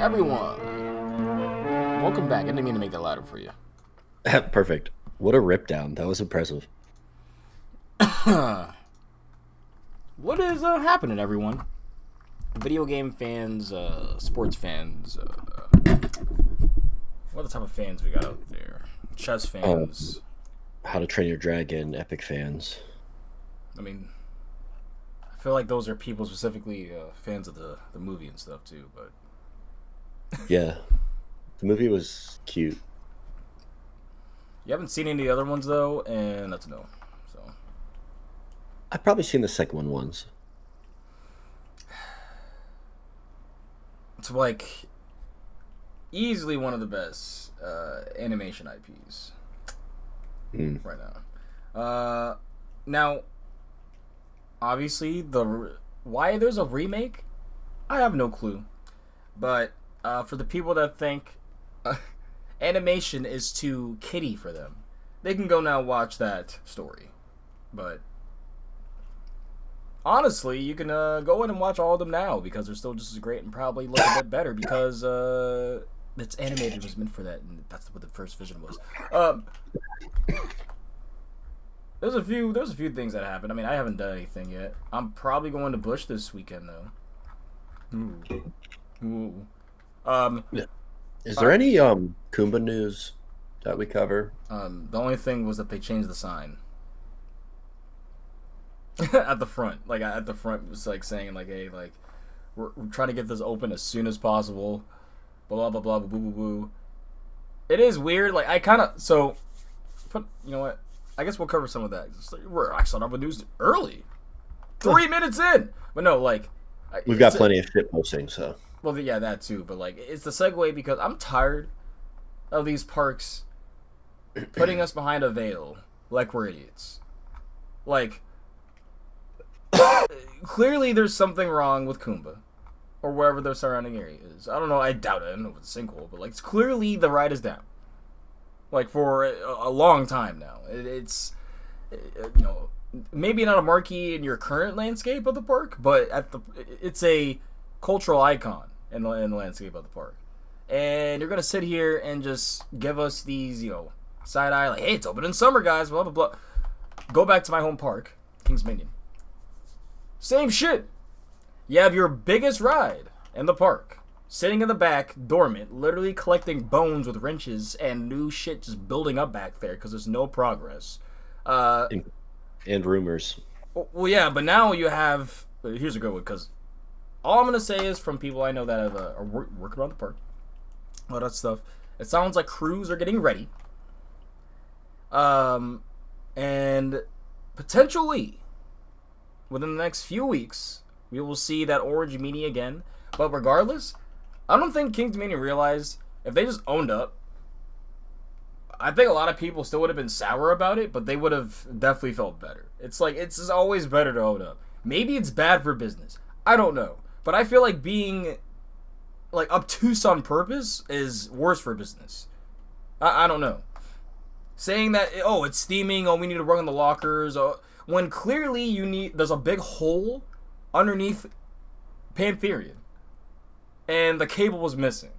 Everyone, welcome back. I didn't mean to make that louder for you. Perfect. What a rip down. That was impressive. What is happening, everyone? Video game fans, sports fans, what are the type of fans we got out there? Chess fans. How to Train Your Dragon, Epic fans. I mean, I feel like those are people specifically fans of the movie and stuff too, but Yeah. The movie was cute. you haven't seen any other ones though, and that's a no. So I've probably seen the second one once. it's like easily one of the best animation IPs right now. Now, obviously, why there's a remake, I have no clue. But for the people that think animation is too kiddie for them, they can go now watch that story. But honestly, you can go in and watch all of them now because they're still just as great and probably look a bit better because it's animated. It was meant for that, and that's what the first vision was. There's a few things that happened. I mean, I haven't done anything yet. I'm probably going to Bush this weekend though. Ooh. Yeah. Is there any Kumba news that we cover? The only thing was that they changed the sign at the front. Like at the front, it was like saying like, "Hey, like we're trying to get this open as soon as possible." Blah blah blah blah boo boo boo. It is weird. Like I kind of you know what? I guess we'll cover some of that. We're actually on the news early, 3 minutes in. But no, like We've got plenty of shit posting, so. Well, yeah, that too. But like, it's the segue because I'm tired of these parks putting us behind a veil like we're idiots. Like, clearly there's something wrong with Kumba or wherever their surrounding area is. I don't know. I doubt it. I don't know if it's a sinkhole, but like, it's clearly the ride is down. Like for a long time now. It's you know, maybe not a marquee in your current landscape of the park, but it's a cultural icon in the landscape of the park. And you're gonna sit here and just give us these, side eye like, hey, it's open in summer, guys, blah blah blah. Go back to my home park, Kings Dominion. Same shit. You have your biggest ride in the park sitting in the back, dormant, literally collecting bones with wrenches and new shit just building up back there because there's no progress. And rumors. Well, yeah, but now you have. Here's a good one because all I'm gonna say is from people I know that have are working around the park, all that stuff. It sounds like crews are getting ready, and potentially within the next few weeks we will see that orange meanie again. But regardless, I don't think Kings Dominion realized if they just owned up. I think a lot of people still would have been sour about it, but they would have definitely felt better. It's like, it's just always better to own up. Maybe it's bad for business. I don't know. But I feel like being, like, obtuse on purpose is worse for business. I don't know. Saying that, oh, it's steaming, oh, we need to work on the lockers, when clearly there's a big hole underneath Pantherian. And the cable was missing.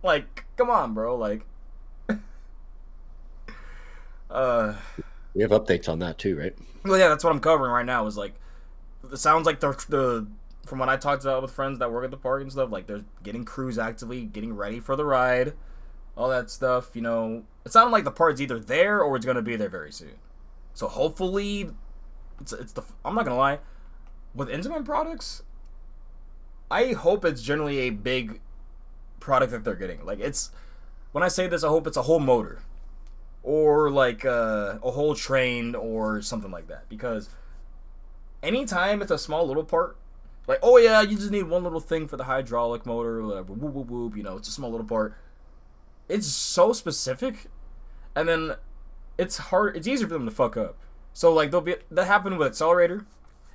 Like, come on, bro, like. We have updates on that too, right? Well, yeah, that's what I'm covering right now. Is like, it sounds like the from what I talked about with friends that work at the park and stuff, like they're getting crews actively getting ready for the ride, all that stuff. It sounded like the part's either there or it's gonna be there very soon. So hopefully, I'm not gonna lie, with Intamin products, I hope it's generally a big product that they're getting. Like when I say this, I hope it's a whole motor. Or like a whole train or something like that. Because anytime it's a small little part, like, oh yeah, you just need one little thing for the hydraulic motor or whatever, whoop, whoop, whoop, it's a small little part. It's so specific, and then it's easier for them to fuck up. So like that happened with Accelerator,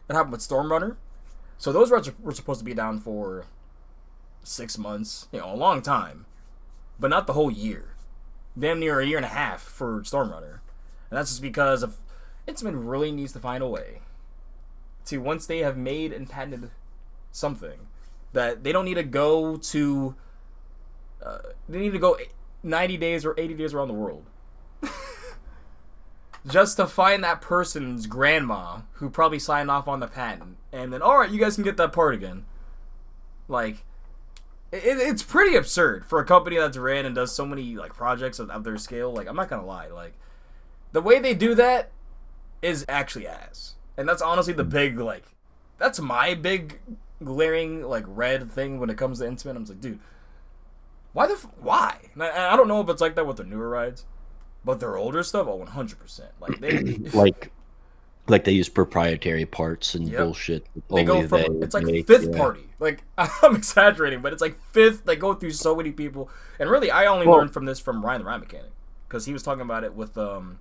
that happened with Stormrunner. So those rides were supposed to be down for 6 months, a long time, but not the whole year. Damn near a year and a half for Stormrunner. And that's just because of Intamin really needs to find a way to, once they have made and patented something, that they don't need to go to They need to go 90 days or 80 days around the world. Just to find that person's grandma who probably signed off on the patent. And then, alright, you guys can get that part again. Like, it's pretty absurd for a company that's ran and does so many like projects of their scale. Like, I'm not gonna lie. Like, the way they do that is actually ass. And that's honestly the big, like, that's my big glaring, like, red thing when it comes to Intamin. I'm just like, dude, why? And I don't know if it's like that with the newer rides. But their older stuff, 100%. Like they like they use proprietary parts and bullshit. They go from it's like fifth party. Like I'm exaggerating, but it's like fifth. They go through so many people, and really, I only learned from this from Ryan the Ride Mechanic because he was talking about it with the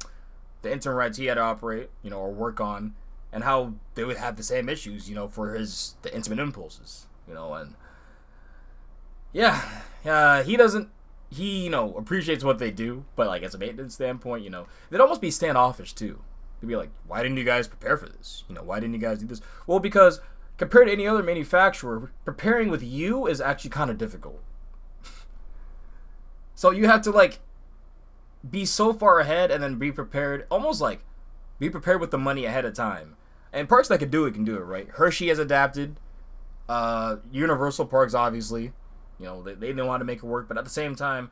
intern rides he had to operate, or work on, and how they would have the same issues, for the intimate impulses, and he doesn't. He, appreciates what they do, but, like, as a maintenance standpoint, they'd almost be standoffish, too. They'd be like, why didn't you guys prepare for this? Why didn't you guys do this? Well, because compared to any other manufacturer, preparing with you is actually kind of difficult. So you have to, like, be so far ahead and then be prepared, almost like, be prepared with the money ahead of time. And parks that can do it, right? Hershey has adapted. Universal Parks, obviously. They know how to make it work, but at the same time,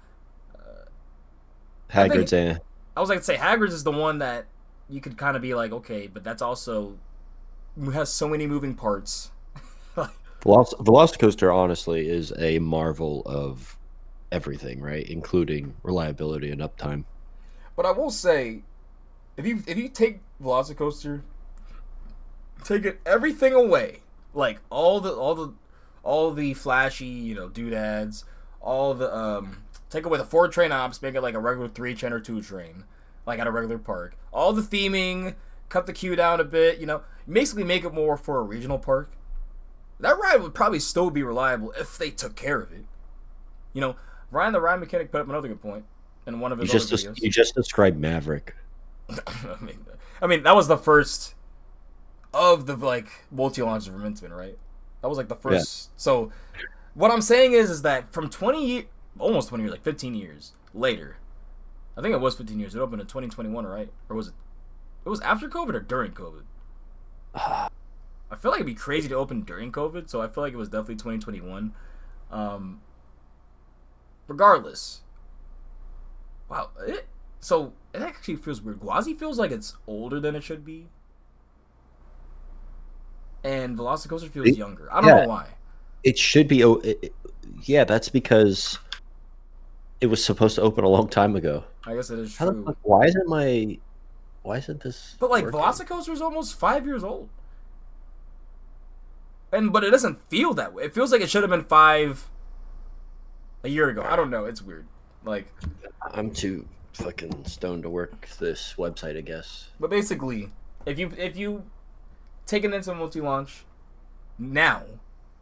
Hagrid's. I was like to say Hagrid's is the one that you could kind of be like, okay, but that's also has so many moving parts. Velocicoaster honestly is a marvel of everything, right, including reliability and uptime. But I will say, if you take Velocicoaster, take everything away, like all the flashy, doodads, all the, take away the 4 train ops, make it like a regular 3 train or 2 train, like at a regular park. All the theming, cut the queue down a bit, basically make it more for a regional park. That ride would probably still be reliable if they took care of it. Ryan the Ride Mechanic put up another good point in one of his other videos. You just described Maverick. I mean, that was the first of the, like, multi-launches from Intamin, right? That was like the first. Yeah. So, what I'm saying is that from almost 20 years, like 15 years later, I think it was 15 years. It opened in 2021, right? Or was it? It was after COVID or during COVID? I feel like it'd be crazy to open during COVID, so I feel like it was definitely 2021. Regardless, wow. So it actually feels weird. Gwazi feels like it's older than it should be. And Velocicoaster feels younger. I don't know why. It should be. That's because it was supposed to open a long time ago. I guess it is true. Why isn't this? But like Velocicoaster is almost 5 years old, but it doesn't feel that way. It feels like it should have been 5 a year ago. I don't know. It's weird. Like, I'm too fucking stoned to work this website, I guess. But basically, if you take an instant multi-launch now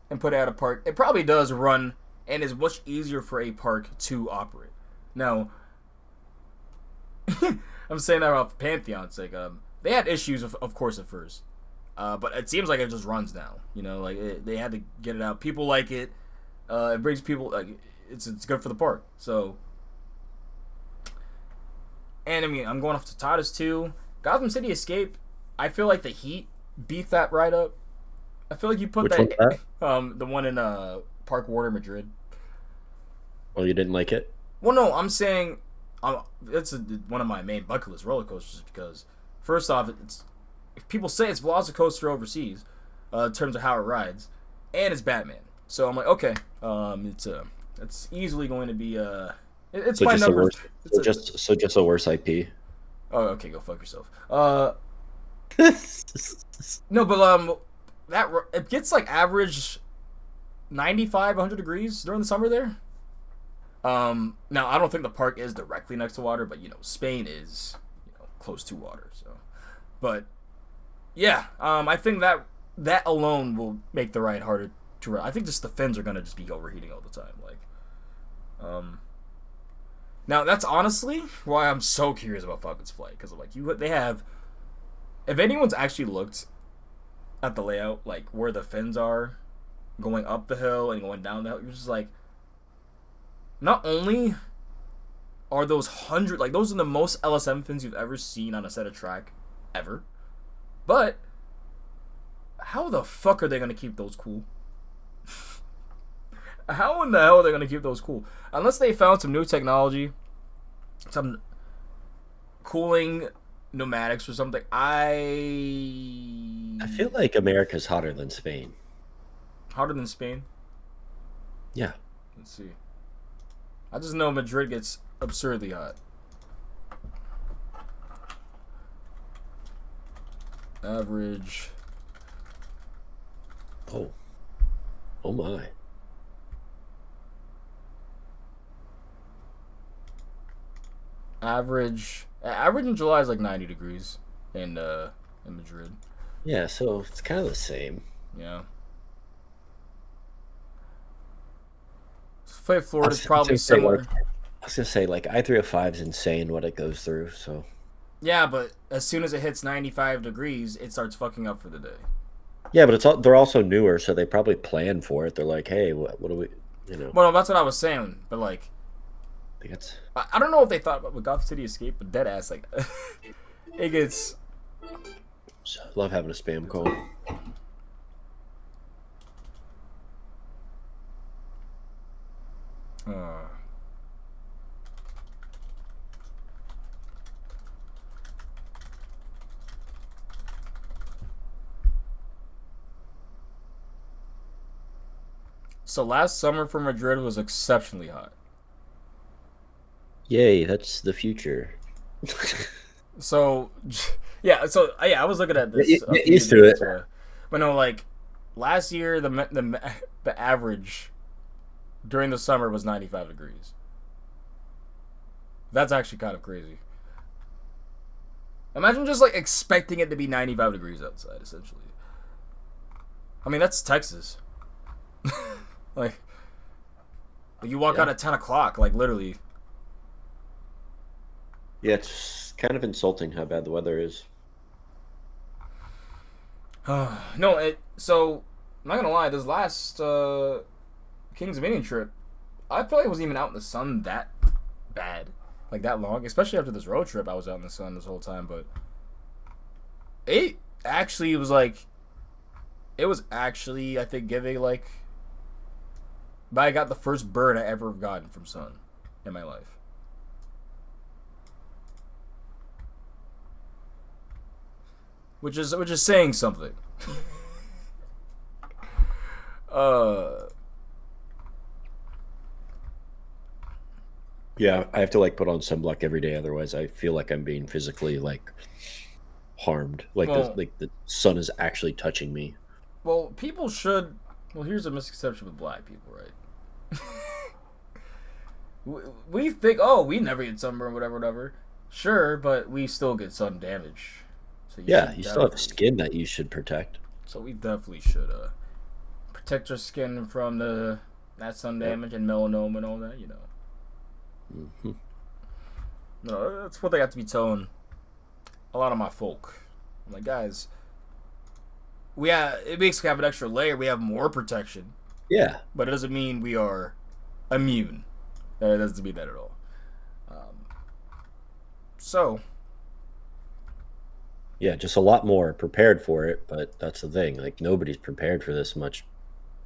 and put it at a park, it probably does run and is much easier for a park to operate. Now, I'm saying that off Pantheon's sake. They had issues, of course, at first. But it seems like it just runs now. They had to get it out. People like it. It brings people, like, it's good for the park. So, and I mean, I'm going off to Tadas too. Gotham City Escape, I feel like the heat beat that ride up. I feel like you put Which that the one in Park Warner Madrid. Well, you didn't like it? Well, no, I'm saying it's one of my main bucket list roller coasters because first off, if people say it's Velocicoaster overseas, in terms of how it rides, and it's Batman. So I'm like, okay, it's easily going to be it's my number. Just a worse IP. Oh, okay, go fuck yourself. No, but that it gets like average 95, 100 degrees during the summer there. Now I don't think the park is directly next to water, but Spain is close to water. So, but yeah, I think that alone will make the ride harder to ride. I think just the fins are gonna just be overheating all the time. Like, now that's honestly why I'm so curious about Falcon's Flight because they have. If anyone's actually looked at the layout, like where the fins are, going up the hill and going down the hill, you're just like, not only are those 100, like, those are the most LSM fins you've ever seen on a set of track, ever. But, how the fuck are they going to keep those cool? How in the hell are they going to keep those cool? Unless they found some new technology, some cooling pneumatics or something. I feel like America's hotter than Spain. Hotter than Spain? Yeah. Let's see. I just know Madrid gets absurdly hot. Average. Oh. Oh my. Average in July is like 90 degrees in Madrid. Yeah, so it's kind of the same. Yeah. Florida's probably similar. I was gonna say, like, I-305 is insane what it goes through. So. Yeah, but as soon as it hits 95 degrees, it starts fucking up for the day. Yeah, but they're also newer, so they probably plan for it. They're like, hey, what do we, Well, no, that's what I was saying. But like, I don't know if they thought about with Gotham City Escape, but dead ass, like, it gets. Love having a spam call. So last summer for Madrid was exceptionally hot. Yay, that's the future. So, yeah, I was looking at this. Get used to it. But no, like, last year, the average during the summer was 95 degrees. That's actually kind of crazy. Imagine just, like, expecting it to be 95 degrees outside, essentially. I mean, that's Texas. Like, you walk out at 10 o'clock, like, literally. Yeah, it's kind of insulting how bad the weather is. No, so, I'm not gonna lie, this last Kings Dominion trip, I feel like I wasn't even out in the sun that bad. Like, that long. Especially after this road trip, I was out in the sun this whole time, but it actually was like, it was actually, I think, giving, like, but I got the first burn I ever have gotten from sun in my life. Which is saying something. Yeah, I have to, like, put on sunblock every day, otherwise I feel like I'm being physically, like, harmed. Like, the sun is actually touching me. Well, people should. Well, here's a misconception with black people, right? We think, oh, we never get sunburn, whatever. Sure, but we still get sun damage. So you still have skin that you should protect. So we definitely should protect our skin from that sun damage and melanoma and all that, Mm-hmm. No, that's what they have to be telling a lot of my folk. I'm like, guys, it makes we have an extra layer. We have more protection. Yeah. But it doesn't mean we are immune. It doesn't mean that at all. So. Yeah, just a lot more prepared for it, but that's the thing. Like, nobody's prepared for this much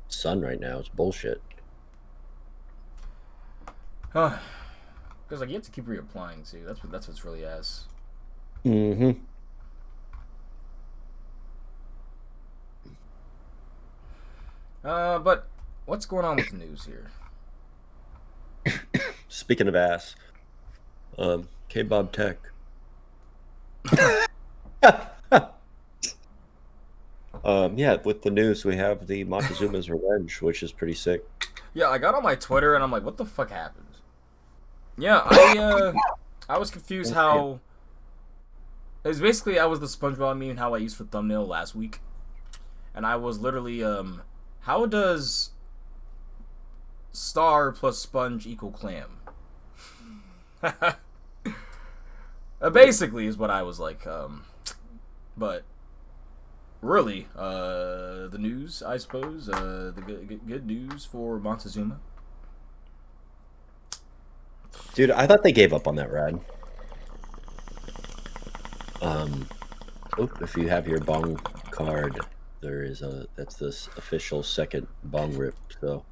sun right now. It's bullshit. Because, like, you have to keep reapplying, too. That's what's really ass. Mm-hmm. But what's going on with the news here? Speaking of ass, K-Bob Tech. Yeah, with the news, we have the Montezooma's Revenge, which is pretty sick. Yeah, I got on my Twitter and I'm like, what the fuck happened? Yeah, I was confused how. It was basically, I was the Spongebob meme how I used for thumbnail last week. And I was literally, how does star plus sponge equal clam? Basically is what I was like, but really, the news, I suppose, the good news for Montezooma Dude, I thought they gave up on that ride. Um, if you have your bong card, that's this official second bong rip. So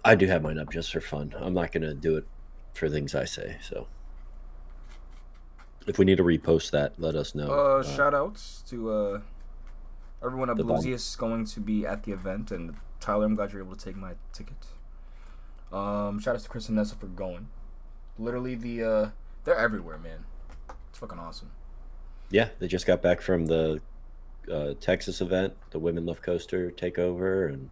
I do have mine up just for fun. I'm not gonna do it for things I say. So if we need to repost that, let us know. Shout outs to everyone at The bong. Bluesius is going to be at the event, and Tyler, I'm glad you're able to take my ticket. Shout outs to Chris and Nessa for going. Literally, they're everywhere, man. It's fucking awesome. Yeah, they just got back from the Texas event, the Women Love Coaster takeover, and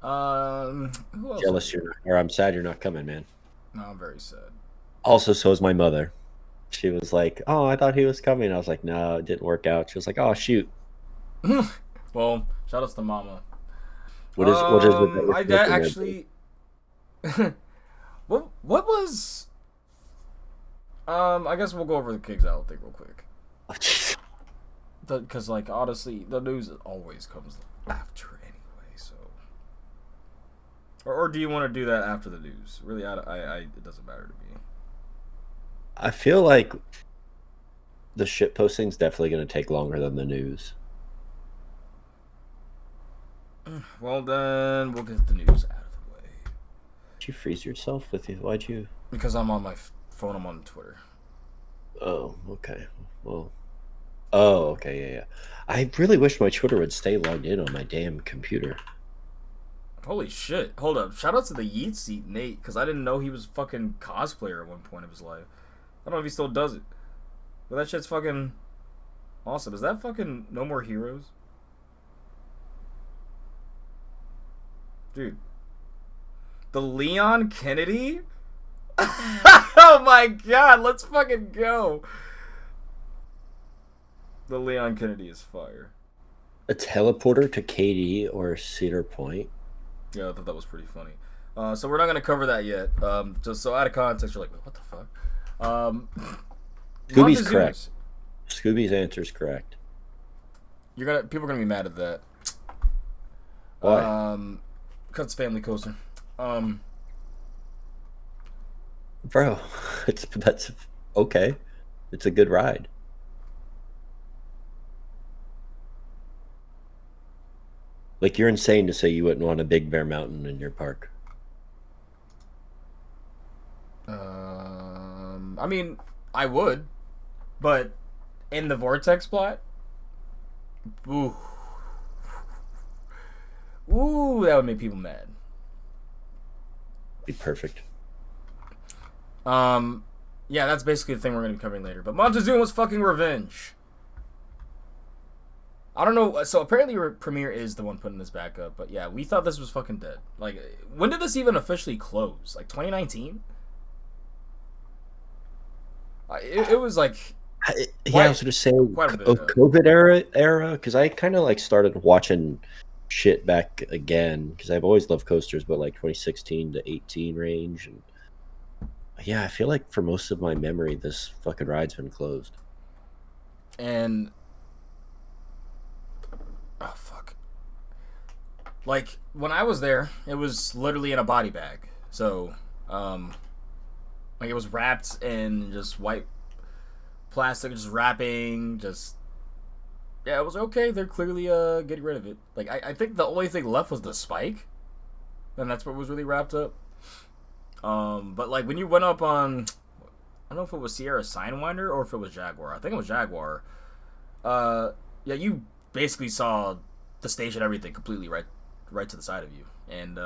who else? jealous I'm sad you're not coming, man. No, I'm very sad. Also, so is my mother. She was like, "Oh, I thought he was coming." I was like, "No, it didn't work out." She was like, "Oh, shoot." Well, shout outs to Mama. What is it? My dad actually. what was? I guess we'll go over the Kings Out thing real quick. Oh, jeez. Because, like, honestly, the news always comes after anyway. So, or do you want to do that after the news? Really, it doesn't matter to me. I feel like the shit posting's definitely going to take longer than the news. Well, then we'll get the news out of the way. Did you freeze yourself with you? Why'd you? Because I'm on my phone. I'm on Twitter. Oh, okay. Well. Oh, okay, yeah. I really wish my Twitter would stay logged in on my damn computer. Holy shit. Hold up. Shout out to the Yeet Seat Nate, because I didn't know he was a fucking cosplayer at one point of his life. I don't know if he still does it. But that shit's fucking awesome. Is that fucking No More Heroes? Dude. The Leon Kennedy? Oh my god, let's fucking go. The Leon Kennedy is fire. A teleporter to KD or Cedar Point? Yeah, I thought that was pretty funny. So we're not going to cover that yet. Just so out of context, you're like, what the fuck? Scooby's correct. Scooby's answer is correct. People are gonna be mad at that. Why? Because it's family coaster. Bro, that's okay. It's a good ride. Like, you're insane to say you wouldn't want a Big Bear Mountain in your park. I mean, I would, but in the Vortex plot, ooh, that would make people mad. Be perfect. Yeah, that's basically the thing we're gonna be covering later. But Montezooma's fucking revenge. I don't know. So apparently, Premiere is the one putting this back up. But yeah, we thought this was fucking dead. Like, when did this even officially close? Like 2019? It was like. I was going to say COVID era, because I kind of like started watching shit back again, because I've always loved coasters, but like 2016 to 18 range, and yeah, I feel like for most of my memory, this fucking ride's been closed. And oh fuck, like when I was there, it was literally in a body bag, so like it was wrapped in just white plastic, just wrapping, just yeah, it was okay. They're clearly getting rid of it. Like I think the only thing left was the spike, and that's what was really wrapped up. But like when you went up on, I don't know if it was Sierra Sidewinder or if it was Jaguar. I think it was Jaguar. Yeah, you basically saw the station, everything completely right to the side of you, and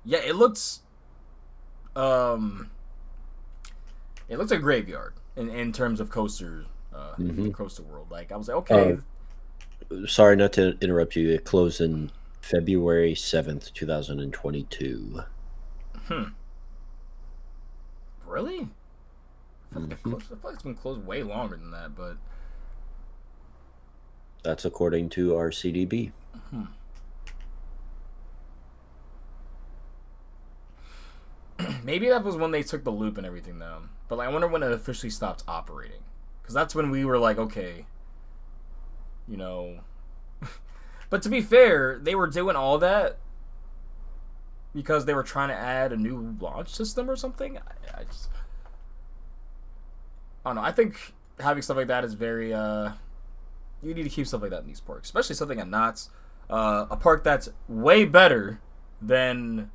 yeah, it looks like a graveyard in terms of coasters, coaster world. Like I was like, okay. Sorry not to interrupt you. It closed in February 7th, 2022. Really? I feel like it's been closed way longer than that, but that's according to our CDB. Maybe that was when they took the loop and everything down. But like, I wonder when it officially stopped operating, because that's when we were like, okay, you know. But to be fair, they were doing all that because they were trying to add a new launch system or something. I don't know. I think having stuff like that is very. You need to keep stuff like that in these parks, especially something at Knott's, a park that's way better than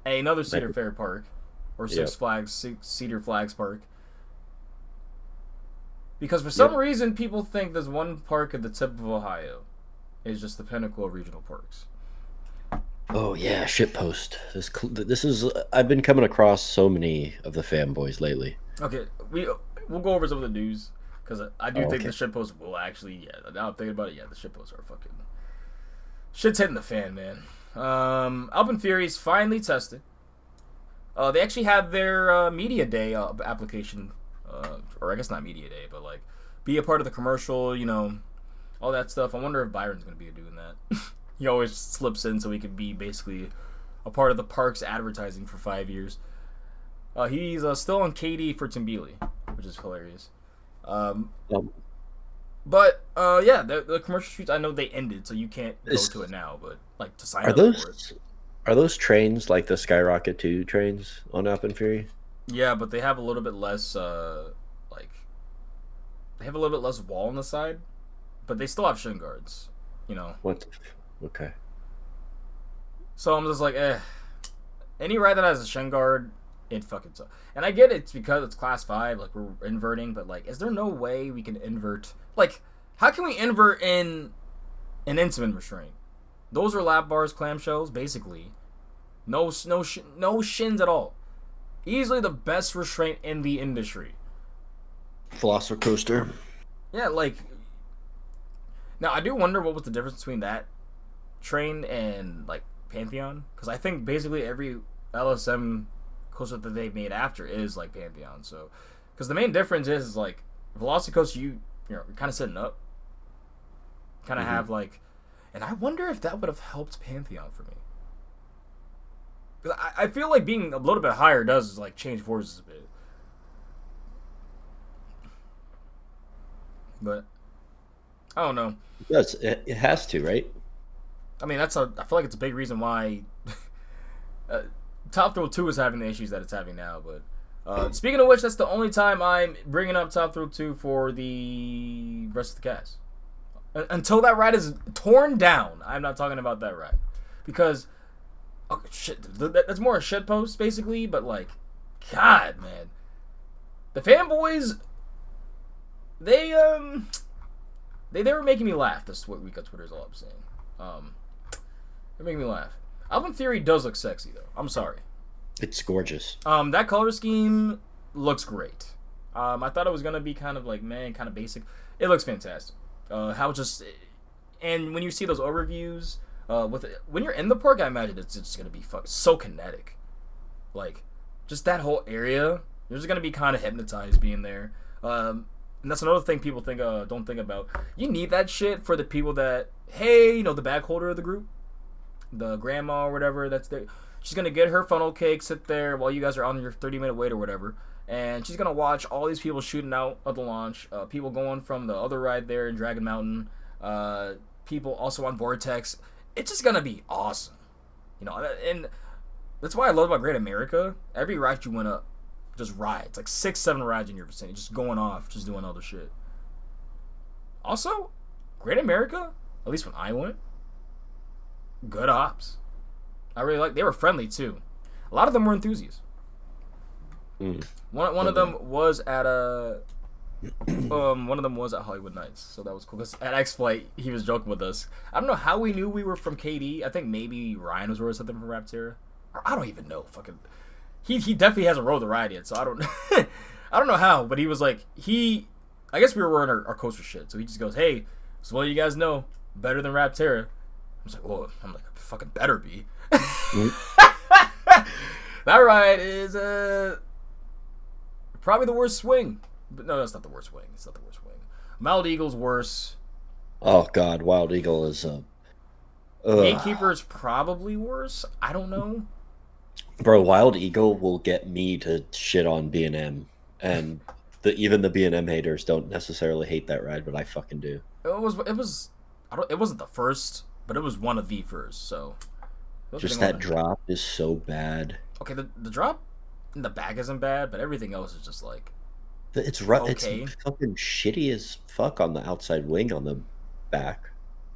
another Cedar Fair park or Six Flags Cedar Flags Park. Because for some reason, people think there's one park at the tip of Ohio is just the pinnacle of regional parks. Oh yeah, shitpost. This is. I've been coming across so many of the fanboys lately. Okay, we'll go over some of the news because I do think the shitpost will actually. Yeah, now I'm thinking about it. Yeah, the shitposts are fucking. Shit's hitting the fan, man. Alpine Fury's finally tested. They actually had their media day application. Or I guess not media day, but like be a part of the commercial, all that stuff. I wonder if Byron's going to be doing that. He always slips in so he could be basically a part of the park's advertising for 5 years. He's still on KD for Timbili, which is hilarious. But the commercial shoots, I know they ended, so you can't go to it now. But like to sign up for it. Are those trains like the Skyrocket 2 trains on Alpine Fury? Yeah, but they have a little bit less, they have a little bit less wall on the side, but they still have shin guards, What? Okay. So I'm just like, any ride that has a shin guard, it fucking sucks. And I get it's because it's class 5, like we're inverting, but like, is there no way we can invert? Like, how can we invert in an instrument restraint? Those are lap bars, clamshells, basically. No shins at all. Easily the best restraint in the industry. Philosopher coaster. Yeah, like. Now, I do wonder what was the difference between that train and, like, Pantheon. Because I think basically every LSM coaster that they've made after is, like, Pantheon. So, because the main difference is, like, Velocity Coaster, you're kind of sitting up. Kind of have, like. And I wonder if that would have helped Pantheon for me. I feel like being a little bit higher does like change forces a bit, but I don't know. Yes, it has to, right? I mean, I feel like it's a big reason why Top Thrill 2 is having the issues that it's having now. But speaking of which, that's the only time I'm bringing up Top Thrill 2 for the rest of the cast. Until that ride is torn down, I'm not talking about that ride because. Oh, shit, that's more a shit post, basically, but, like, God, man. The fanboys, they were making me laugh this week on Twitter is all I'm saying. They're making me laugh. Alpine Theory does look sexy, though. I'm sorry. It's gorgeous. That color scheme looks great. I thought it was going to be kind of, like, kind of basic. It looks fantastic. And when you see those overviews... when you're in the park, I imagine it's just gonna be so kinetic, like just that whole area. You're just gonna be kind of hypnotized being there, and that's another thing people don't think about. You need that shit for the people that the bag holder of the group, the grandma or whatever. That's there. She's gonna get her funnel cake, sit there while you guys are on your 30-minute wait or whatever, and she's gonna watch all these people shooting out of the launch. People going from the other ride there in Dragon Mountain. People also on Vortex. It's just gonna be awesome, and that's why I love about Great America. Every ride you went up, just rides, like 6-7 rides in your vicinity, just going off, just doing other shit. Also, Great America, at least when I went, good ops. I really they were friendly too. A lot of them were enthusiasts. One of them was at one of them was at Hollywood Nights, so that was cool. Cause at X Flight, he was joking with us. I don't know how we knew we were from KD. I think maybe Ryan was wearing something from Raptera. Or I don't even know. Fucking, he definitely hasn't rode the ride yet, so I don't. I don't know how, but he was like I guess we were wearing our coaster shit, so he just goes, "Hey, so what you guys know, better than Raptera." I was like, "Whoa!" I'm like, "Fucking better be." That ride is probably the worst swing. But no, that's not the worst swing. It's not the worst swing. Wild Eagle's worse. Oh God, Wild Eagle is Gatekeeper's probably worse. I don't know. Bro, Wild Eagle will get me to shit on B&M, and even the B&M haters don't necessarily hate that ride, but I fucking do. It wasn't the first, but it was one of the first. So Just that drop is so bad. Okay, the drop in the back isn't bad, but everything else is just like it's okay. It's fucking shitty as fuck on the outside wing on the back.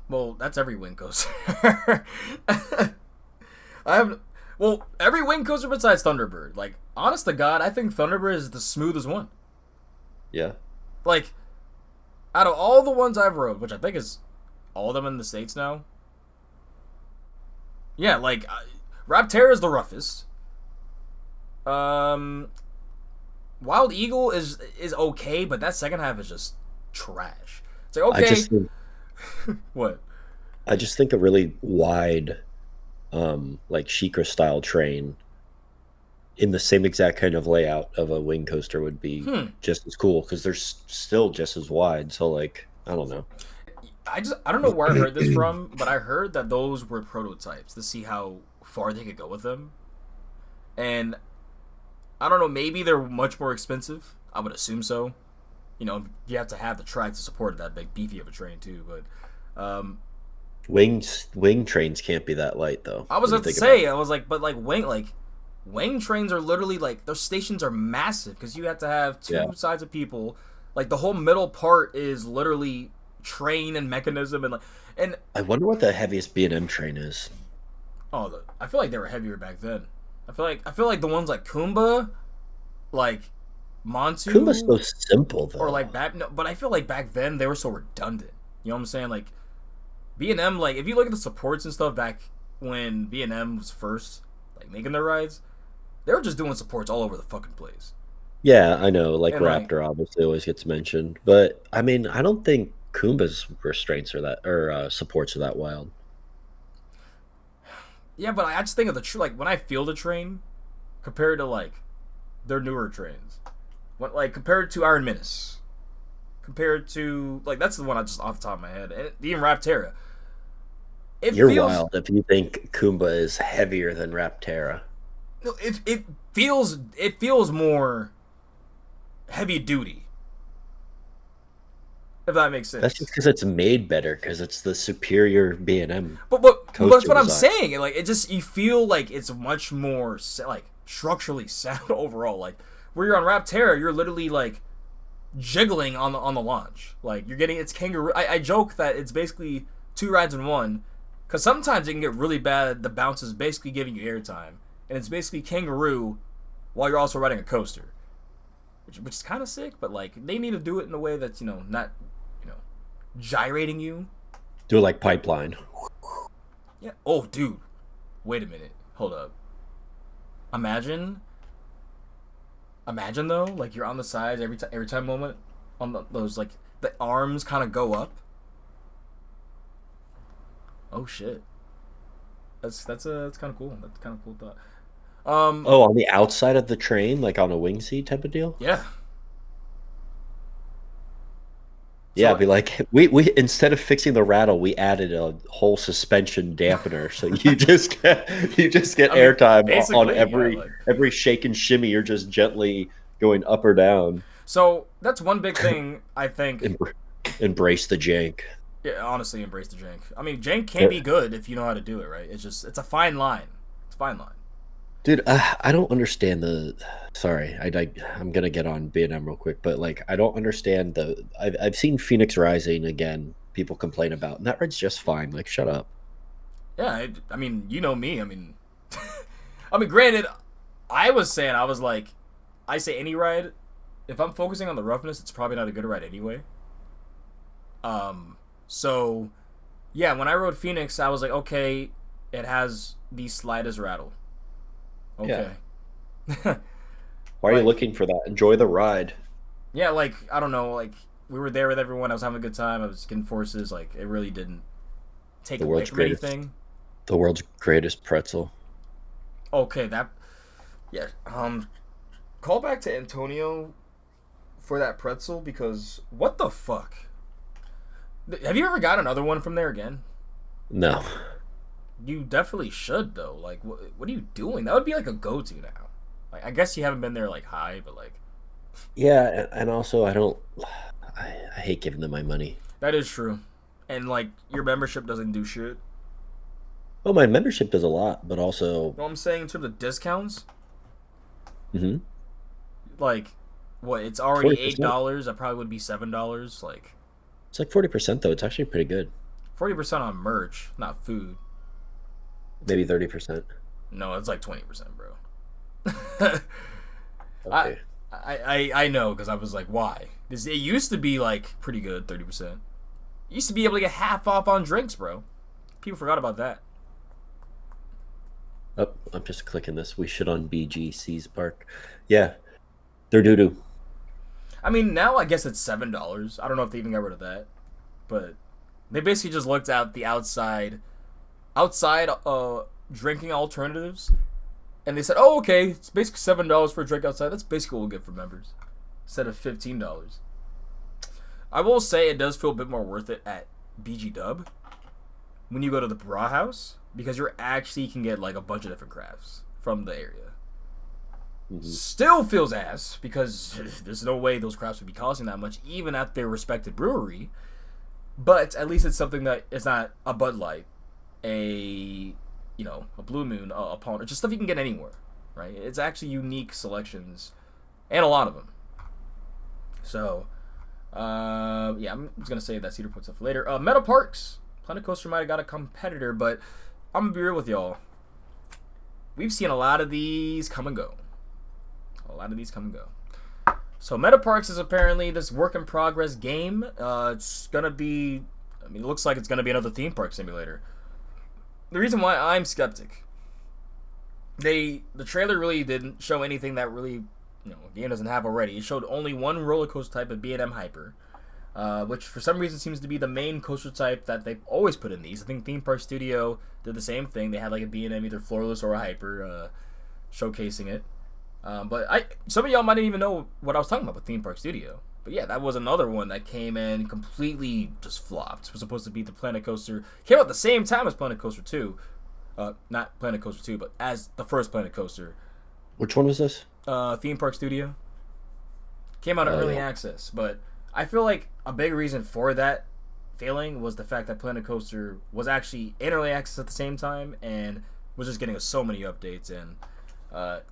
Well, that's every wing coaster. Every wing coaster besides Thunderbird. Like, honest to God, I think Thunderbird is the smoothest one. Yeah. Like, out of all the ones I've rode, which I think is all of them in the States now. Yeah, like, Raptera is the roughest. Wild Eagle is okay, but that second half is just trash. It's like, okay. What? I just think a really wide, like Sheikah style train in the same exact kind of layout of a wing coaster would be just as cool because they're still just as wide. So, like, I don't know. I don't know where I heard this from, but I heard that those were prototypes to see how far they could go with them. And I don't know, maybe they're much more expensive. I would assume so. You know, you have to have the track to support that big beefy of a train too, but wing trains can't be that light though. I was about to say, I was like, but like wing trains are literally like those stations are massive because you have to have two sides of people. Like the whole middle part is literally train and mechanism and I wonder what the heaviest B&M train is. Oh, I feel like they were heavier back then. I feel like the ones like Kumba, like Montu. Kumba's so simple though. Or like but I feel like back then they were so redundant. You know what I'm saying? Like B&M, like if you look at the supports and stuff back when B&M was first like making their rides, they were just doing supports all over the fucking place. Yeah, I know. Like and Raptor obviously always gets mentioned, but I mean, I don't think Kumba's restraints or supports are that wild. Yeah, but I just think of like when I feel the train compared to like their newer trains, like compared to Iron Menace, compared to like that's the one I just off the top of my head, and even Raptera. You're wild if you think Kumba is heavier than Raptera. No, it feels more heavy duty. If that makes sense. That's just because it's made better, because it's the superior B&M. But that's what I'm saying. Like it just you feel like it's much more like structurally sound overall. Like where you're on Raptera, you're literally like jiggling on the launch. Like you're getting it's kangaroo. I joke that it's basically two rides in one, because sometimes it can get really bad. The bounce is basically giving you airtime, and it's basically kangaroo while you're also riding a coaster, which is kind of sick. But like they need to do it in a way that's not gyrating you. Do it like Pipeline. Yeah. Oh, dude. Wait a minute. Hold up. Imagine though, like you're on the sides every time moment on those like the arms kind of go up. Oh shit. That's kind of cool. That's kind of cool thought. On the outside of the train, like on a wing seat type of deal. Yeah. Yeah, it'd be like we instead of fixing the rattle, we added a whole suspension dampener, so you just get airtime on every shake and shimmy. You're just gently going up or down. So that's one big thing I think. Embrace the jank. Yeah, honestly, embrace the jank. I mean, jank can be good if you know how to do it, right? It's a fine line. It's a fine line. Dude, I don't understand Sorry, I'm gonna get on B&M real quick, but like I don't understand I've seen Phoenix Rising again. People complain about, and that ride's just fine. Like, shut up. Yeah, I mean, you know me. I mean, granted, I was like, I say any ride, if I'm focusing on the roughness, it's probably not a good ride anyway. So, yeah, when I rode Phoenix, I was like, okay, it has the slightest rattle. Okay. Yeah. Why are you looking for that? Enjoy the ride. Yeah, like, I don't know, like, we were there with everyone, I was having a good time, I was getting forces, like, it really didn't take away from anything. The world's greatest pretzel. Okay, call back to Antonio for that pretzel, because what the fuck? Have you ever got another one from there again? No. You definitely should, though. Like, what are you doing? That would be like a go-to now. Like, I guess you haven't been there like high, but like. Yeah, and also I hate giving them my money. That is true, and like your membership doesn't do shit. Oh, my membership does a lot, but also. You know what I'm saying in terms of discounts? Mm-hmm. Like, what? It's already 40%. $8. I probably would be $7. Like, It's like 40% though. It's actually pretty good. 40% on merch, not food. Maybe 30%. No, it's like 20%, bro. I Okay. I know because I was like, why? Because it used to be like pretty good, 30%. You used to be able to get half off on drinks, bro. People forgot about that. Oh, I'm just clicking this. We should on BGC's part. Yeah, they're doo doo. I mean, now I guess it's $7. I don't know if they even got rid of that, but they basically just looked at the outside drinking alternatives, and they said, "Oh, okay, it's basically $7 for a drink outside. That's basically what we'll get for members, instead of $15." I will say it does feel a bit more worth it at BG Dub when you go to the Bra House because you actually can get like a bunch of different crafts from the area. Mm-hmm. Still feels ass because there's no way those crafts would be costing that much, even at their respected brewery. But at least it's something that is not a Bud Light, a a Blue Moon, a Palmer, just stuff you can get anywhere, right? It's actually unique selections, and a lot of them. So, yeah, I'm just gonna save that Cedar Point stuff for later. Meta Parks, Planet Coaster might have got a competitor, but I'm gonna be real with y'all. We've seen a lot of these come and go. So Meta Parks is apparently this work in progress game. It's gonna be, I mean, it looks like it's gonna be another theme park simulator. The reason why I'm skeptic, the trailer really didn't show anything that really, a game doesn't have already. It showed only one roller coaster type of B&M Hyper, which for some reason seems to be the main coaster type that they've always put in these. I think Theme Park Studio did the same thing. They had like a B&M, either floorless or a Hyper, showcasing it. But some of y'all might not even know what I was talking about with Theme Park Studio. But yeah, that was another one that came in completely just flopped. It was supposed to be the Planet Coaster. Came out at the same time as Planet Coaster 2. Not Planet Coaster 2, but as the first Planet Coaster. Which one was this? Theme Park Studio. Came out in early access. But I feel like a big reason for that failing was the fact that Planet Coaster was actually in early access at the same time and was just getting so many updates. And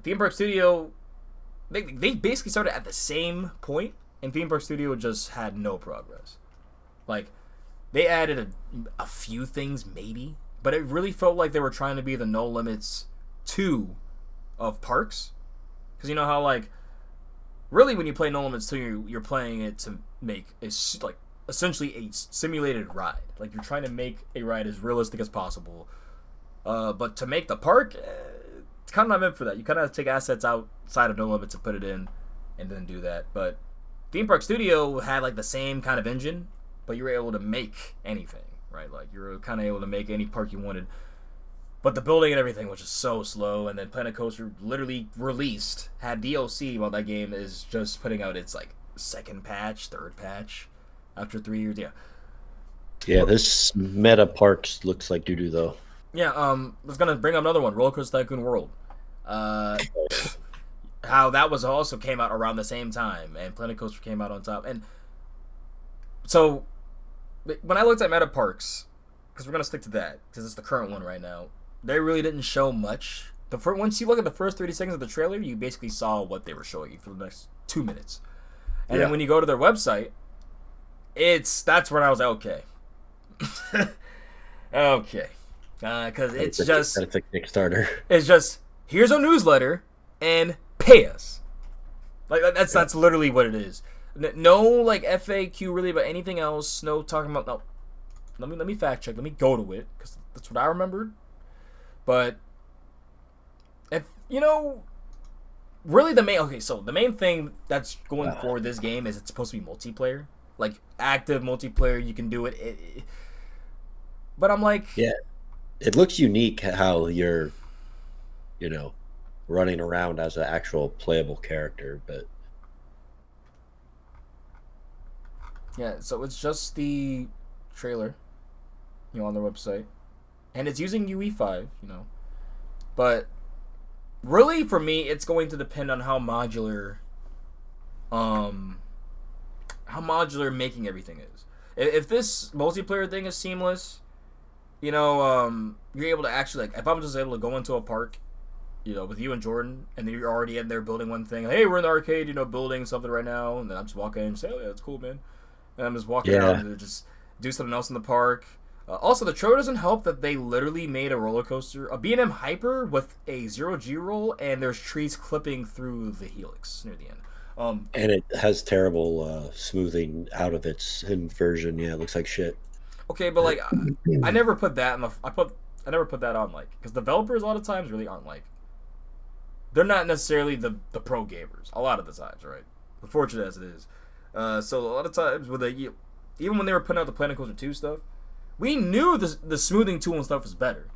Theme Park Studio, they basically started at the same point, and Theme Park Studio just had no progress. Like, they added a few things maybe, but it really felt like they were trying to be the No Limits 2 of parks. Because you know how, like, really when you play No Limits 2, you're playing it to make like essentially a simulated ride. Like, you're trying to make a ride as realistic as possible. But to make the park, it's kind of not meant for that. You kind of have to take assets outside of No Limits and put it in, and then do that. But Theme Park Studio had like the same kind of engine, but you were able to make anything, right? Like you were kind of able to make any park you wanted. But the building and everything was just so slow. And then Planet Coaster literally had DLC while that game is just putting out its like second patch, third patch after 3 years. Yeah. Yeah, this Meta Parks looks like doo doo though. Yeah. I was gonna bring up another one, Roller Coaster Tycoon World. How that was also came out around the same time, and Planet Coaster came out on top. And so when I looked at Meta Parks, because we're gonna stick to that because it's the current one right now, they really didn't show much. Once you look at the first 30 seconds of the trailer, you basically saw what they were showing you for the next 2 minutes. And then when you go to their website, that's when I was like, okay. Okay. Because it's just... That's a Kickstarter. It's just, here's a newsletter, and pay us. Like, that's literally what it is. No, like, FAQ really about anything else. No talking about... No. Let me fact check. Let me go to it, because that's what I remembered. But, if, really the main thing that's going for this game is it's supposed to be multiplayer. Like, active multiplayer, you can do it. But I'm like... Yeah. It looks unique how you're, running around as an actual playable character, but... Yeah, so it's just the trailer, on their website. And it's using UE5, But really, for me, it's going to depend on how modular making everything is. If this multiplayer thing is seamless, you're able to actually, like, if I'm just able to go into a park, you know, with you and Jordan, and then you're already in there building one thing. Hey, we're in the arcade, you know, building something right now, and then I'm just walking in and say, oh yeah, that's cool, man. And I'm just walking out and just do something else in the park. Also, the trailer doesn't help that they literally made a roller coaster, a B&M Hyper with a 0G roll, and there's trees clipping through the helix near the end. And it has terrible smoothing out of its inversion. Yeah, it looks like shit. Okay, but like, I never put that in the. I never put that on, like, because developers a lot of times really aren't like. They're not necessarily the pro gamers a lot of the times, right? Unfortunate as it is. So a lot of times when even when they were putting out the Planet Coaster 2 stuff, we knew the smoothing tool and stuff was better.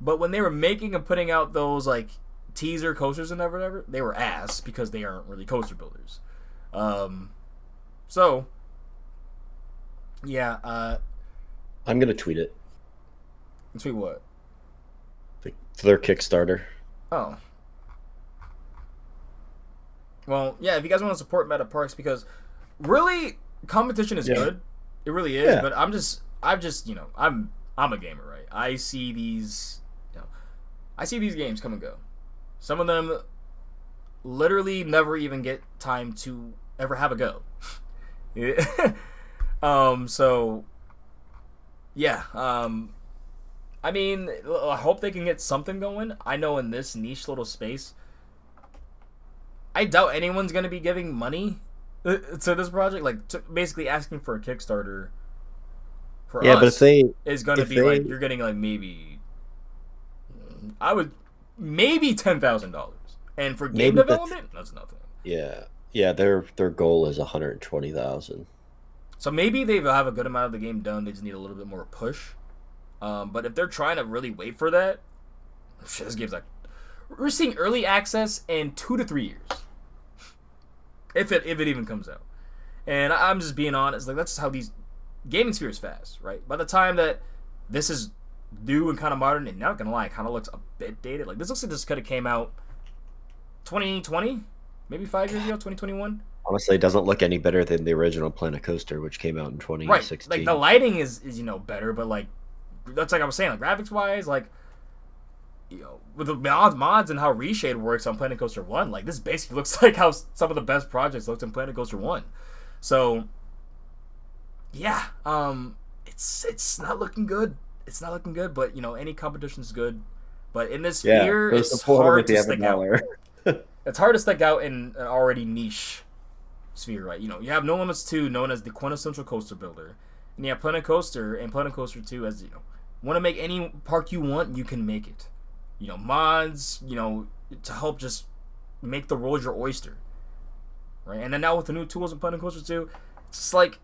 But when they were making and putting out those like teaser coasters and whatever, they were ass because they aren't really coaster builders. So yeah, I'm gonna tweet it. Tweet what? Their Kickstarter. Oh. Well, yeah, if you guys want to support Meta Parks, because really competition is good. It really is, but I'm just you know, I'm a gamer, right? I see these games come and go. Some of them literally never even get time to ever have a go. So yeah, I mean, I hope they can get something going. I know in this niche little space, I doubt anyone's going to be giving money to this project, like basically asking for a Kickstarter for us. But if they is going to be like, you're getting like maybe $10,000, and for game development, that's nothing. Yeah, their goal is 120,000. So maybe they have a good amount of the game done. They just need a little bit more push. But if they're trying to really wait for that, this game's like, we're seeing early access in 2 to 3 years, if it even comes out. And I'm just being honest, like that's just how these gaming sphere is fast, right? By the time that this is new and kind of modern, and not gonna lie, it kind of looks a bit dated. Like this looks like this could have came out 2020, maybe 5 years ago, 2021. Honestly, it doesn't look any better than the original Planet Coaster, which came out in 2016. Right, like the lighting is you know better, but like that's like I was saying, like graphics wise, like you know with the mods and how Reshade works on Planet Coaster 1, like this basically looks like how some of the best projects looked in Planet Coaster 1. So yeah, it's not looking good. It's not looking good, but you know any competition is good. But in this sphere, it's hard to stick out. It's hard to stick out in an already niche sphere, right? You know, you have No Limits 2, known as the quintessential coaster builder, and you have Planet Coaster and Planet Coaster 2 as, you know, want to make any park you want, you can make it. You know, mods, you know, to help just make the world your oyster, right? And then now with the new tools in Planet Coaster 2, it's just like,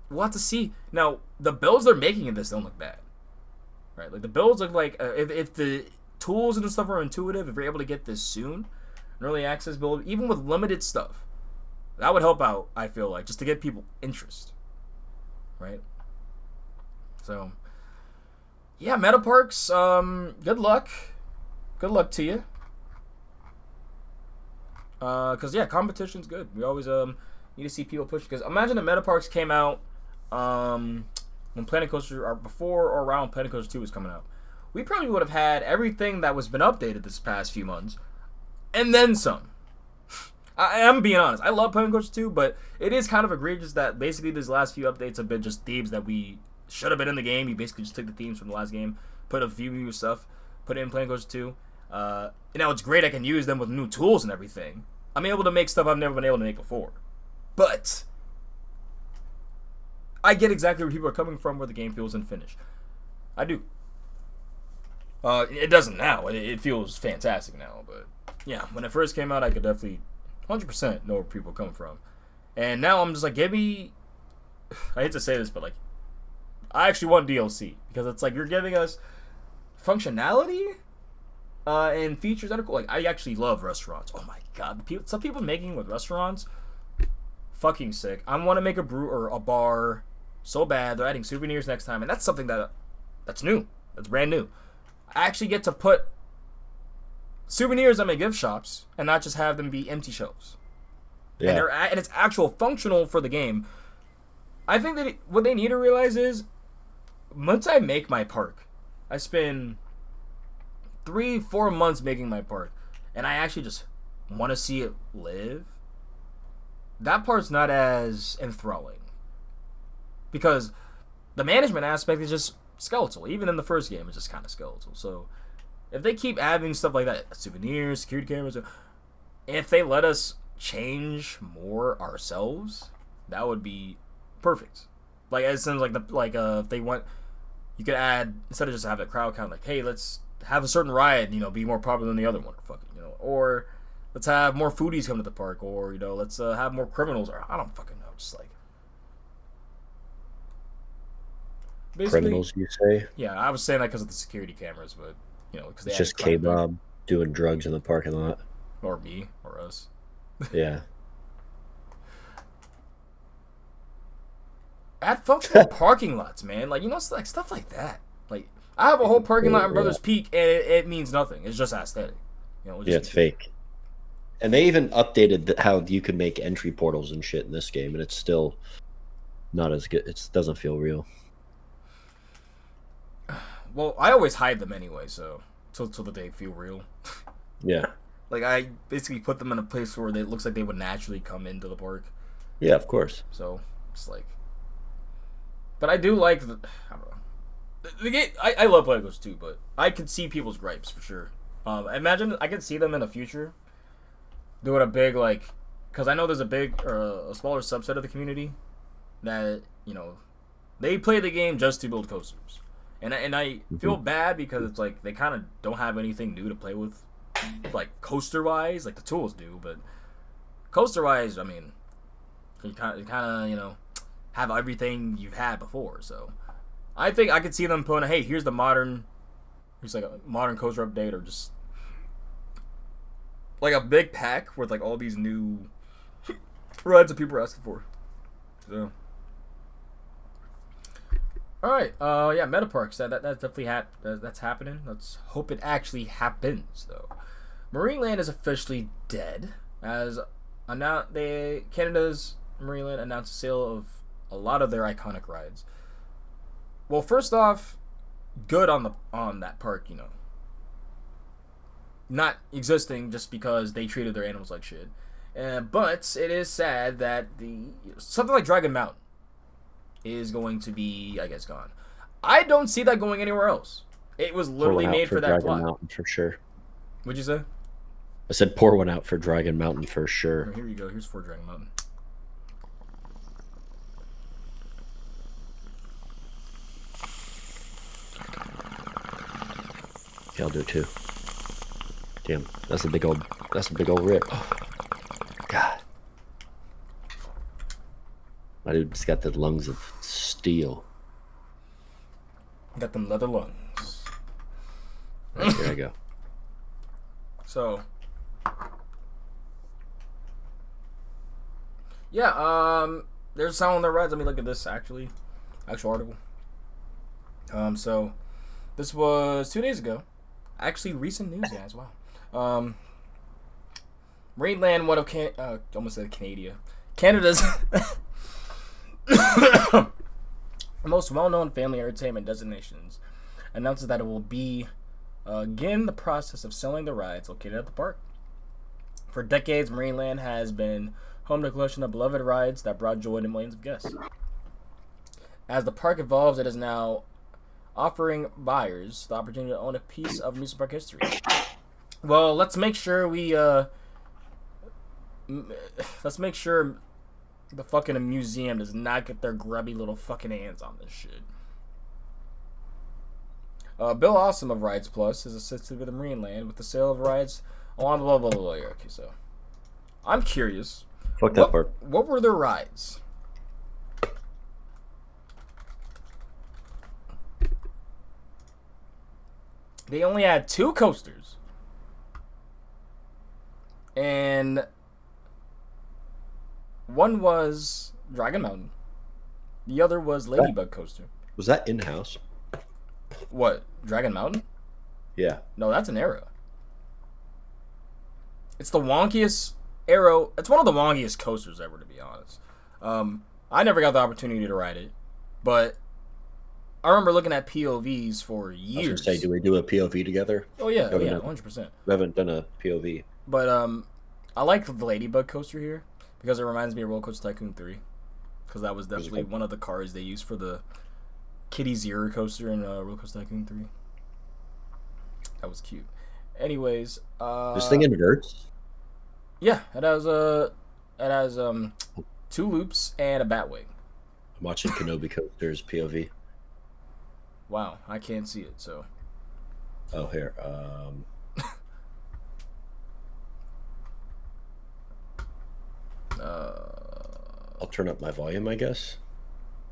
we'll have to see. Now, the builds they're making in this don't look bad, right? Like, the builds look like, if the tools and stuff are intuitive, if you're able to get this soon, an early access build, even with limited stuff, that would help out, I feel like, just to get people interest, right? So, yeah, Meta Parks, good luck. Good luck to you. Because, yeah, competition's good. We always need to see people push. Because imagine the Meta Parks came out when Planet Coaster, or before or around Planet Coaster 2 was coming out. We probably would have had everything that was been updated this past few months, and then some. I'm being honest. I love Planet Coaster 2, but it is kind of egregious that basically these last few updates have been just themes that we should have been in the game. You basically just took the themes from the last game, put a few new stuff, put it in Planet Coaster 2. And now it's great I can use them with new tools and everything. I'm able to make stuff I've never been able to make before. But I get exactly where people are coming from, where the game feels unfinished. I do. It doesn't now. It feels fantastic now. But yeah, when it first came out, I could definitely 100% know where people come from. And now I'm just like, give me... I hate to say this, but like, I actually want DLC. Because it's like, you're giving us functionality and features that are cool. Like, I actually love restaurants. Oh my god. Some people making with restaurants, fucking sick. I want to make a brew or a bar so bad. They're adding souvenirs next time. And that's something that's new. That's brand new. I actually get to put souvenirs on my gift shops and not just have them be empty shelves. Yeah. And it's actual functional for the game. I think that what they need to realize is, once I make my park, I spend 3-4 months making my park, and I actually just want to see it live. That part's not as enthralling because the management aspect is just skeletal. Even in the first game, it's just kind of skeletal. So if they keep adding stuff like that, souvenirs, security cameras, if they let us change more ourselves, that would be perfect. Like it seems like if they want, you could add, instead of just have a crowd count, like, hey, let's have a certain ride, be more popular than the other one, or let's have more foodies come to the park, or let's have more criminals, or I don't fucking know, just like criminals, you say? Yeah, I was saying that because of the security cameras, but because it's just K-Bob doing drugs in the parking lot, or me, or us. Yeah. Add functional parking lots, man. Like like stuff like that. Like I have a whole parking lot in Brothers Peak, and it means nothing. It's just aesthetic. It's fake. And they even updated how you can make entry portals and shit in this game, and it's still not as good. It doesn't feel real. Well, I always hide them anyway, so till they feel real. Yeah. Like I basically put them in a place where it looks like they would naturally come into the park. Yeah, of course. So it's like, but I do like I don't know. The game, I love Legos too, but I could see people's gripes for sure. Imagine I could see them in the future doing a big because I know there's a big or a smaller subset of the community that they play the game just to build coasters, and I feel bad because it's like they kind of don't have anything new to play with, like coaster wise, like the tools do, but coaster wise, I mean, you kind of have everything you've had before, so. I think I could see them putting, hey, here's like a modern coaster update, or just like a big pack with like all these new rides that people are asking for. So, all right, yeah, Meta Parks. That's definitely that's happening. Let's hope it actually happens, though. Marineland is officially dead, as Canada's Marineland announced a sale of a lot of their iconic rides. Well, first off, good on that park, not existing just because they treated their animals like shit. But it is sad that something like Dragon Mountain is going to be, I guess, gone. I don't see that going anywhere else. It was literally made for that Dragon plot. Mountain for sure. What'd you say? I said pour one out for Dragon Mountain for sure. Oh, here you go. Here's for Dragon Mountain. Yeah, I'll do it too. Damn, that's a big old rip. Oh, God. My dude's got the lungs of steel. Got them leather lungs. Right, here I go. So, yeah, there's sound on the rides. Let me look at this actual article. So this was 2 days ago. Actually, recent news, yeah, as well. Marineland, one of almost said Canada's most well-known family entertainment destinations, announces that it will be again the process of selling the rides located at the park. For decades, Marineland has been home to a collection of beloved rides that brought joy to millions of guests. As the park evolves, it is now offering buyers the opportunity to own a piece of amusement park history. Well, let's make sure the fucking museum does not get their grubby little fucking hands on this shit. Bill Awesome of Rides Plus has assisted with Marineland with the sale of rides along the blah blah blah. Okay, so I'm curious. Fuck that part. What were their rides? They only had 2 coasters. And one was Dragon Mountain. The other was Ladybug Coaster. Was that in-house? What? Dragon Mountain? Yeah. No, that's an Arrow. It's the wonkiest Arrow. It's one of the wonkiest coasters ever, to be honest. I never got the opportunity to ride it. But I remember looking at POVs for years. I was gonna say, do we do a POV together? Oh yeah, 100%. We haven't done a POV. But I like the Ladybug coaster here because it reminds me of Roller Coaster Tycoon 3. Because that was definitely one of the cars they used for the Kitty Zero coaster in Roller Coaster Tycoon 3. That was cute. Anyways, this thing inverts? Yeah, it has 2 loops and a bat wing. I'm watching Kenobi Coaster's POV. Wow, I can't see it, so. Oh, here. I'll turn up my volume, I guess.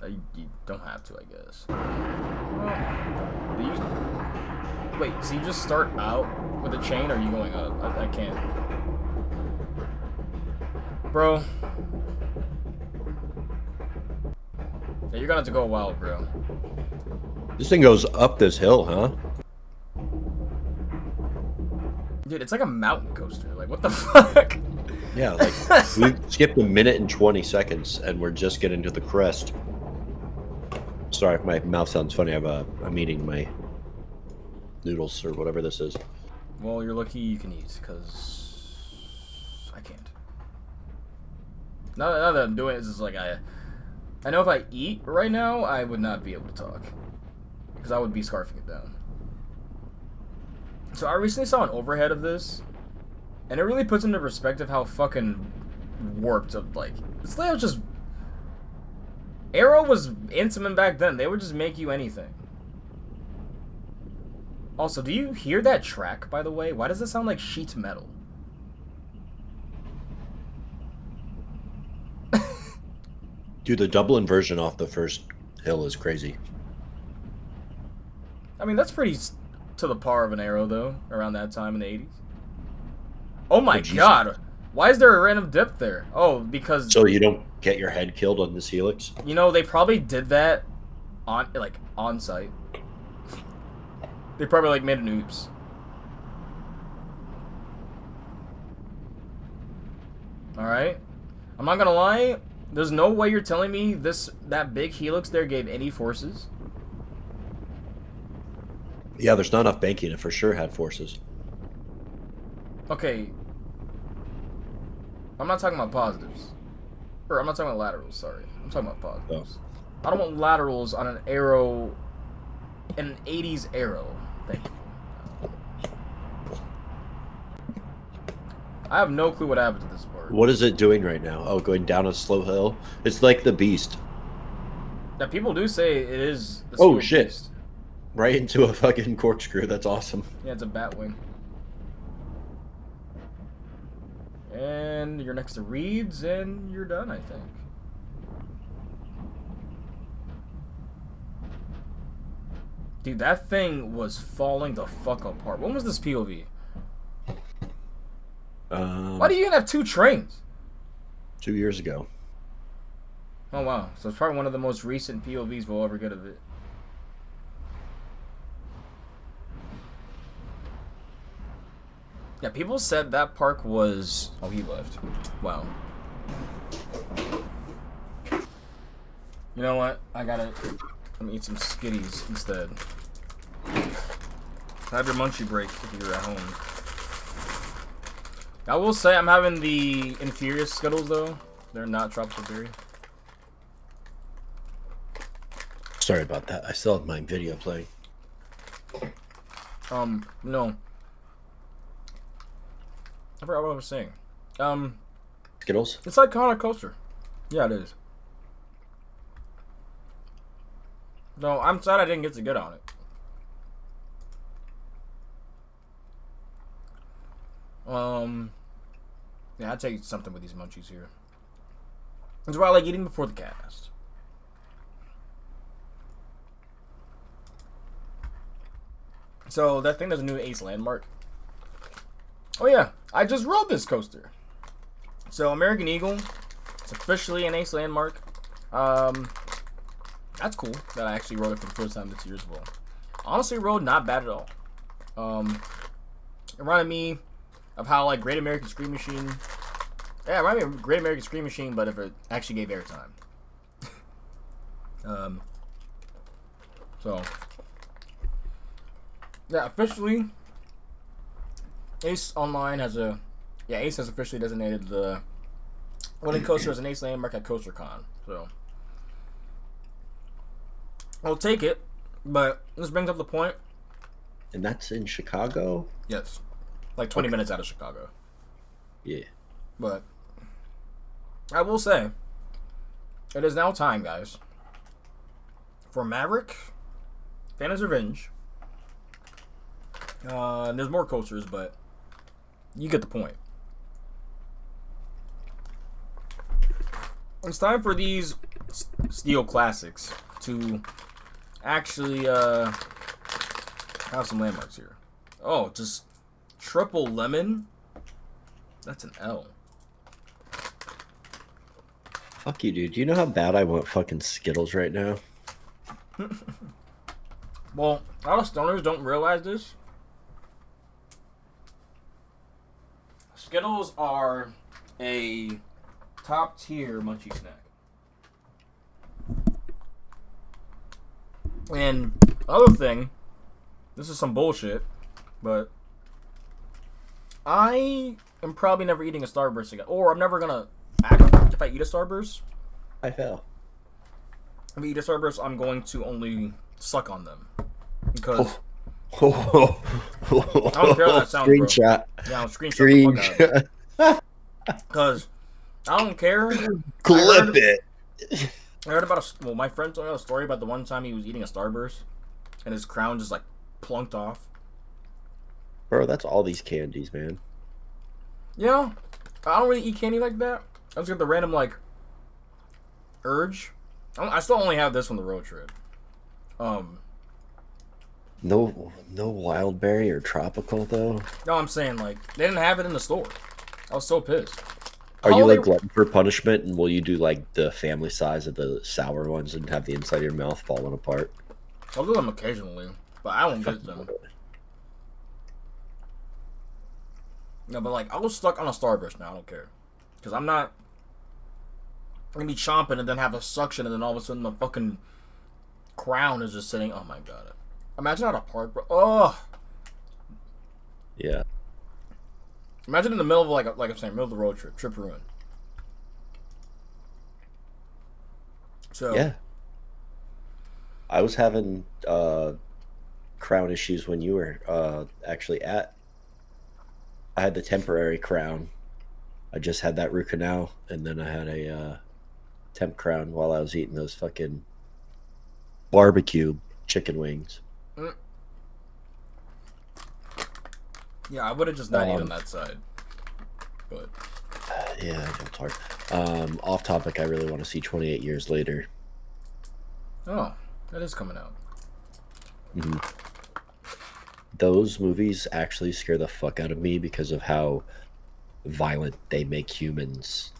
You don't have to, I guess. Wait, so you just start out with a chain, or are you going up? I can't. Bro. Yeah, you're gonna have to go a while, bro. This thing goes up this hill, huh? Dude, it's like a mountain coaster. Like, what the fuck? Yeah, like, we skipped 1 minute and 20 seconds, and we're just getting to the crest. Sorry if my mouth sounds funny. I'm eating my noodles or whatever this is. Well, you're lucky you can eat, because I can't. Now that I'm doing it, it's just like I know if I eat right now, I would not be able to talk. Because I would be scarfing it down. So I recently saw an overhead of this, and it really puts into perspective how fucking warped of, like, this layout just... Arrow was intimate back then. They would just make you anything. Also, do you hear that track, by the way? Why does it sound like sheet metal? Dude, the double inversion off the first hill is crazy. I mean, that's pretty to the par of an Arrow, though, around that time in the 80s. Oh my god! Why is there a random dip there? Oh, because... So you don't get your head killed on this helix? You know, they probably did that on site. They probably, like, made an oops. Alright? I'm not gonna lie, there's no way you're telling me that big helix there gave any forces. Yeah, there's not enough banking. It for sure had forces. Okay. I'm not talking about positives. Or, I'm not talking about laterals, sorry. I'm talking about positives. Oh. I don't want laterals on an Arrow... an 80s Arrow. Thank you. I have no clue what happened to this part. What is it doing right now? Oh, going down a slow hill? It's like the Beast. That people do say it is the Oh, shit. Beast. Right into a fucking corkscrew. That's awesome. Yeah, it's a bat wing. And you're next to Reeds, and you're done, I think. Dude, that thing was falling the fuck apart. When was this POV? Why do you even have 2 trains? 2 years ago. Oh, wow. So it's probably one of the most recent POVs we'll ever get of it. Yeah, people said that park was... Oh, he left. Wow. You know what? Let me eat some Skitties instead. Have your munchie break if you're at home. I will say I'm having the inferior Skittles, though. They're not tropical berry. Sorry about that. I still have my video playing. No. I forgot what I was saying. Skittles? It's like on a coaster. Yeah, it is. No, I'm sad I didn't get to get on it. Yeah, I'd take something with these munchies here. That's why I like eating before the cast. So, that thing, there's a new Ace landmark. Oh yeah, I just rode this coaster. So, American Eagle, it's officially an Ace landmark. That's cool that I actually rode it for the first time this year as well. Honestly, rode not bad at all. It reminded me of how, like, Great American Scream Machine... Yeah, it reminded me of Great American Scream Machine, but if it actually gave airtime. So So, yeah, officially, Ace Online has Ace has officially designated the winning coaster as an Ace landmark at CoasterCon. So, I'll take it, but this brings up the point. And that's in Chicago? Yes. Like 20 minutes out of Chicago. Yeah. But I will say, it is now time, guys, for Maverick, Phantom's Revenge. And there's more coasters, but you get the point. It's time for these steel classics to actually have some landmarks here. Oh, just triple lemon? That's an L. Fuck you, dude. Do you know how bad I want fucking Skittles right now? Well, a lot of stoners don't realize this. Skittles are a top tier munchie snack. And other thing, this is some bullshit, but I am probably never eating a Starburst again. Or I'm never gonna act if I eat a Starburst. I fell. If I eat a Starburst, I'm going to only suck on them. Because I don't care how that sounds, Screenshot. Bro. Yeah, I'll screenshot the fuck out of it. Because I don't care. Clip it. I heard about my friend told me a story about the one time he was eating a Starburst and his crown just like plunked off. Bro, that's all these candies, man. Yeah, I don't really eat candy like that. I just get the random like urge. I still only have this from the road trip. No wild berry or tropical though. No, I'm saying like they didn't have it in the store. I was so pissed. Are you like glutton for punishment, and will you do like the family size of the sour ones and have the inside of your mouth falling apart? I'll do them occasionally, but I won't get them. No, but like I was stuck on a Starburst now. I don't care, because I'm not gonna be chomping and then have a suction and then all of a sudden the fucking crown is just sitting. Oh my god! Imagine at a park, bro. Oh. Yeah. Imagine in the middle of like I'm saying, middle of the road trip ruin. So yeah, I was having crown issues when you were actually at. I had the temporary crown. I just had that root canal, and then I had a temp crown while I was eating those fucking barbecue chicken wings. Yeah, I would have just not eaten on that side. But yeah, it's hard. Off topic, I really want to see 28 Years Later. Oh, that is coming out. Mm-hmm. Those movies actually scare the fuck out of me because of how violent they make humans.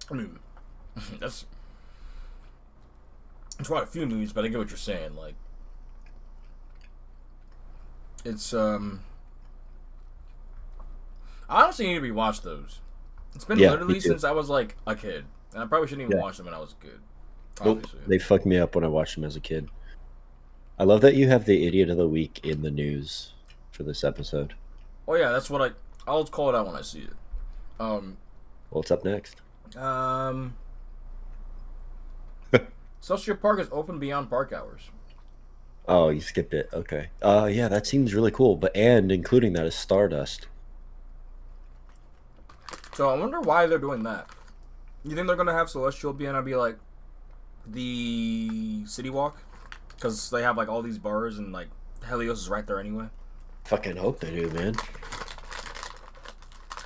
I mean, that's quite a few movies, but I get what you're saying. Like, it's I honestly need to rewatch those. It's been literally since I was like a kid, and I probably shouldn't even watch them when I was a kid. Obviously. Nope. They fucked me up when I watched them as a kid. I love that you have the Idiot of the Week in the news for this episode. Oh yeah, that's what I'll call it out when I see it. What's up next? Celestial Park is open beyond park hours. Oh, you skipped it. Okay. Yeah, that seems really cool. And including that is Stardust. So I wonder why they're doing that. You think they're gonna have Celestial be like the City Walk? Because they have like all these bars and like Helios is right there anyway. Fucking hope they do, man.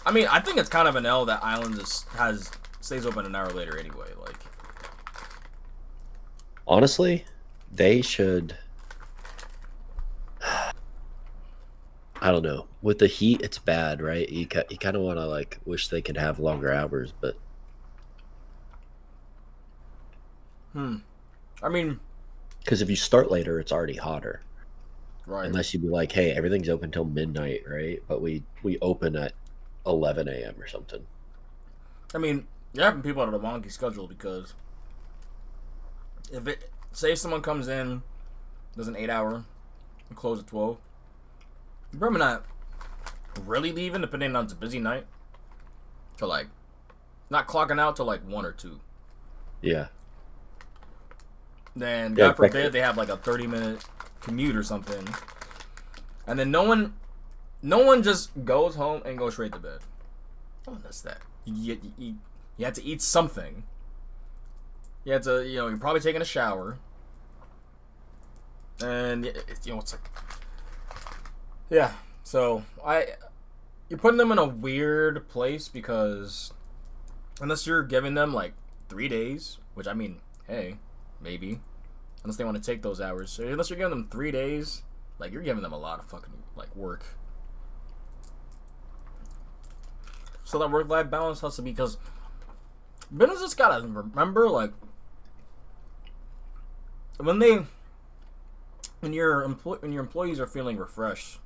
I mean, I think it's kind of an L that Islands stays open an hour later anyway. Like, honestly, they should. I don't know. With the heat, it's bad, right? You kind of want to like wish they could have longer hours, but. I mean, because if you start later, it's already hotter. Right. Unless you'd be like, hey, everything's open till midnight, right? But we open at 11 a.m. or something. I mean, you're having people out of a wonky schedule because if it say someone comes in, does an 8-hour, and close at 12, you're probably not really leaving, depending on it's a busy night, to like not clocking out till like 1 or 2. Yeah. Then God forbid they have like a 30-minute commute or something, and then no one just goes home and goes straight to bed. No one does that. You have to eat something. You have to, you're probably taking a shower, and it's like, yeah. So you're putting them in a weird place because unless you're giving them like 3 days, which I mean, hey, maybe, unless they want to take those hours. So unless you're giving them 3 days, like you're giving them a lot of fucking like work. So that work-life balance has to be, because businesses gotta remember, like, when your employees are feeling refreshed,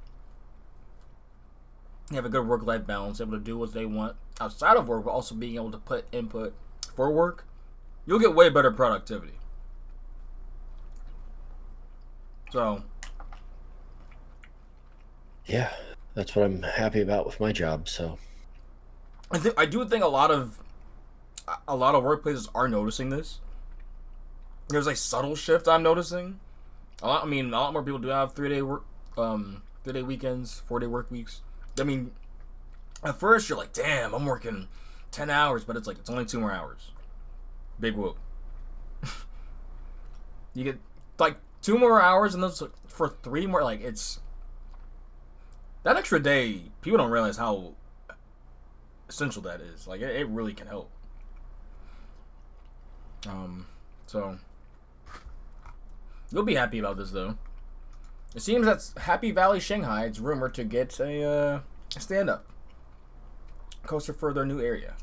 you have a good work-life balance, able to do what they want outside of work, but also being able to put input for work, you'll get way better productivity. So, yeah, that's what I'm happy about with my job. So, I do think a lot of workplaces are noticing this. There's a subtle shift I'm noticing. A lot more people do have 3-day work, 3-day weekends, 4-day work weeks. I mean, at first you're like, damn, I'm working 10 hours, but it's like, it's only 2 more hours. Big whoop. You get like 2 more hours, and those for 3 more, like, it's that extra day. People don't realize how essential that is. Like, it really can help. So you'll be happy about this, though. It seems that Happy Valley Shanghai is rumored to get a stand-up coaster for their new area.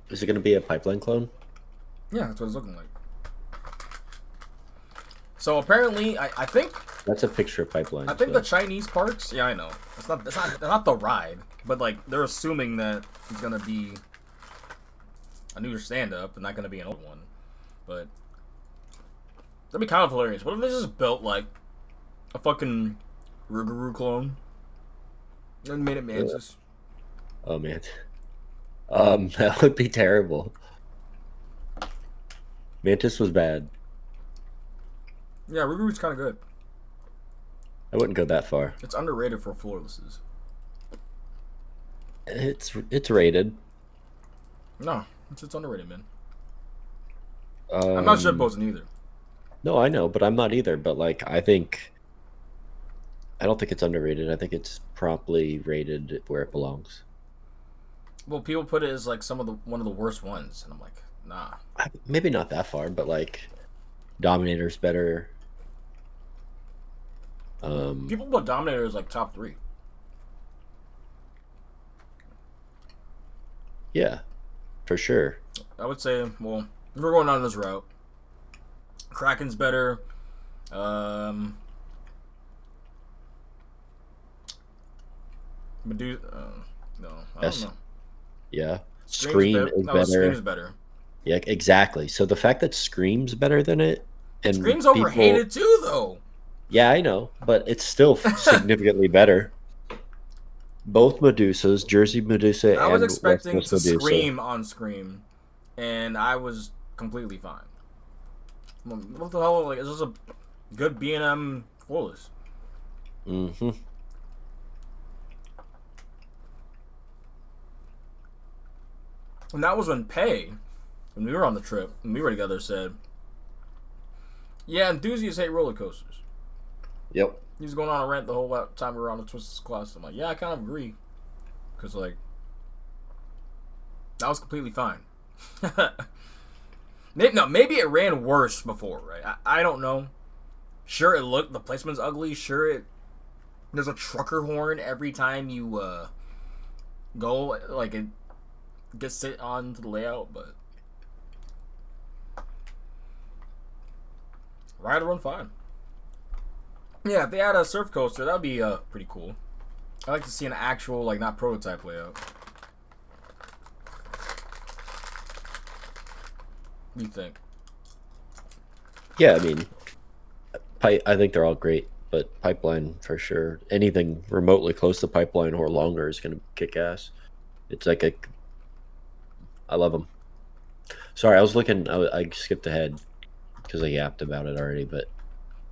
Is it going to be a pipeline clone? Yeah, that's what it's looking like. So apparently, I think that's a picture of pipeline. I think the Chinese parks. Yeah, I know. It's not the ride, but like they're assuming that it's gonna be a new stand-up and not gonna be an old one. But that'd be kind of hilarious. What if they just built like a fucking Rougarou clone and made it Mantis? Oh man, that would be terrible. Mantis was bad. Yeah, Rougarou's kind of good. I wouldn't go that far. It's underrated for floorlesses. It's rated. No, it's underrated, man. I'm not shitposting either. No, I know, but I'm not either. But like, I don't think it's underrated. I think it's promptly rated where it belongs. Well, people put it as like one of the worst ones, and I'm like, nah. Maybe not that far, but like, Dominator's better. People put Dominator as like top 3. Yeah, for sure. I would say, well, we're going on this route. Kraken's better. Medusa. No, I don't know. Yeah, Scream is better. Scream's better. Yeah, exactly. So the fact that Scream's better than it, and Scream's overhated too, though. Yeah, I know, but it's still significantly better. Both Medusas, Jersey Medusa, and I was expecting West to Coast Medusa. scream on Scream, and I was completely fine. What the hell? Like, is this a good B&M flawless? Mm-hmm. And that was when Pei, when we were on the trip, when we were together, said, yeah, enthusiasts hate roller coasters. Yep. He was going on a rant the whole time we were on the Twisted class. I'm like, yeah, I kind of agree. Because, like, that was completely fine. No, maybe it ran worse before, right? I don't know. Sure, the placement's ugly. Sure, there's a trucker horn every time you go, like, it gets sit onto the layout, but ride run fine. Yeah, if they had a surf coaster, that'd be pretty cool. I'd like to see an actual, like, not prototype layout. You think? Yeah, I mean, I think they're all great, but Pipeline for sure. Anything remotely close to Pipeline or longer is going to kick ass. It's like I love them. Sorry, I was looking. I skipped ahead because I yapped about it already, but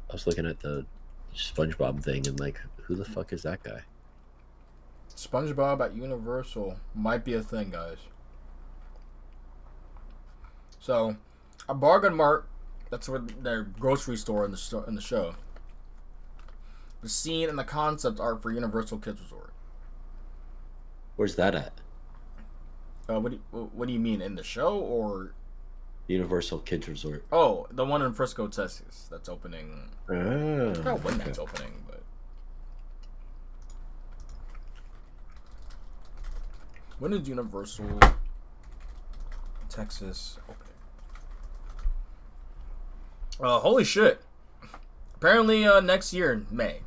I was looking at the SpongeBob thing and like, who the fuck is that guy? SpongeBob at Universal might be a thing, guys. So, a Bargain Mart, that's what their grocery store in the show. The scene and the concept art for Universal Kids Resort. Where's that at? What do you mean, in the show or Universal Kids Resort? Oh, the one in Frisco, Texas. That's opening. I forgot when okay. that's opening, but when is Universal Texas opening? Holy shit! Apparently, next year in May.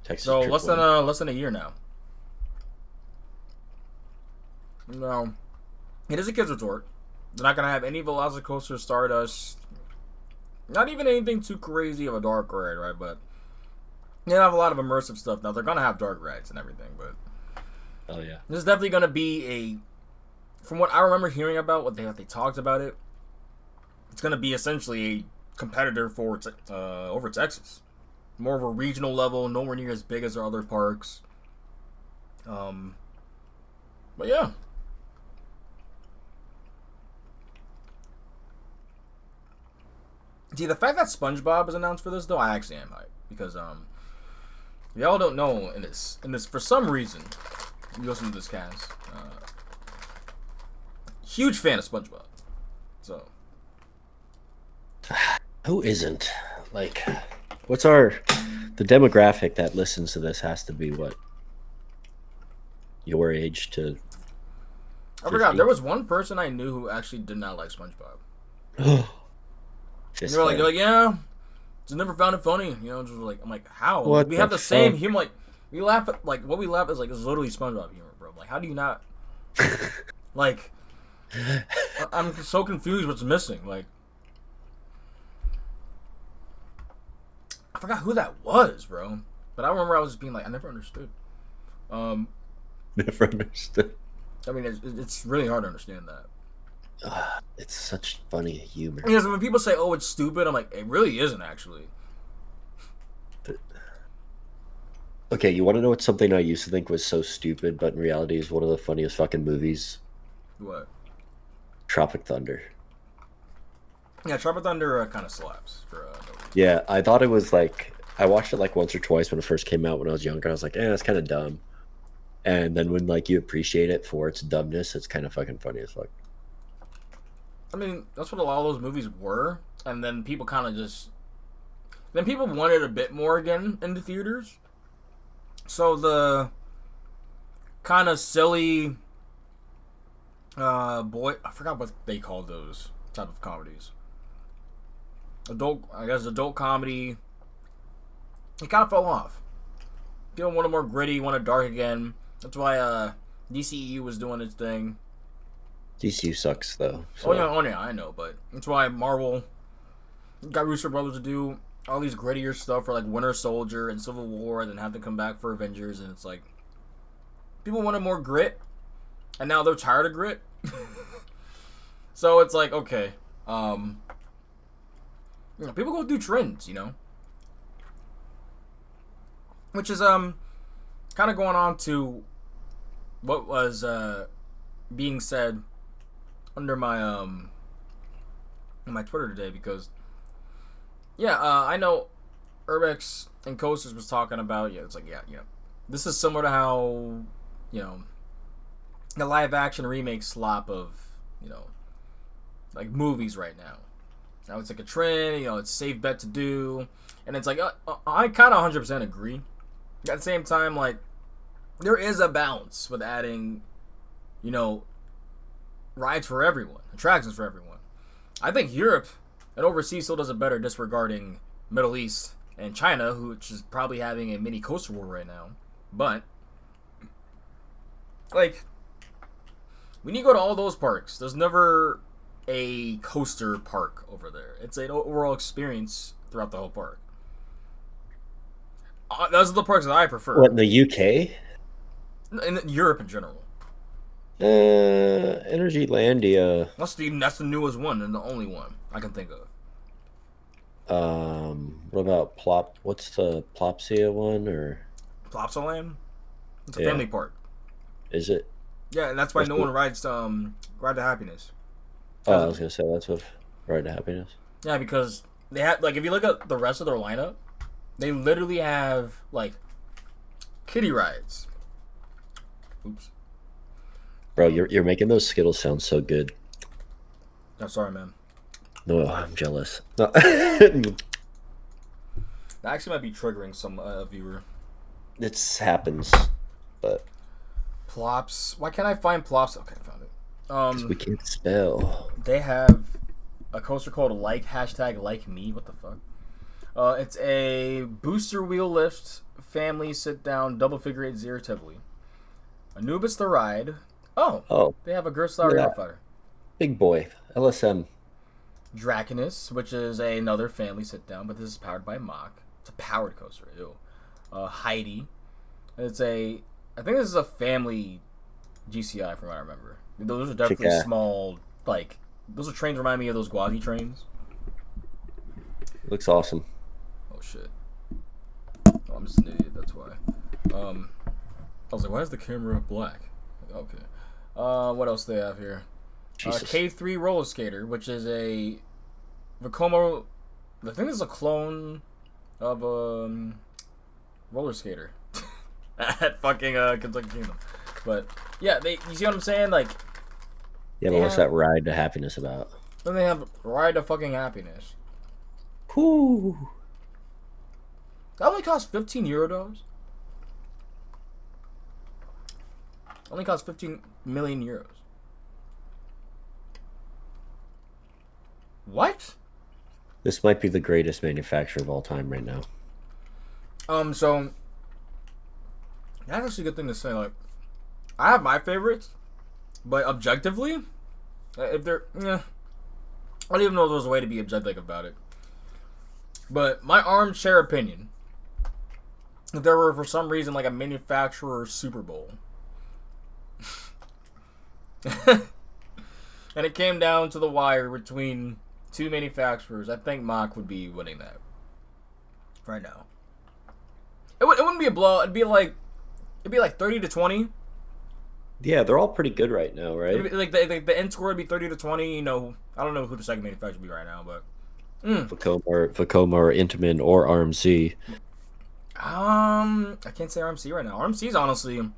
Texas. So less than a year now. No, it is a kids resort. They're not gonna have any Velocicoaster, Stardust. Not even anything too crazy of a dark ride, right? But they have a lot of immersive stuff now. They're gonna have dark rides and everything, but oh yeah, this is definitely gonna be from what I remember hearing about what they talked about it. It's gonna be essentially a competitor for over Texas, more of a regional level, nowhere near as big as their other parks. But yeah. See, the fact that Spongebob is announced for this, though, I actually am hyped. Because, y'all don't know, in this, for some reason, you listen to this cast, huge fan of Spongebob. So. Who isn't? Like, what's the demographic that listens to this has to be what? Your age to 50? I forgot, there was one person I knew who actually did not like Spongebob. They're like, yeah, just never found it funny. You know, just like, I'm like, how? Like, we have the same humor. Like, we laugh at, like, what we laugh is, like, it's literally SpongeBob humor, bro. Like, how do you not, like, I'm so confused what's missing. Like, I forgot who that was, bro. But I remember I was just being like, I never understood. Never understood. I mean, it's really hard to understand that. It's such funny humor. Because when people say, "Oh, it's stupid," I'm like, it really isn't actually. Okay, you want to know what something I used to think was so stupid, but in reality is one of the funniest fucking movies? What? Tropic Thunder. Yeah, Tropic Thunder kind of slaps. Yeah, I thought it was like, I watched it like once or twice when it first came out when I was younger. I was like, that's kind of dumb. And then when like you appreciate it for its dumbness, it's kind of fucking funny as fuck. I mean, that's what a lot of those movies were, and then people kind of then people wanted a bit more again in the theaters. So the kind of silly, I forgot what they called those type of comedies. Adult comedy. It kind of fell off. People wanted more gritty, wanted dark again. That's why DCEU was doing its thing. DCU sucks though. So. Oh yeah, I know, but that's why Marvel got Russo Brothers to do all these grittier stuff for like Winter Soldier and Civil War, and then have to come back for Avengers, and it's like people wanted more grit, and now they're tired of grit. So it's like, okay, people go through trends, you know, which is kind of going on to what was being said under my my Twitter today, because I know Urbex and Coasters was talking about, it's like, this is similar to how, the live action remake slop of, like movies right now. Now it's like a trend, it's a safe bet to do, and it's like, I kind of 100% agree. At the same time, like, there is a balance with adding, rides for everyone, attractions for everyone. I think Europe and overseas still does it better, disregarding Middle East and China, which is probably having a mini coaster war right now. But, like, when you go to all those parks, there's never a coaster park over there. It's an overall experience throughout the whole park. Those are the parks that I prefer. What, in the UK? In Europe in general. Energylandia. That's the newest one and the only one I can think of. What about Plop? What's the Plopsia one or? Plopsaland? It's a family park. Is it? Yeah, and that's why no one rides Ride to Happiness. Oh, I was gonna say that's what Ride to Happiness. Yeah, because they have if you look at the rest of their lineup, they literally have kiddie rides. Oops. Bro, you're making those Skittles sound so good. I'm sorry, man. No, I'm jealous. No. That actually might be triggering some viewer. It happens, but Plops. Why can't I find Plops? Okay, I found it. Because we can't spell. They have a coaster called like #LikeMe. What the fuck? It's a booster wheel lift, family sit down, double figure eight zero Tivoli. Anubis the ride. Oh. They have a Gerstlauer Airfighter. Big boy. LSM. Draconus, which is another family sit down, but this is powered by Mach. It's a powered coaster. Ew. Heidi. I think this is a family GCI from what I remember. Those are definitely small, those are trains remind me of those Gwazi trains. Looks awesome. Oh shit. Oh, I'm just an idiot, that's why. I was like, why is the camera black? Okay. What else do they have here? K3 Roller Skater, which is a Vekoma. I think this is a clone of Roller Skater at fucking Kentucky Kingdom. But yeah, you see what I'm saying? Yeah, but what's that Ride to Happiness about? Then they have Ride to fucking Happiness. Whoo! That only costs €15. Only costs 15 million euros. What? This might be the greatest manufacturer of all time right now. So that's actually a good thing to say. I have my favorites, but objectively, if they're, I don't even know if there's a way to be objective about it. But my armchair opinion, if there were for some reason a manufacturer Super Bowl, and it came down to the wire between two manufacturers, I think Mach would be winning that right now. It wouldn't be a blow. It'd be like 30-20. Yeah, they're all pretty good right now, right? The end score would be 30-20. I don't know who the second manufacturer would be right now, but Vekoma or Intamin or RMC. I can't say RMC right now. RMC's honestly,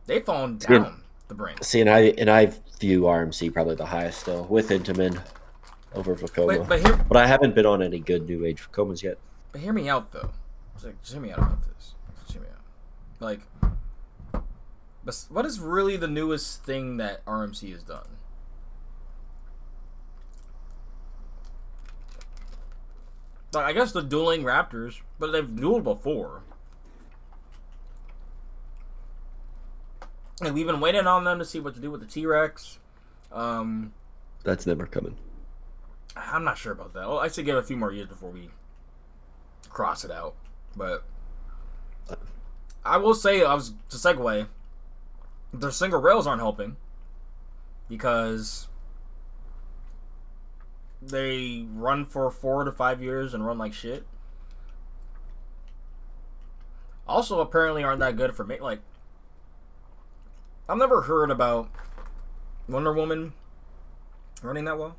they've fallen down the brink. See, and I view RMC probably the highest still with Intamin over Vekoma. But I haven't been on any good new age Vekomas yet. But hear me out though. Just hear me out about this. Just hear me out. What is really the newest thing that RMC has done? I guess the dueling Raptors, but they've dueled before. We've been waiting on them to see what to do with the T-Rex. That's never coming. I'm not sure about that. Well, I should give it a few more years before we cross it out. But I will say, to segue, their single rails aren't helping because they run for 4 to 5 years and run like shit. Also, apparently aren't that good for me. I've never heard about Wonder Woman running that well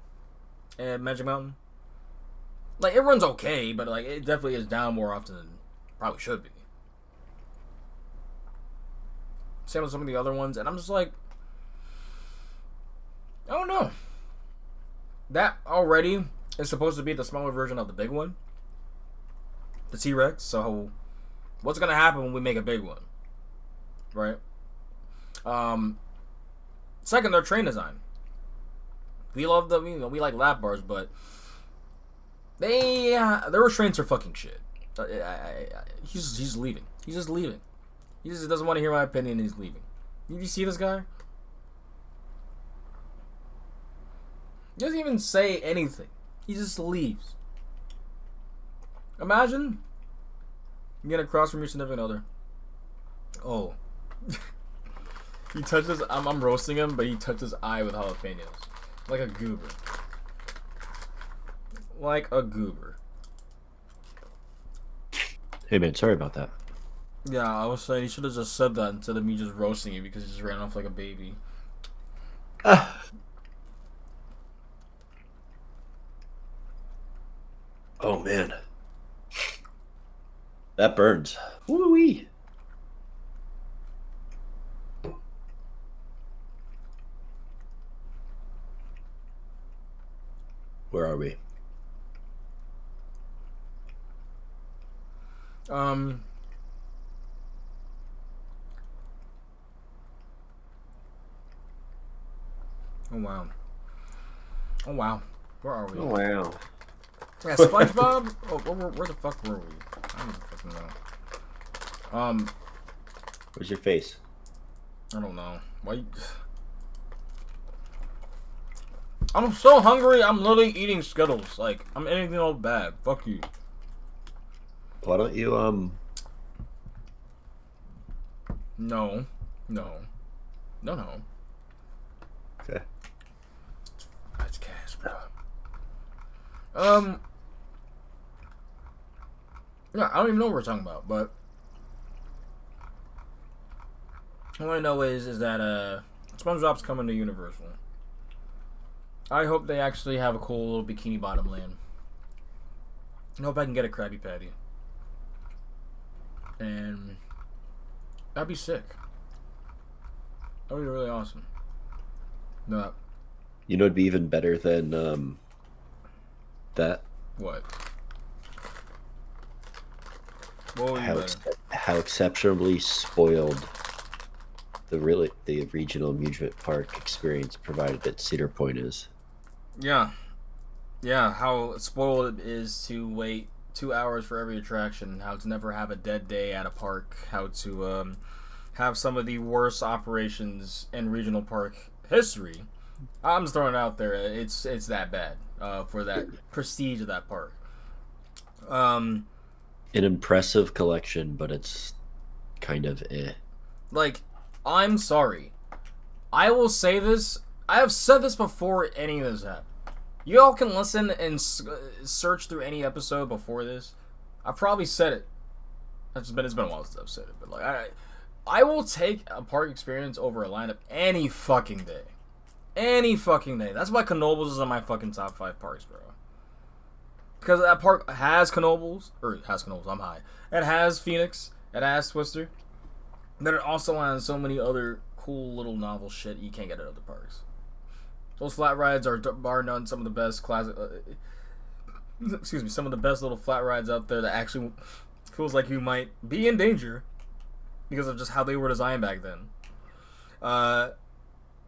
at Magic Mountain. It runs okay, but it definitely is down more often than probably should be. Same with some of the other ones, and I'm just I don't know. That already is supposed to be the smaller version of the big one, the T-Rex. So, what's gonna happen when we make a big one, right? Second, their train design. We love we like lap bars, but their restraints are fucking shit. He's leaving. He's just leaving. He just doesn't want to hear my opinion. And he's leaving. Did you see this guy? He doesn't even say anything. He just leaves. Imagine getting across from your significant other. Oh. He touches... I'm roasting him, but he touches his eye with jalapenos. Like a goober. Like a goober. Hey man, sorry about that. Yeah, I was saying he should have just said that instead of me just roasting you because he just ran off like a baby. Oh man. That burns. Woo-wee. Where are we? Oh wow. Oh wow. Where are we? Oh wow. Yeah, Spongebob? Oh, where the fuck were we? I don't even fucking know. Where's your face? I don't know. Why? I'm so hungry. I'm literally eating Skittles. Like I'm anything all bad. Fuck you. Why don't you No. Okay. That's cash, bro. Yeah, I don't even know what we're talking about, but all I know is that SpongeBob's coming to Universal. I hope they actually have a cool little Bikini Bottom land. I hope I can get a Krabby Patty. And that'd be sick. That'd be really awesome. No. You know it'd be even better than that. What? What would be better? How exceptionally spoiled the regional amusement park experience provided at Cedar Point is. Yeah. Yeah, how spoiled it is to wait 2 hours for every attraction, how to never have a dead day at a park, how to have some of the worst operations in regional park history. I'm just throwing it out there. It's that bad for that prestige of that park. An impressive collection, but it's kind of eh. Like, I'm sorry. I will say this. I have said this before any of this happened. You all can listen and search through any episode before this. I've probably said it. It's been a while since I've said it, but like I will take a park experience over a lineup any fucking day. Any fucking day. That's why Knoebels is on my fucking top 5 parks, bro. Because that park has Knoebels, I'm high. It has Phoenix. It has Twister. But it also has so many other cool little novel shit you can't get at other parks. Those flat rides are bar none some of the best classic. Some of the best little flat rides out there that actually feels like you might be in danger because of just how they were designed back then. The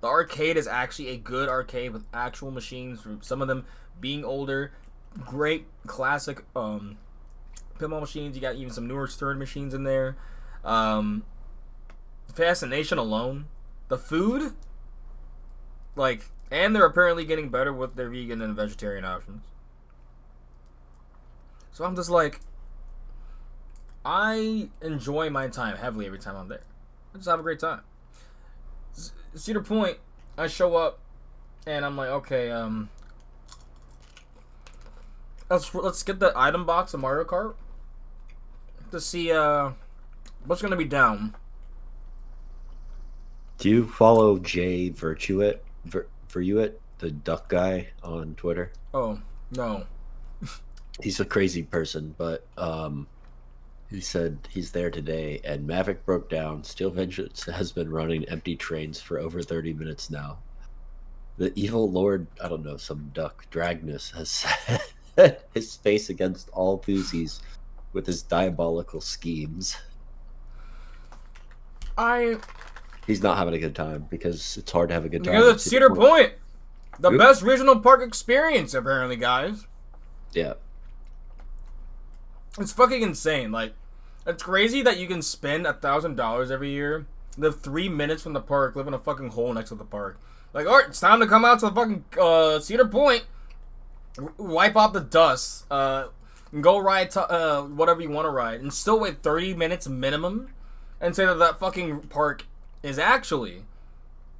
arcade is actually a good arcade with actual machines. Some of them being older, great classic pinball machines. You got even some newer turn machines in there. Fascination alone, the food, like. And they're apparently getting better with their vegan and vegetarian options. So I'm just like, I enjoy my time heavily every time I'm there. I just have a great time. Cedar Point, I show up, and I'm like, okay, let's get the item box of Mario Kart to see what's gonna be down. Do you follow Jay Virtuit? The duck guy on Twitter? Oh, no. He's a crazy person, but he said he's there today, and Maverick broke down. Steel Vengeance has been running empty trains for over 30 minutes now. The evil lord, I don't know, some duck, Dragnus, has set his face against all Thuzies with his diabolical schemes. He's not having a good time because it's hard to have a good time. Because it's Cedar Point. The best regional park experience, apparently, guys. Yeah. It's fucking insane. Like, it's crazy that you can spend $1,000 every year live 3 minutes from the park, live in a fucking hole next to the park. Like, alright, it's time to come out to the fucking Cedar Point, wipe off the dust, go ride whatever you want to ride, and still wait 30 minutes minimum, and say that that fucking park is actually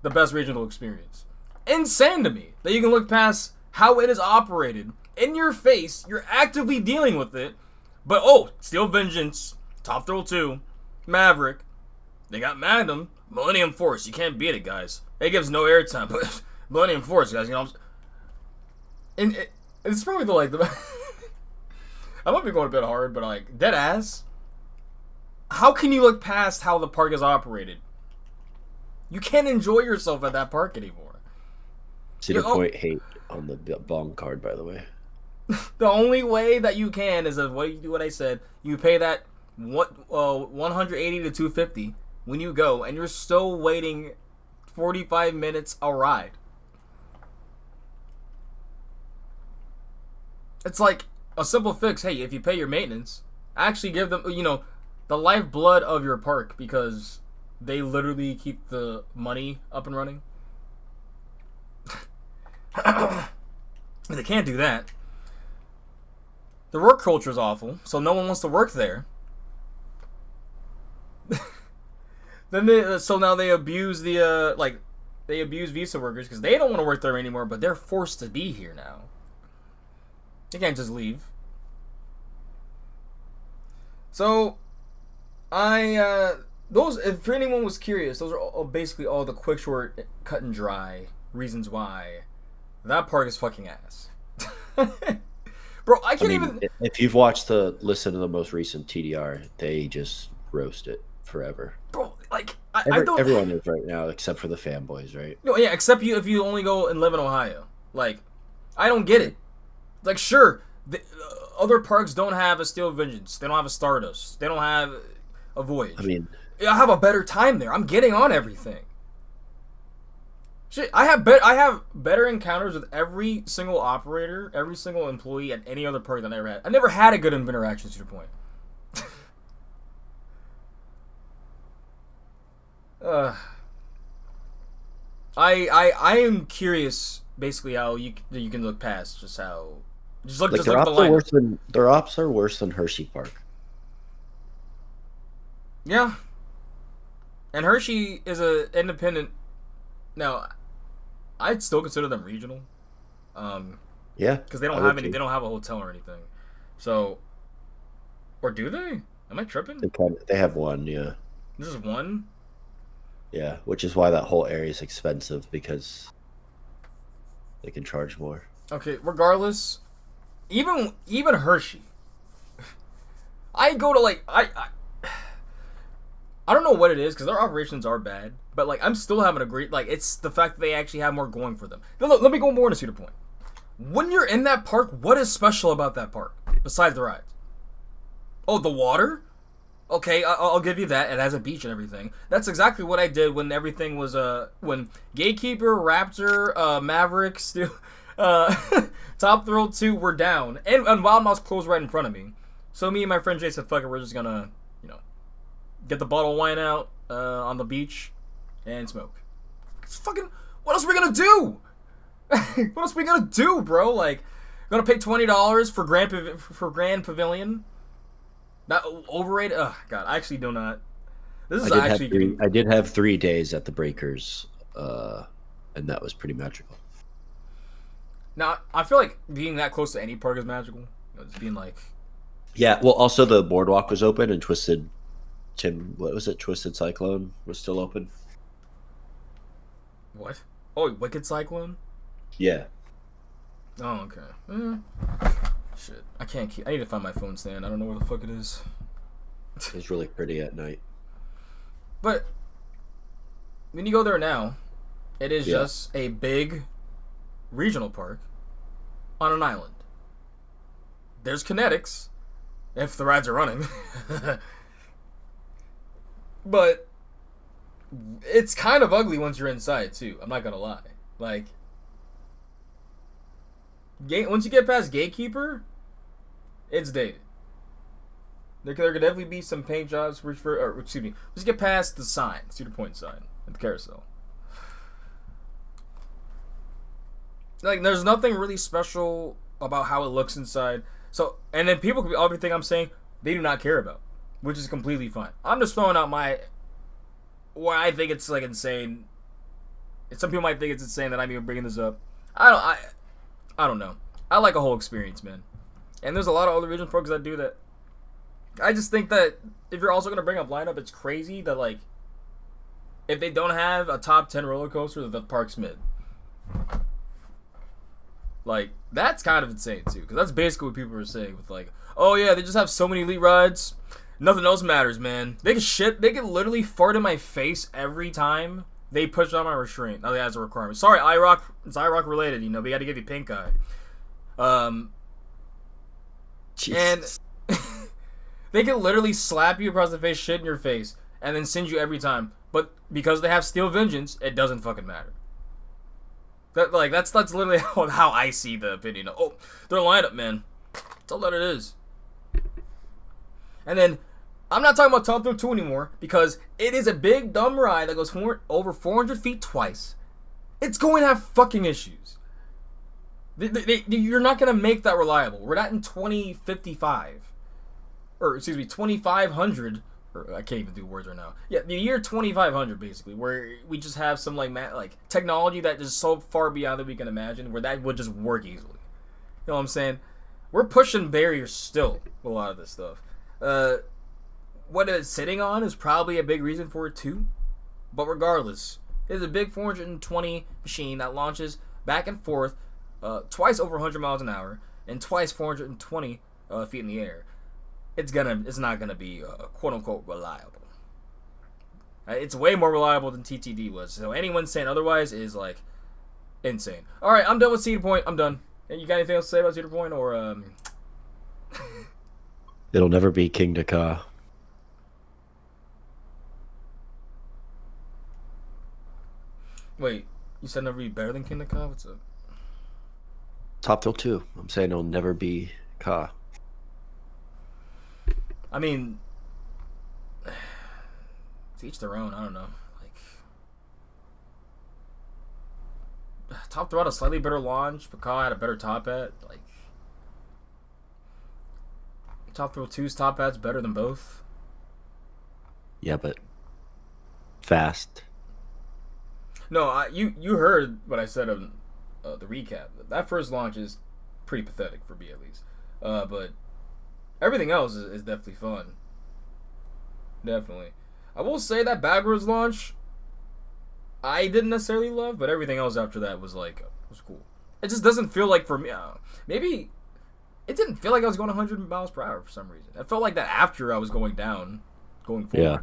the best regional experience. Insane to me that you can look past how it is operated in your face. You're actively dealing with it, but Steel Vengeance, Top Thrill 2, Maverick, they got Magnum, Millennium Force. You can't beat it, guys. It gives no airtime, but Millennium Force, guys. You know, it's probably the I might be going a bit hard, but like dead ass. How can you look past how the park is operated? You can't enjoy yourself at that park anymore. Cedar Point hate on the bong card, by the way. The only way that you can is what you do. What I said, you pay that 180 to 250 when you go, and you're still waiting 45 minutes a ride. It's like a simple fix. Hey, if you pay your maintenance, actually give them, the lifeblood of your park, because they literally keep the money up and running. They can't do that. The work culture is awful, so no one wants to work there. So now they abuse they abuse visa workers because they don't want to work there anymore, but they're forced to be here now. They can't just leave. So, those, if anyone was curious, those are basically all the quick, short, cut and dry reasons why that park is fucking ass. Bro, I mean, if you've listened to the most recent TDR, they just roast it forever. Bro, like, everyone is right now, except for the fanboys, right? No, yeah, except if you only go and live in Ohio. Like, I don't get it. Like, sure, other parks don't have a Steel Vengeance. They don't have a Stardust. They don't have a Voyage. I mean, I have a better time there. I'm getting on everything. Shit, I have better encounters with every single operator, every single employee at any other park than I ever had. I never had a good interaction at Cedar Point. I am curious, basically, how you can look past just look at the line. Their ops are worse than Hershey Park. Yeah, and Hershey is a independent. Now, I'd still consider them regional. Yeah, because they don't have any. They don't have a hotel or anything. So, or do they? Am I tripping? They have one. Yeah. This is one. Yeah, which is why that whole area is expensive, because they can charge more. Okay, regardless, even Hershey, I go to I don't know what it is, because their operations are bad, but I'm still having a great, it's the fact that they actually have more going for them. Now, look, let me go more into Cedar Point. When you're in that park, what is special about that park besides the rides? Oh, the water? Okay, I'll give you that. It has a beach and everything. That's exactly what I did when everything was when Gatekeeper, Raptor, Maverick, Top Thrill 2 were down, and Wild Mouse closed right in front of me. So me and my friend Jay said, "Fuck it, we're just gonna, get the bottle of wine out on the beach and smoke." It's fucking. What else are we gonna do? What else are we gonna do, bro? Gonna pay $20 for Grand Pavilion? Not overrated. Oh God, I actually do not. This is I did have 3 days at the Breakers, and that was pretty magical. Now I feel like being that close to any park is magical. Just being Yeah. Well, also the boardwalk was open, and Twisted Cyclone was still open. What? Oh, Wicked Cyclone? Yeah. Oh, okay. Shit. I need to find my phone stand. I don't know where the fuck it is. It's really pretty at night. But when you go there now, it is just a big regional park on an island. There's kinetics, if the rides are running. But it's kind of ugly once you're inside, too. I'm not gonna lie. Once you get past Gatekeeper, it's dated. There could definitely be some paint jobs, excuse me, let's get past the sign, Cedar Point sign, at the carousel. Like, there's nothing really special about how it looks inside. So, and then people could be, everything I'm saying, they do not care about, which is completely fine. I'm just throwing out why I think it's, like, insane. Some people might think it's insane that I'm even bringing this up. I don't know. I like a whole experience, man. And there's a lot of other regional parks that do that. I just think that if you're also going to bring up lineup, it's crazy that, like, if they don't have a top 10 roller coaster, the park's mid. Like, that's kind of insane, too. Because that's basically what people are saying with, like, oh, yeah, they just have so many elite rides. Nothing else matters, man. They can literally fart in my face every time they push on my restraint. Oh, yeah, that's a requirement. Sorry, IROC. It's IROC related. You know, we got to give you pink eye. Jesus. And they can literally slap you across the face, shit in your face, and then send you every time. But because they have Steel Vengeance, it doesn't fucking matter. That's literally how I see the opinion. Oh, their lineup, man. That's all that it is. And then, I'm not talking about Top Thrill 2 anymore, because it is a big, dumb ride that goes over 400 feet twice. It's going to have fucking issues. You're not going to make that reliable. We're not in 2055. Or, excuse me, 2500. Or, I can't even do words right now. Yeah, the year 2500, basically, where we just have some, like technology that is so far beyond that we can imagine, where that would just work easily. You know what I'm saying? We're pushing barriers still with a lot of this stuff. What it's sitting on is probably a big reason for it, too. But regardless, it's a big 420 machine that launches back and forth twice over 100 miles an hour and twice 420 feet in the air. It's not gonna be quote unquote reliable. It's way more reliable than TTD was. So anyone saying otherwise is like insane. All right, I'm done with Cedar Point. I'm done. And you got anything else to say about Cedar Point, or It'll never be King Dakar. Wait, you said never be better than King Dakar? What's up? Top Thrill 2. I'm saying it'll never be Ka. I mean, to each their own. I don't know. Like, Top Thrill had a slightly better launch. Ka had a better top hat. Like, Top Thrill 2's top hat's better than both. Yeah, but fast. No, you heard what I said on the recap. That first launch is pretty pathetic for me, at least. But everything else is definitely fun. Definitely. I will say that backwards launch, I didn't necessarily love, but everything else after that was cool. It just doesn't feel like, for me, maybe it didn't feel like I was going 100 miles per hour for some reason. It felt like that after I was going down, going forward. Yeah.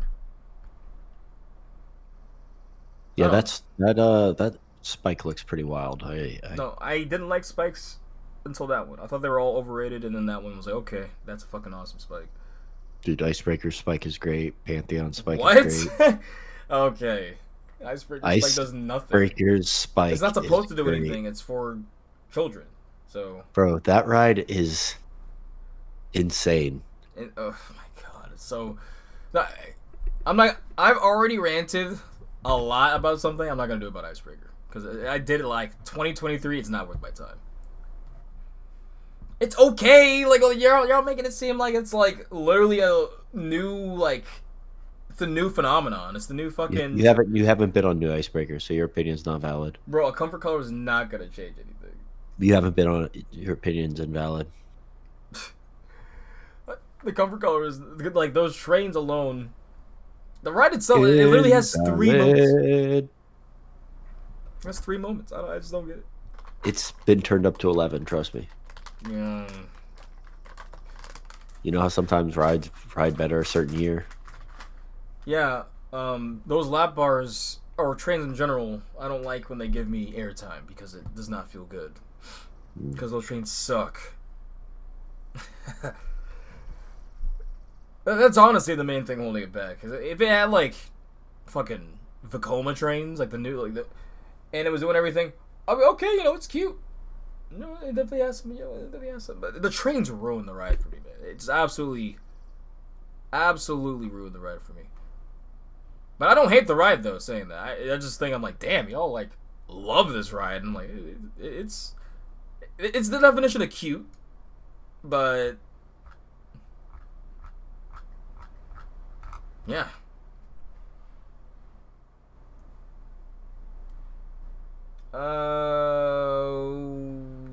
Yeah, that spike looks pretty wild. No, I didn't like spikes until that one. I thought they were all overrated, and then that one was like, okay, that's a fucking awesome spike. Dude, Icebreaker spike is great. Pantheon spike is great. Okay. Icebreaker spike does nothing. Icebreaker's spike. It's not supposed to do anything. It's for children. So. Bro, that ride is insane. Oh my god, it's so. I've already ranted a lot about something. I'm not gonna do it about Icebreaker because I did it like 2023. It's not worth my time. It's okay. Like, y'all making it seem like it's like literally a new it's a new phenomenon. It's the new fucking. You haven't been on new Icebreaker, so your opinion's not valid. Bro, a comfort color is not gonna change anything. You haven't been on it. Your opinion's invalid. The comfort color is like those trains alone. The ride itself, it literally has 3 moments. That's 3 moments. I just don't get it. It's been turned up to 11. Trust me. Yeah. You know how sometimes rides ride better a certain year. Yeah. Those lap bars or trains in general, I don't like when they give me airtime because it does not feel good. Because those trains suck. That's honestly the main thing holding it back. Cause if it had like fucking Vekoma trains, like the new, and it was doing everything, I'd be okay. You know, it's cute. No, it definitely has some. But the trains ruin the ride for me, man. It's absolutely absolutely ruined the ride for me. But I don't hate the ride though. Saying that, I just think I'm like, damn, y'all like love this ride. And I'm like, it's the definition of cute, but yeah.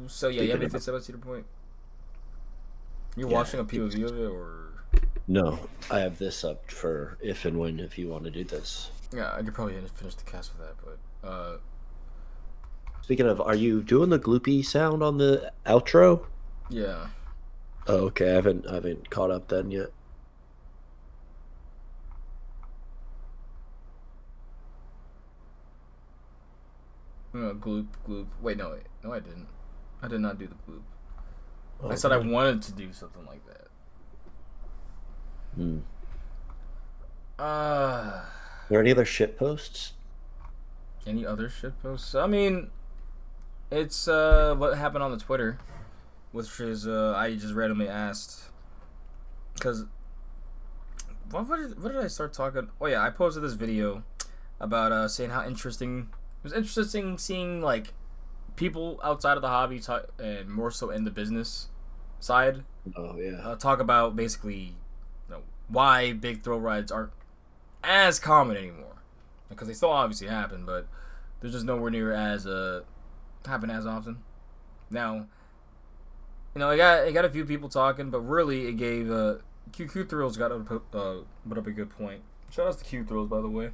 So yeah, you have anything to say about Cedar Point? You're watching a POV of it, or? No, I have this up for if and when if you want to do this. Yeah, I could probably finish the cast with that, but Speaking of, are you doing the gloopy sound on the outro? Yeah. Oh, okay. I haven't caught up then yet. Gloop. Wait, no, I didn't. I did not do the gloop. Okay. I said I wanted to do something like that. Are there any other shit posts? Any other shit posts? I mean, it's what happened on the Twitter, which is I just randomly asked, because what did I start talking? Oh yeah, I posted this video about saying how interesting. It was interesting seeing like people outside of the hobby and more so in the business side. Oh yeah. Talk about basically, why big thrill rides aren't as common anymore, because they still obviously happen, but they're just nowhere near as happen as often. Now, it got a few people talking, but really it gave QQ Thrills got put up a good point. Shout out to Q Thrills, by the way.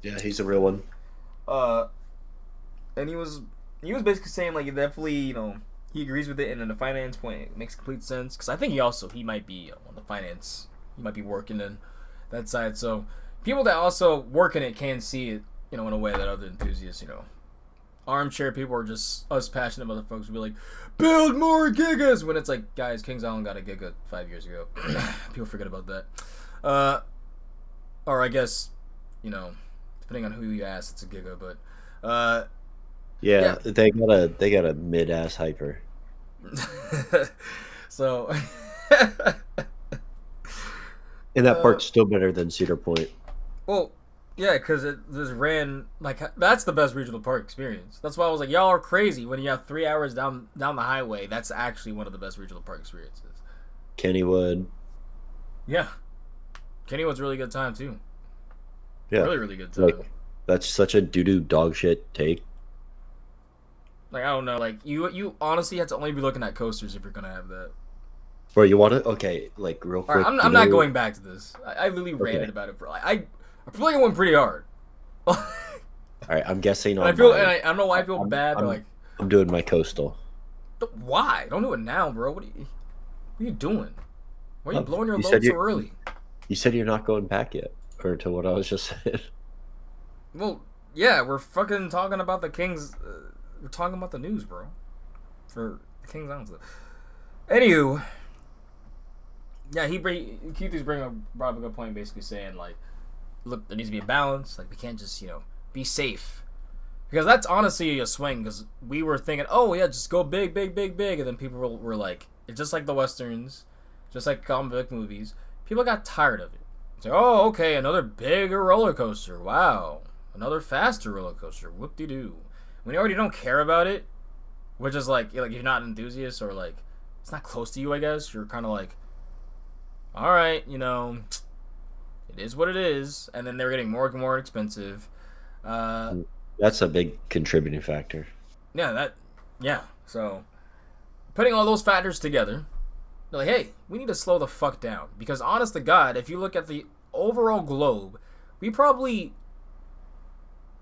Yeah, he's a real one. And he was basically saying like definitely he agrees with it, and in the finance point it makes complete sense, because I think he might be on the finance, he might be working in that side, so people that also work in it can see it in a way that other enthusiasts armchair people are just us passionate motherfuckers will be like, build more gigas, when it's like, guys, Kings Island got a giga 5 years ago. People forget about that. Or I guess depending on who you ask, it's a giga, but yeah, they got a mid-ass hyper. So and that part's still better than Cedar Point. Well, yeah, because it just ran like, that's the best regional park experience. That's why I was like, y'all are crazy when you have 3 hours down the highway. That's actually one of the best regional park experiences. Kennywood. Yeah, Kennywood's a really good time too. Yeah, really, really good time. Like, that's such a doo-doo dog shit take. Like, I don't know. Like, you honestly have to only be looking at coasters if you're gonna have that. Bro, you want to? Okay, like real quick. Right, I'm not going back to this. I literally ranted about it for like I feel like it went pretty hard. All right, I'm guessing on. I don't know why I feel bad, but like I'm doing my coastal. Why? Don't do it now, bro. What are you doing? Why are you blowing your load so early? You said you're not going back yet, or to what I was just saying. Well, yeah, we're fucking talking about the Kings. We're talking about the news, bro. For the Kings Island. Anywho, yeah, Keith brought up a good point, basically saying like, look, there needs to be a balance. Like, we can't just be safe, because that's honestly a swing. Because we were thinking, oh yeah, just go big, and then people were like, it's just like the westerns, just like comic book movies. People got tired of it. It's like, oh, okay, another bigger roller coaster. Wow, another faster roller coaster. Whoop-de-doo. When you already don't care about it, which is like you're not an enthusiast, or like it's not close to you, I guess. You're kind of like, all right, it is what it is. And then they're getting more and more expensive. That's a big contributing factor. Yeah. So putting all those factors together, they're like, hey, we need to slow the fuck down, because honest to God, if you look at the overall globe,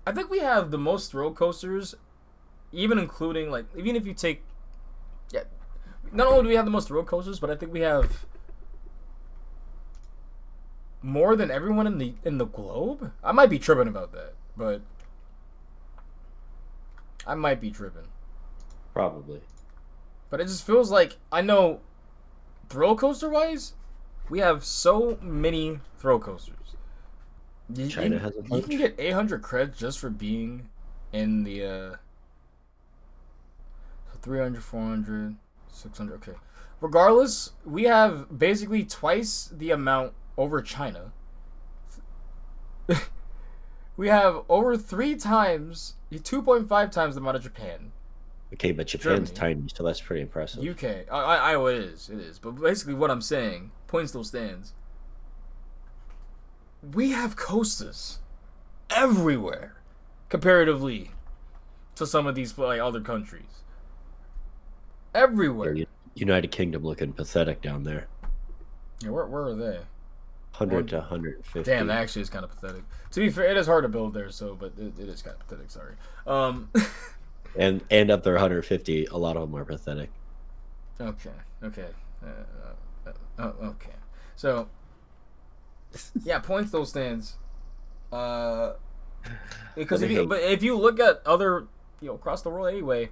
I think we have the most thrill coasters, even including even if you take, not only do we have the most thrill coasters, but I think we have more than everyone in the globe. I might be tripping about that, but I might be tripping. Probably. But it just feels like, I know, thrill coaster wise, we have so many thrill coasters. China has a bunch. You can get 800 credits just for being in the 300, 400, 600. Okay. Regardless, we have basically twice the amount over China. We have over 3 times, 2.5 times the amount of Japan. Okay, but Japan's tiny, so that's pretty impressive. UK, Iowa it is. But basically, what I'm saying, point still stands. We have coasters everywhere, comparatively to some of these like other countries. Everywhere. Yeah, United Kingdom looking pathetic down there. Yeah, where are they? 100 to 150. Damn, that actually is kind of pathetic. To be fair, it is hard to build there, so but it is kind of pathetic. Sorry. And up there 150, a lot of them are pathetic. Okay. Okay. So, yeah, points still stands. Because if you look at other, across the world anyway,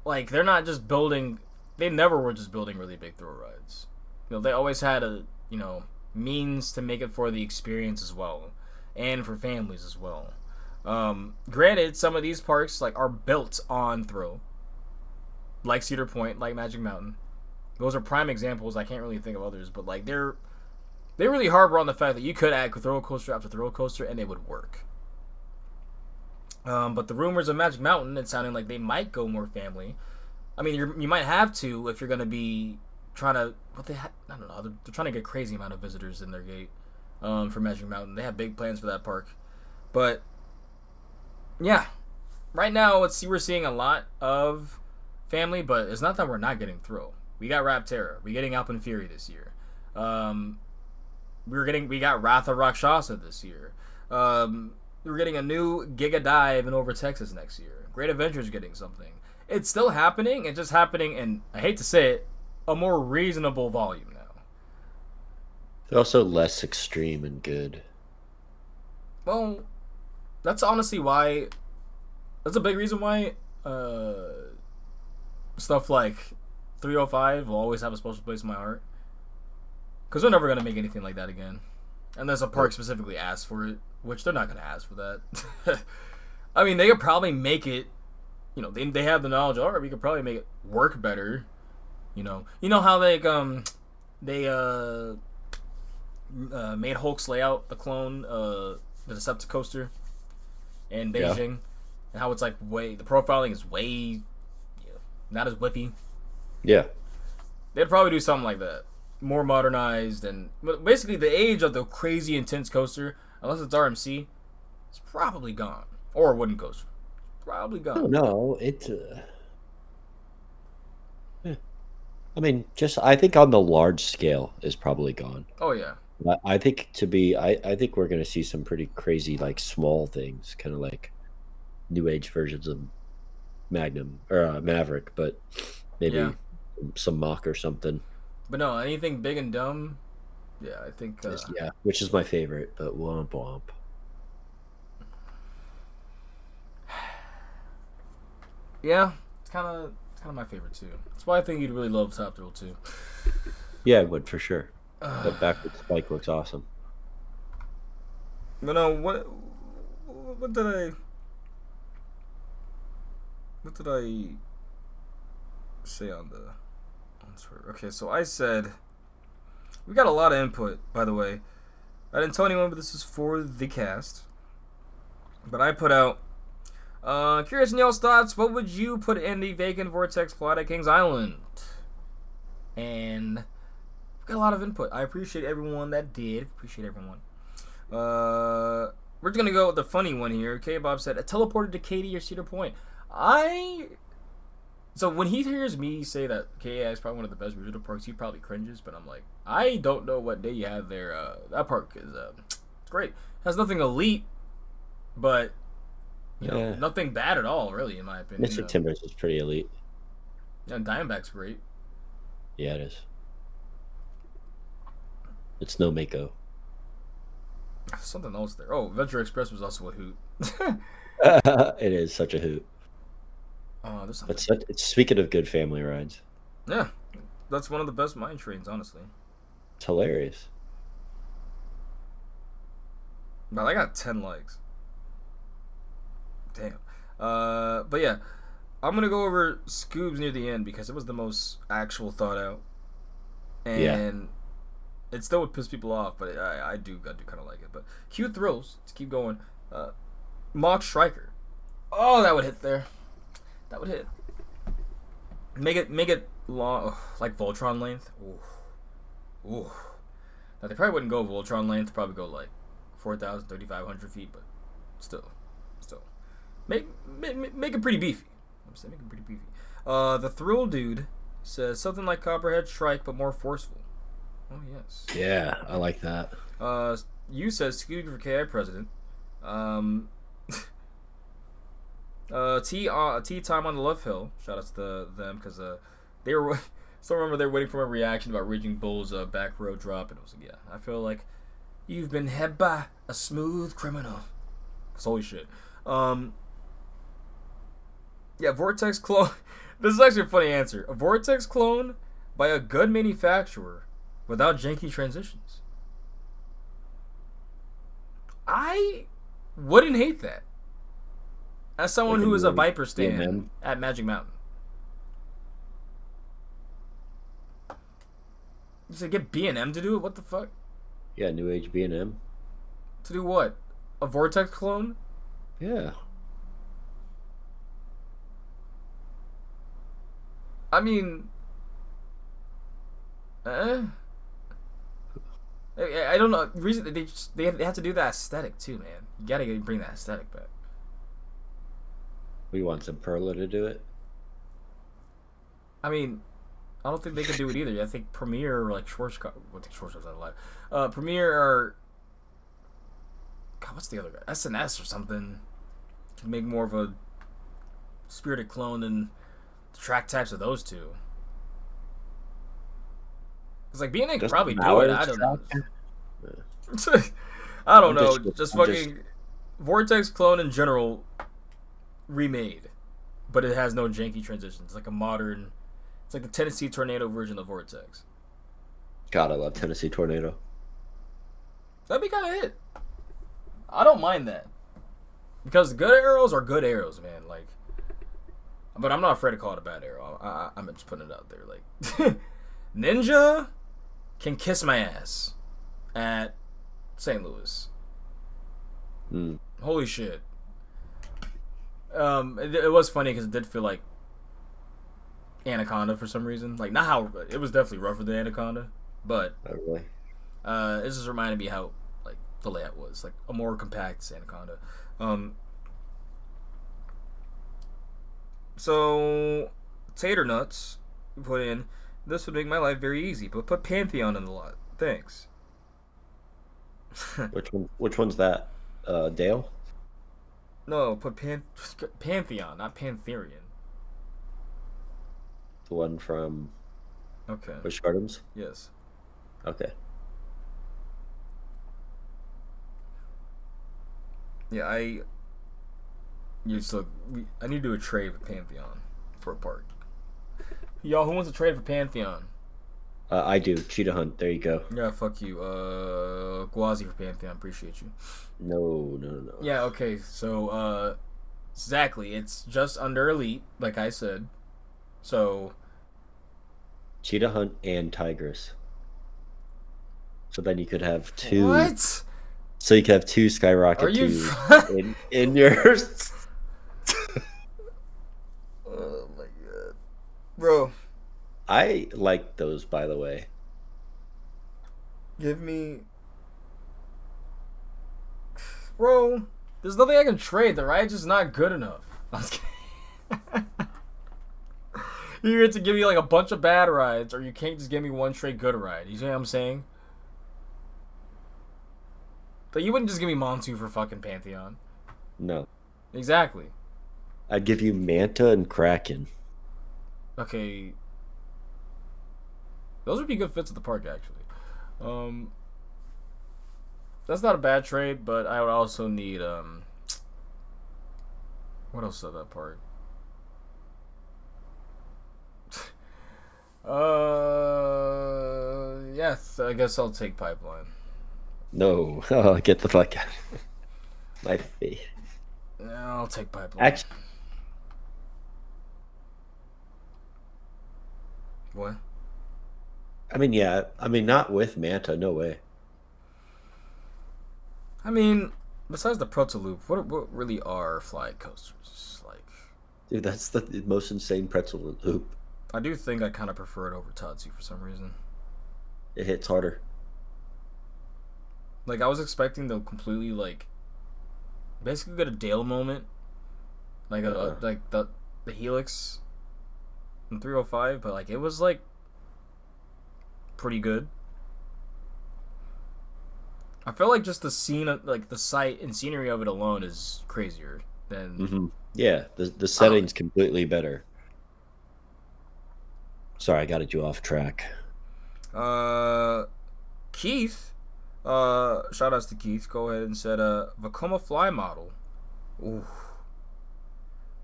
like they're not just building. They never were just building really big thrill rides. They always had a means to make it for the experience as well, and for families as well. Granted, some of these parks are built on thrill, like Cedar Point, like Magic Mountain. Those are prime examples. I can't really think of others, but they really harbor on the fact that you could add thrill coaster after thrill coaster and it would work. But the rumors of Magic Mountain, it's sounding like they might go more family. I mean, you might have to if you're going to be trying to. I don't know. They're trying to get crazy amount of visitors in their gate for Magic Mountain. They have big plans for that park, but yeah, right now we're seeing a lot of family, but it's not that we're not getting thrill. We got Rapterra. We're getting Alpine Fury this year. We got Wrath of Rakshasa this year. We're getting a new Giga Dive in Over Texas next year. Great Adventure's getting something. It's still happening. It's just happening, and I hate to say it, a more reasonable volume now. They're also less extreme and good. Well, that's honestly why. That's a big reason why stuff like 305 will always have a special place in my heart. Because they're never going to make anything like that again. Unless a park specifically asks for it, which they're not going to ask for that. I mean, they could probably make it, they have the knowledge, all right, we could probably make it work better. You know how they made Hulk's layout a clone, the Decepticoaster in Beijing, and how it's the profiling is way not as whippy. Yeah. They'd probably do something like that. More modernized, and basically the age of the crazy intense coaster, unless it's RMC, it's probably gone. Or a wooden coaster. Probably gone. Oh, no, it's I mean, I think on the large scale is probably gone. Oh yeah. I think I think we're gonna see some pretty crazy small things, kind of like new age versions of Magnum or Maverick, but maybe some Mach or something. But no, anything big and dumb, I think which is my favorite, but womp womp. Yeah, it's kind of my favorite too. That's why I think you'd really love Top Thrill too. Yeah, I would for sure. That backward spike looks awesome. But no, what did I say on Twitter? Okay, so I said we got a lot of input, by the way. I didn't tell anyone, but this is for the cast. But I put out curious in y'all's thoughts, what would you put in the vacant vortex plot at Kings Island? And we got a lot of input. I appreciate everyone that did. Appreciate everyone. We're just gonna go with the funny one here. K-Bob said, "I teleported to Katy or Cedar Point." So when he hears me say that KA is probably one of the best regional parks, he probably cringes. But I'm like, I don't know what day you had there. That park is it's great. It has nothing elite, but nothing bad at all, really, in my opinion. Mystic Timbers is pretty elite. Yeah, and Diamondback's great. Yeah, it is. It's no Mako. Something else there. Oh, Venture Express was also a hoot. It is such a hoot. There's something. It's speaking of good family rides. Yeah, that's one of the best mine trains, honestly. It's hilarious. But I got 10 likes. Damn. But yeah, I'm gonna go over Scoobs near the end because it was the most actual thought out. And it still would piss people off, but I do kind of like it. But Q Thrills, let's keep going. Mock Striker. Oh, that would hit there. That would hit. Make it long, like Voltron length. Ooh. Now they probably wouldn't go Voltron length. Probably go like 4,000, 3,500 feet, but still, make it pretty beefy. I'm saying make it pretty beefy. The Thrill Dude says something like Copperhead Strike, but more forceful. Oh yes. Yeah, I like that. You says Scooby for KI president. T Time on the Love Hill. Shout out to them because they were. Still remember they were waiting for my reaction about Raging Bull's back row drop, and it was like, yeah, I feel like you've been hit by a smooth criminal. Cause holy shit. Yeah, Vortex clone. This is actually a funny answer. A Vortex clone by a good manufacturer without janky transitions. I wouldn't hate that. As someone who is a Viper stan at Magic Mountain. You said get B&M to do it? What the fuck? Yeah, New Age B&M. To do what? A Vortex clone? Yeah. I mean... I don't know. The reason they have to do that aesthetic too, man. You gotta bring that aesthetic back. We want some Perla to do it. I mean, I don't think they could do it either. I think Premiere or like Schwarzkopf. What the Schwarzkopf's not alive. Premiere or God, what's the other guy? SNS or something. Can make more of a spirited clone than the track types of those two. It's like B&A could probably do it. I don't know. I don't know. Just fucking Vortex clone in general remade, but it has no janky transitions. It's like a modern. It's like the Tennessee Tornado version of Vortex. God, I love Tennessee Tornado. That'd be kind of it. I don't mind that because good arrows are good arrows, man. Like, but I'm not afraid to call it a bad arrow. I'm just putting it out there. Like, Ninja can kiss my ass at St. Louis. Holy shit. It was funny because it did feel like Anaconda for some reason. Like, not how it was definitely rougher than Anaconda, but not really. It just reminded me how like the layout was like a more compact Anaconda. So Tater Nuts put in, this would make my life very easy, but put Pantheon in the lot. Thanks. Which one's that? Dale? No, put Pantheon, not Pantherian. The one from Busch Gardens? Yes. Okay. Yeah, I need to do a trade with Pantheon for a park. Y'all, who wants to trade for Pantheon? I do. Cheetah Hunt. There you go. Yeah, fuck you. Gwazi for Pantheon. Appreciate you. No. Yeah, okay. So, exactly. It's just under Elite, like I said. So... Cheetah Hunt and Tigress. So then you could have two... What? So you could have two Skyrocket Are you 2 in yours. Oh my god. Bro. I like those, by the way. Give me... Bro, there's nothing I can trade. The ride's just not good enough. I'm just kidding. You get to give me like a bunch of bad rides, or you can't just give me one straight good ride. You see what I'm saying? But you wouldn't just give me Montu for fucking Pantheon. No. Exactly. I'd give you Manta and Kraken. Okay. Those would be good fits at the park, actually. That's not a bad trade, but I would also need what else at that park? Yes, I guess I'll take Pipeline. No, oh, get the fuck out. My face. Yeah, I'll take Pipeline. Actually, what? I mean, yeah. I mean, not with Manta. No way. I mean, besides the Proto Loop, what really are fly coasters like? Dude, that's the most insane pretzel loop. I do think I kind of prefer it over Tatsu for some reason. It hits harder. Like I was expecting to completely like, basically get a Dale moment, like like the Helix in 305, but like it was like pretty good. I feel like just the scene, like the site and scenery of it alone, is crazier than. Mm-hmm. Yeah, the setting's completely better. Sorry, I got you off track. Keith, shout outs to Keith. Go ahead and said Vekoma Fly model. Ooh.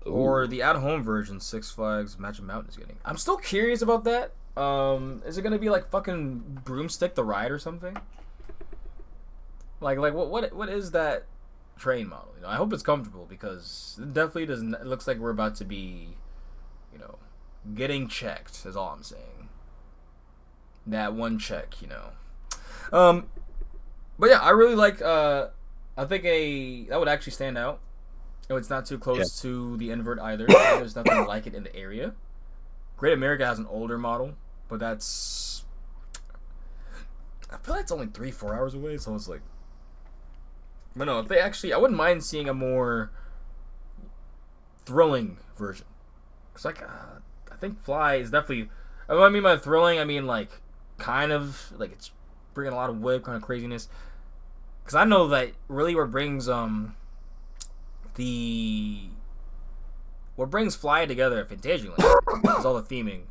Or the at-home version, Six Flags Magic Mountain is getting. I'm still curious about that. Is it gonna be like fucking Broomstick the Ride or something? Like what is that train model? You know, I hope it's comfortable because it definitely doesn't. It looks like we're about to be, you know, getting checked. Is all I'm saying. That one check, you know. But yeah, I really like. I think that would actually stand out. It's not too close to the invert either. There's nothing like it in the area. Great America has an older model, but that's. I feel like it's only 3-4 hours away, so it's like. But no, if they actually, I wouldn't mind seeing a more thrilling version. Cause like, I think Fly is definitely. What I mean by thrilling, I mean like, kind of like it's bringing a lot of whip, kind of craziness. Cause I know that really what brings what brings Fly together at Fantasyland is all the theming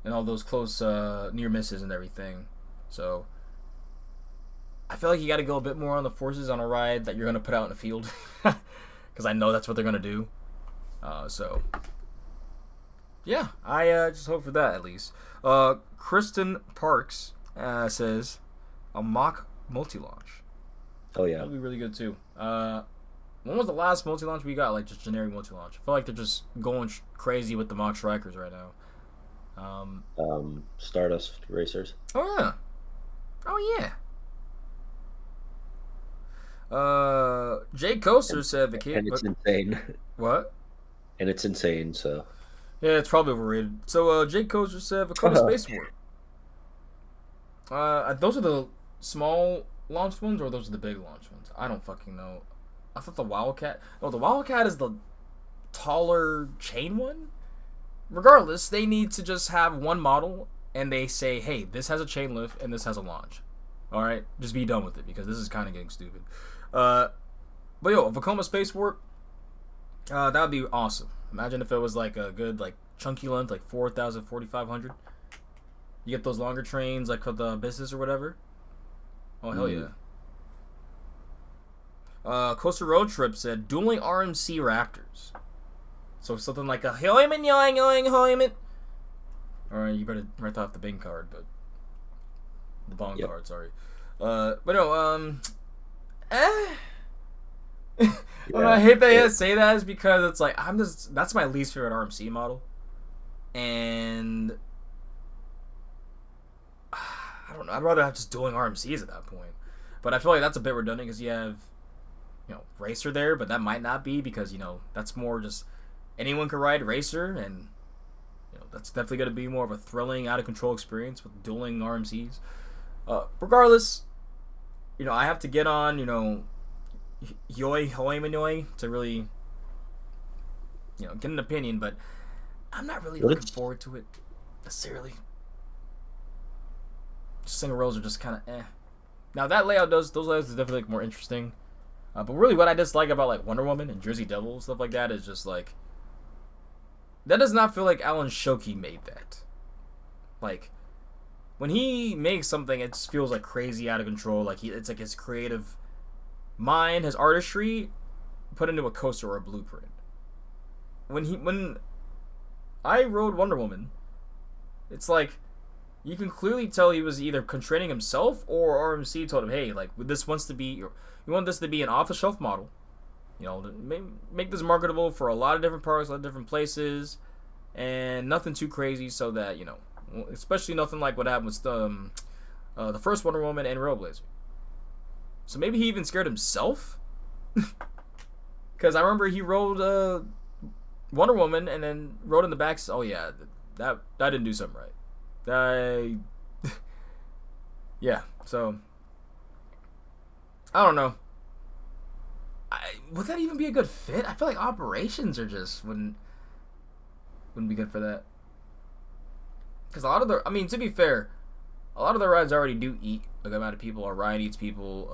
and all those close near misses and everything. So. I feel like you got to go a bit more on the forces on a ride that you're going to put out in the field. Because I know that's what they're going to do. So, yeah. I just hope for that, at least. Kristen Parks says, a mock multi-launch. Oh, yeah. That would be really good, too. When was the last multi-launch we got? Like, just generic multi-launch. I feel like they're just going crazy with the mock strikers right now. Stardust Racers. Oh, yeah. Oh, yeah. Jay Coaster said the kid, and it's insane. What? And it's insane. So yeah, it's probably overrated. So Jay Coaster said Vekoma Space War. Those are the small launched ones, or those are the big launch ones? I don't fucking know. I thought the Wildcat. Oh, the Wildcat is the taller chain one. Regardless, they need to just have one model, and they say, "Hey, this has a chain lift, and this has a launch." All right, just be done with it because this is kind of getting stupid. But yo, Vekoma Space Warp, that would be awesome. Imagine if it was like a good like chunky length, like 4,000, 4,500. You get those longer trains like with the business or whatever. Oh hell yeah. Coaster Road Trip said dueling RMC Raptors. So something like a Hoyman yoing yoing Hoyman. Alright, you better write off the Bing card, but the Bong card, sorry. But no, I hate that I say that is because it's like that's my least favorite RMC model, and I don't know. I'd rather have just dueling RMCs at that point. But I feel like that's a bit redundant because you have, Racer there, but that might not be because that's more just anyone can ride Racer, and that's definitely going to be more of a thrilling, out of control experience with dueling RMCs. Regardless, I have to get on, Yoi Hoimanoi to really, get an opinion, but I'm not really looking forward to it necessarily. Single rows are just kind of eh. Now that layout those layouts are definitely more interesting. But really what I dislike about like Wonder Woman and Jersey Devil and stuff like that is just like, that does not feel like Alan Shoki made that. Like, when he makes something, it just feels like crazy out of control. Like it's like his creative mind, his artistry, put into a coaster or a blueprint. When I rode Wonder Woman, it's like you can clearly tell he was either constraining himself or RMC told him, hey, like this wants to be you want this to be an off-the-shelf model. Make this marketable for a lot of different parks, a lot of different places, and nothing too crazy so that, especially nothing like what happened with the first Wonder Woman and Roadblazer. So maybe he even scared himself? Because I remember he rode Wonder Woman and then rode in the back. Oh yeah, that didn't do something right. Yeah, so I don't know. Would that even be a good fit? I feel like operations are just wouldn't be good for that. Because a lot of to be fair, a lot of the rides already do eat a good amount of people. Orion eats people,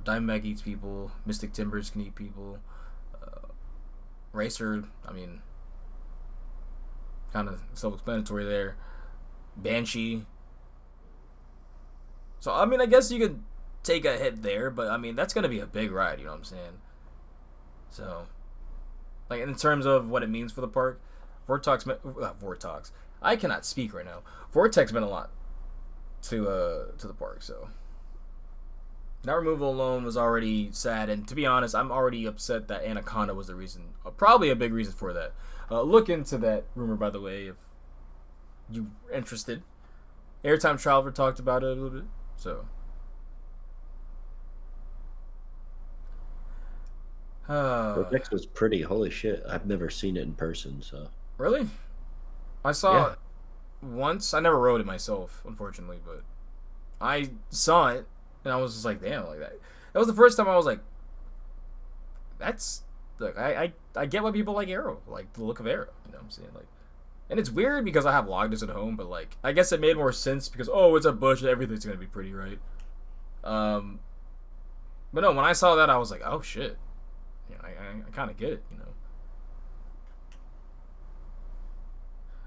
Diamondback eats people, Mystic Timbers can eat people, Racer, kind of self-explanatory there. Banshee. So, I guess you could take a hit there, but, that's going to be a big ride, you know what I'm saying? So, like, in terms of what it means for the park, Vortex, I cannot speak right now. Vortex meant a lot to the park, so. That removal alone was already sad, and to be honest, I'm already upset that Anaconda was the reason, probably a big reason for that. Look into that rumor, by the way, if you're interested. Airtime Traveler talked about it a little bit, so. Vortex was pretty. Holy shit! I've never seen it in person, so. Really? I saw it once. I never rode it myself, unfortunately, but I saw it. And I was just like, damn, like that. That was the first time I was like, that's, look, I get why people like Arrow, like the look of Arrow, you know what I'm saying? Like, and it's weird because I have Logness at home, but like, I guess it made more sense because, it's a bush and everything's gonna be pretty, right? But no, when I saw that, I was like, oh shit. Yeah, I kind of get it, you know?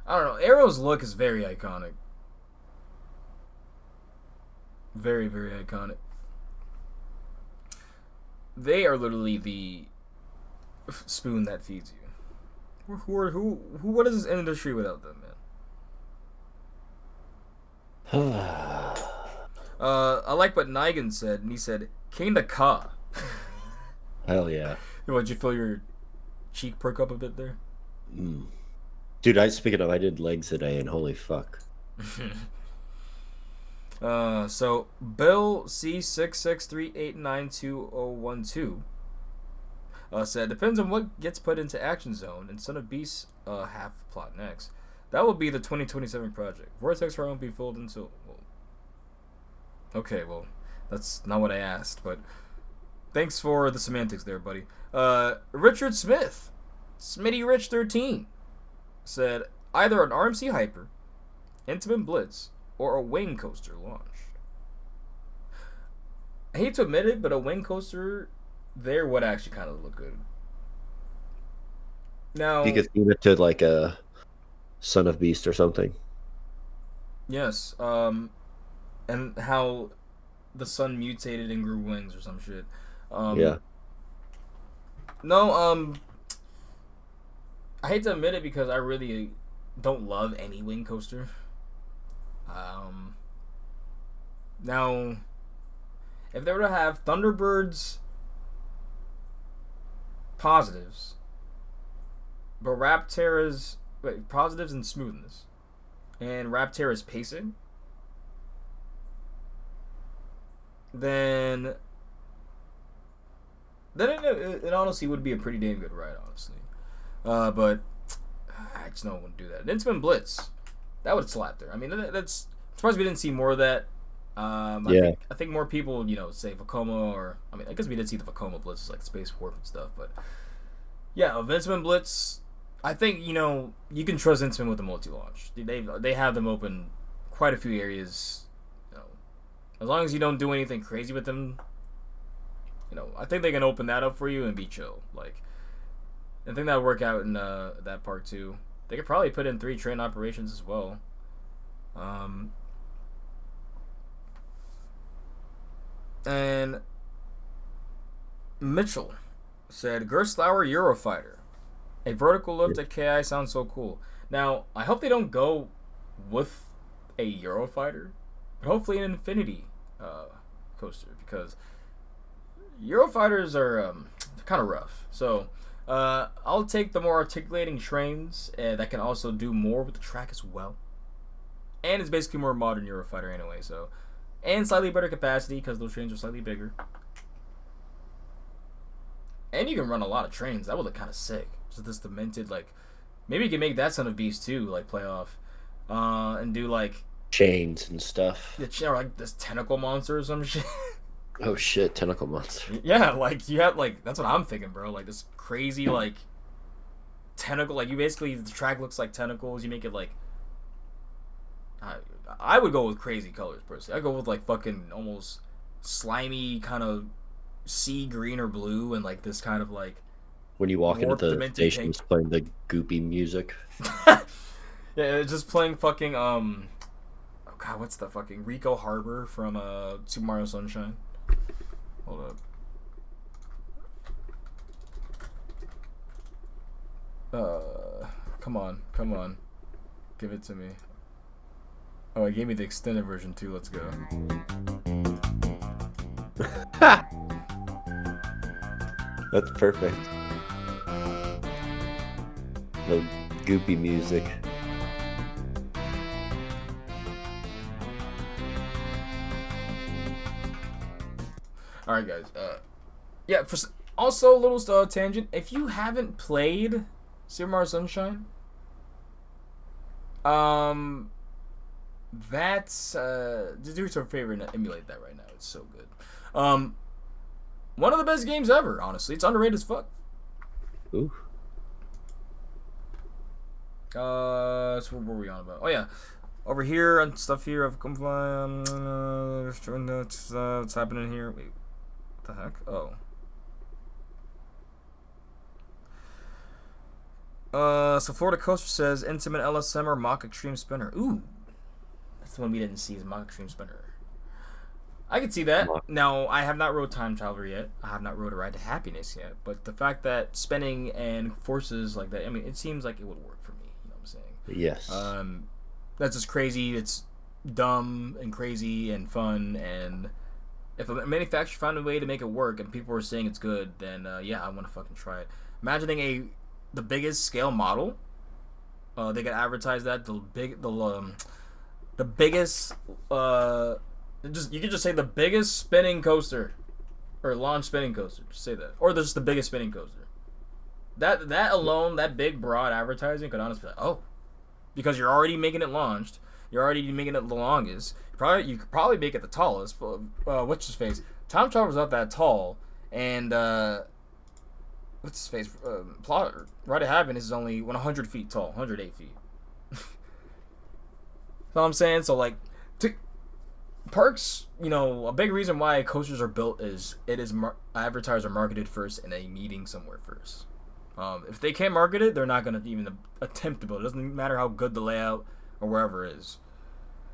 I don't know, Arrow's look is very iconic. Very, very iconic. They are literally the spoon that feeds you. What is this industry without them, man? I like what Nigan said, and he said, Kinda Ka. Hell yeah. Did you feel your cheek perk up a bit there? Dude, speaking of, I did legs today, and holy fuck. So Bill C6638920012 said depends on what gets put into Action Zone and Son of Beast half plot next. That will be the 2027 project. Vortex won't be filled into. Okay, well, that's not what I asked, but thanks for the semantics there, buddy. Richard Smith, Smitty Rich 13 said either an RMC Hyper, Intamin Blitz, or a wing coaster launch. I hate to admit it, but a wing coaster there would actually kind of look good. Now you could theme it to like a Son of Beast or something. Yes, and how the sun mutated and grew wings or some shit. Yeah. No, I hate to admit it because I really don't love any wing coaster. Now, if they were to have Thunderbird's positives, but Raptera's positives and smoothness, and Raptera's pacing, then it honestly would be a pretty damn good ride, honestly. But I just know I wouldn't do that. Intamin Blitz, that would slap there. I mean, that's I'm surprised we didn't see more of that. I think more people, say Vekoma, or I guess we did see the Vekoma Blitz, like Space Warp and stuff. But yeah, Intamin Blitz, I think you can trust Intamin with the multi-launch. They have them open quite a few areas. As long as you don't do anything crazy with them, I think they can open that up for you and be chill. Like, I think that would work out in that part too. They could probably put in 3 train operations as well. And Mitchell said, Gerstlauer Eurofighter. A vertical lift at KI sounds so cool. Now, I hope they don't go with a Eurofighter, but hopefully an Infinity coaster, because Eurofighters are kind of rough. So, I'll take the more articulating trains that can also do more with the track as well. And it's basically more modern Eurofighter anyway, so. And slightly better capacity, because those trains are slightly bigger. And you can run a lot of trains. That would look kind of sick. Just this demented, like... Maybe you can make that Son of Beast, too, like, play off. And do, like... chains and stuff. Yeah, or, like, this tentacle monster or some shit. Oh, shit, tentacle monster. Yeah, like, you have, like... That's what I'm thinking, bro. Like, this crazy, like... tentacle... Like, you basically... The track looks like tentacles. You make it, like... I would go with crazy colors, personally. I'd go with, like, fucking almost slimy kind of sea green or blue and, like, this kind of, like... When you walk into the station, it's playing the goopy music. Yeah, it's just playing fucking, oh god, what's the fucking... Rico Harbor from, Super Mario Sunshine. Hold up. Come on. Give it to me. Oh, it gave me the extended version too. Let's go. That's perfect. The goopy music. All right, guys. Yeah. Also, a little tangent. If you haven't played Super Mario Sunshine, that's just do yourself a favor and emulate that right now. It's so good. One of the best games ever. Honestly, it's underrated as fuck. Ooh. So what were we on about? Oh yeah, over here and stuff here. I've come what's happening here? Wait, what the heck? Oh. So Florida Coaster says Intimate LSM or Mach Extreme Spinner. Ooh, that's the one we didn't see. Is Mach Extreme Spinner. I can see that. Now, I have not rode Time Traveler yet. I have not rode a Ride to Happiness yet. But the fact that spinning and forces like that, I mean, it seems like it would work for me. You know what I'm saying? Yes. That's just crazy. It's dumb and crazy and fun. And if a manufacturer found a way to make it work and people were saying it's good, then yeah, I want to fucking try it. Imagining the biggest scale model. They could advertise that the biggest. You could just say the biggest spinning coaster, or launch spinning coaster. Just say that, or just the biggest spinning coaster. That alone, that big broad advertising could honestly be like, oh, because you're already making it launched, you're already making it the longest. You could probably make it the tallest. But what's his face? Time Traveler's not that tall, and what's his face? Ride to Happiness is only 100 feet tall, 108 feet. You know what I'm saying? So like, parks, you know, a big reason why coasters are built is advertised or marketed first in a meeting somewhere first. If they can't market it, they're not going to even attempt to build it. It doesn't matter how good the layout or wherever it is.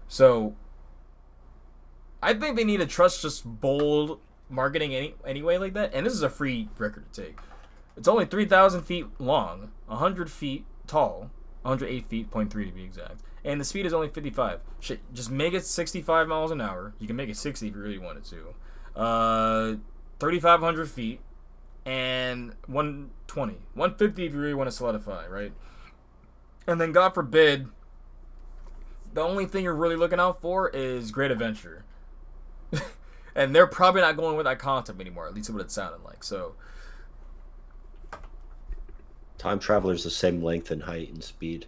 So, I think they need to trust just bold marketing anyway like that. And this is a free record to take. It's only 3,000 feet long, 100 feet tall, 108 feet, 0.3 to be exact. And the speed is only 55. Shit, just make it 65 miles an hour. You can make it 60 if you really wanted to. 3,500 feet and 120. 150 if you really want to solidify, right? And then, God forbid, the only thing you're really looking out for is Great Adventure. And they're probably not going with that concept anymore. At least what it sounded like. So, Time Traveler's the same length and height and speed.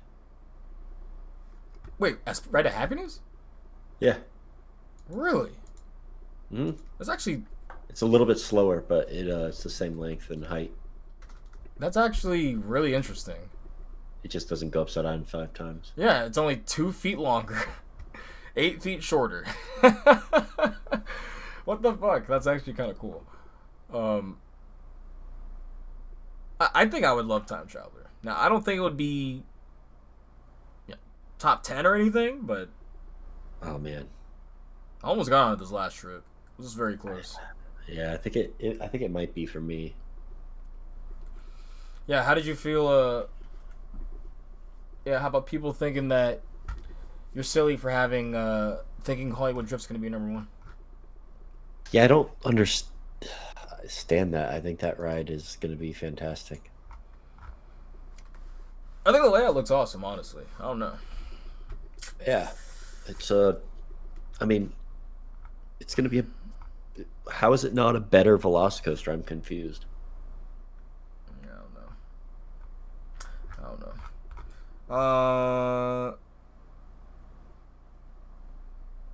Wait, Ride to Happiness? Yeah. Really? Hmm. That's actually... It's a little bit slower, but it's the same length and height. That's actually really interesting. It just doesn't go upside down 5 times. Yeah, it's only 2 feet longer. 8 feet shorter. What the fuck? That's actually kind of cool. I think I would love Time Traveler. Now, I don't think it would be top 10 or anything, but... Oh, man. I almost got on this last trip. This is very close. Yeah, I think it might be for me. Yeah, how did you feel, yeah, how about people thinking that you're silly for having, thinking Hollywood Drift's gonna be number 1? Yeah, I don't understand that. I think that ride is gonna be fantastic. I think the layout looks awesome, honestly. I don't know. Yeah. It's I mean, it's going to be a. How is it not a better Velocicoaster? I'm confused. I don't know. I don't know.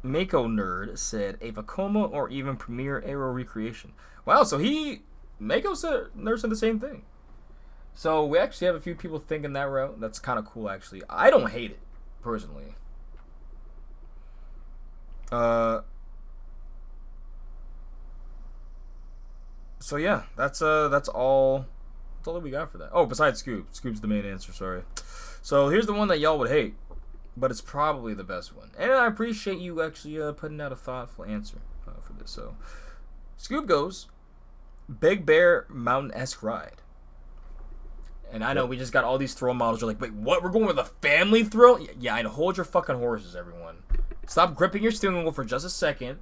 Mako Nerd said a Vekoma or even Premier Aero recreation. Wow, so Mako said Nerd said the same thing. So we actually have a few people thinking that route. That's kind of cool, actually. I don't hate it personally. So yeah, that's all that we got for that. Oh, besides Scoop. Scoop's the main answer, sorry. So here's the one that y'all would hate, but it's probably the best one. And I appreciate you actually putting out a thoughtful answer for this. So Scoop goes Big Bear Mountain-esque ride. And I know we just got all these thrill models. You're like, wait, what? We're going with a family thrill? Yeah, I know. Hold your fucking horses, everyone. Stop gripping your steering wheel for just a second.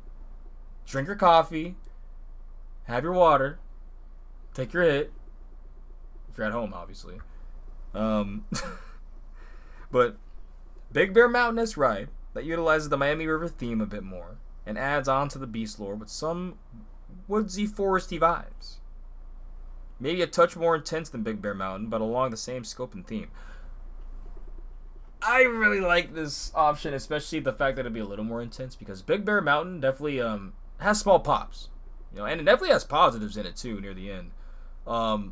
Drink your coffee. Have your water. Take your hit. If you're at home, obviously. But Big Bear Mountain-esque ride that utilizes the Miami River theme a bit more and adds on to the beast lore with some woodsy, foresty vibes. Maybe a touch more intense than Big Bear Mountain, but along the same scope and theme. I really like this option, especially the fact that it'd be a little more intense, because Big Bear Mountain definitely has small pops, and it definitely has positives in it too near the end. And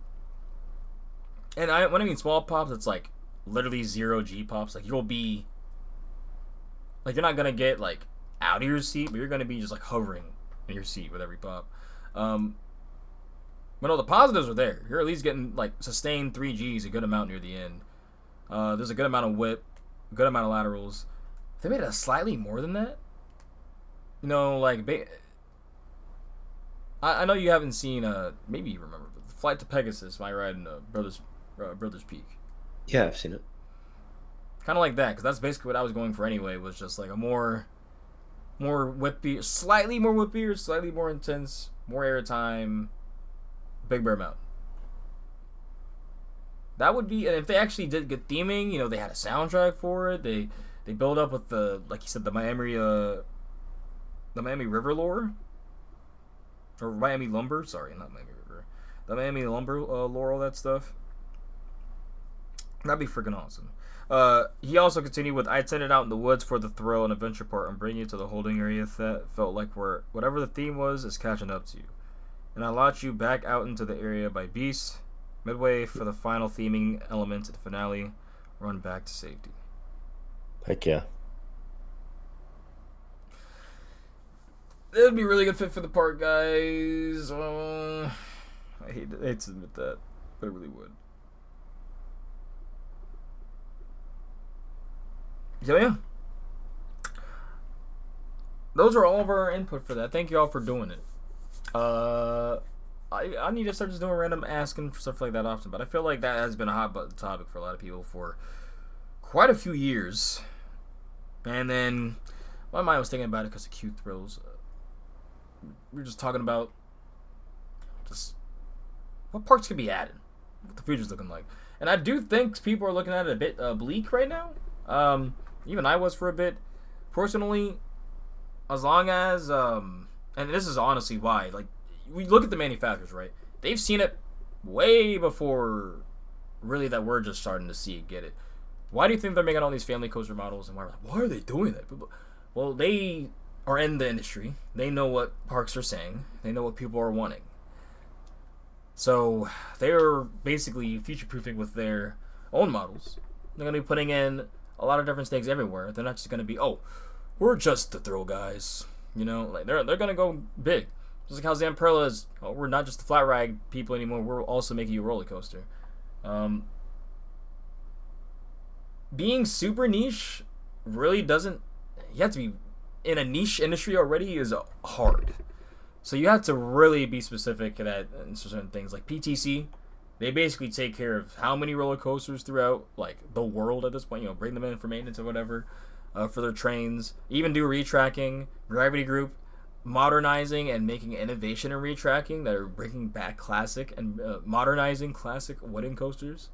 when I mean small pops, it's like literally 0 G pops. Like you'll be, like you're not gonna get like out of your seat, but you're gonna be just like hovering in your seat with every pop. But no, the positives are there. You're at least getting like sustained 3 Gs, a good amount near the end. There's a good amount of whip, a good amount of laterals. If they made it a slightly more than that, I know you haven't seen, maybe you remember, Flight to Pegasus, my ride in Brothers Peak. Yeah, I've seen it. Kind of like that, because that's basically what I was going for anyway, was just like a more whippy, slightly more whippy, or slightly more intense, more airtime, Big Bear Mountain. That would be, and if they actually did good theming, they had a soundtrack for it. They build up with like you said, the Miami River lore, or Miami Lumber. Sorry, not Miami River. The Miami Lumber lore, all that stuff. That'd be freaking awesome. He also continued with, I sent it out in the woods for the thrill and adventure part and bring you to the holding area that felt like whatever the theme was is catching up to you. And I launch you back out into the area by beast. Midway for the final theming element at the finale, run back to safety. Heck yeah. It would be a really good fit for the park, guys. I hate to admit that, but it really would. So yeah. Those are all of our input for that. Thank you all for doing it. I need to start just doing random asking for stuff like that often, but I feel like that has been a hot button topic for a lot of people for quite a few years. And then my mind was thinking about it because of Q Thrills. We were just talking about just what parks could be added, what the future's looking like. And I do think people are looking at it a bit bleak right now. Even I was for a bit. Personally, as long as and this is honestly why, like, we look at the manufacturers, right? They've seen it way before really that we're just starting to see it, get it. Why do you think they're making all these family coaster models, and why are they doing that? Well, they are in the industry. They know what parks are saying. They know what people are wanting. So they're basically future-proofing with their own models. They're going to be putting in a lot of different stakes everywhere. They're not just going to be, we're just the thrill guys. Like they're going to go big. Just like how Zamperla is, we're not just the flat ride people anymore. We're also making you a roller coaster. Being super niche really doesn't. You have to be in a niche industry already is hard. So you have to really be specific at certain things. Like PTC, they basically take care of how many roller coasters throughout like the world at this point. Bring them in for maintenance or whatever for their trains. Even do retracking. Gravity Group, modernizing and making innovation in retracking that are bringing back classic and modernizing classic wooden coasters.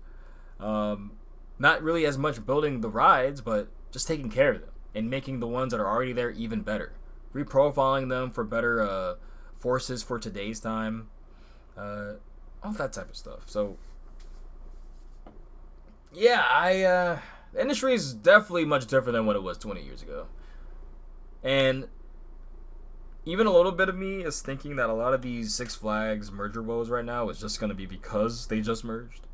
Not really as much building the rides, but just taking care of them. and making the ones that are already there even better. Reprofiling them for better forces for today's time. All that type of stuff. So, yeah, the industry is definitely much different than what it was 20 years ago. And even a little bit of me is thinking that a lot of these Six Flags merger woes right now is just going to be because they just merged.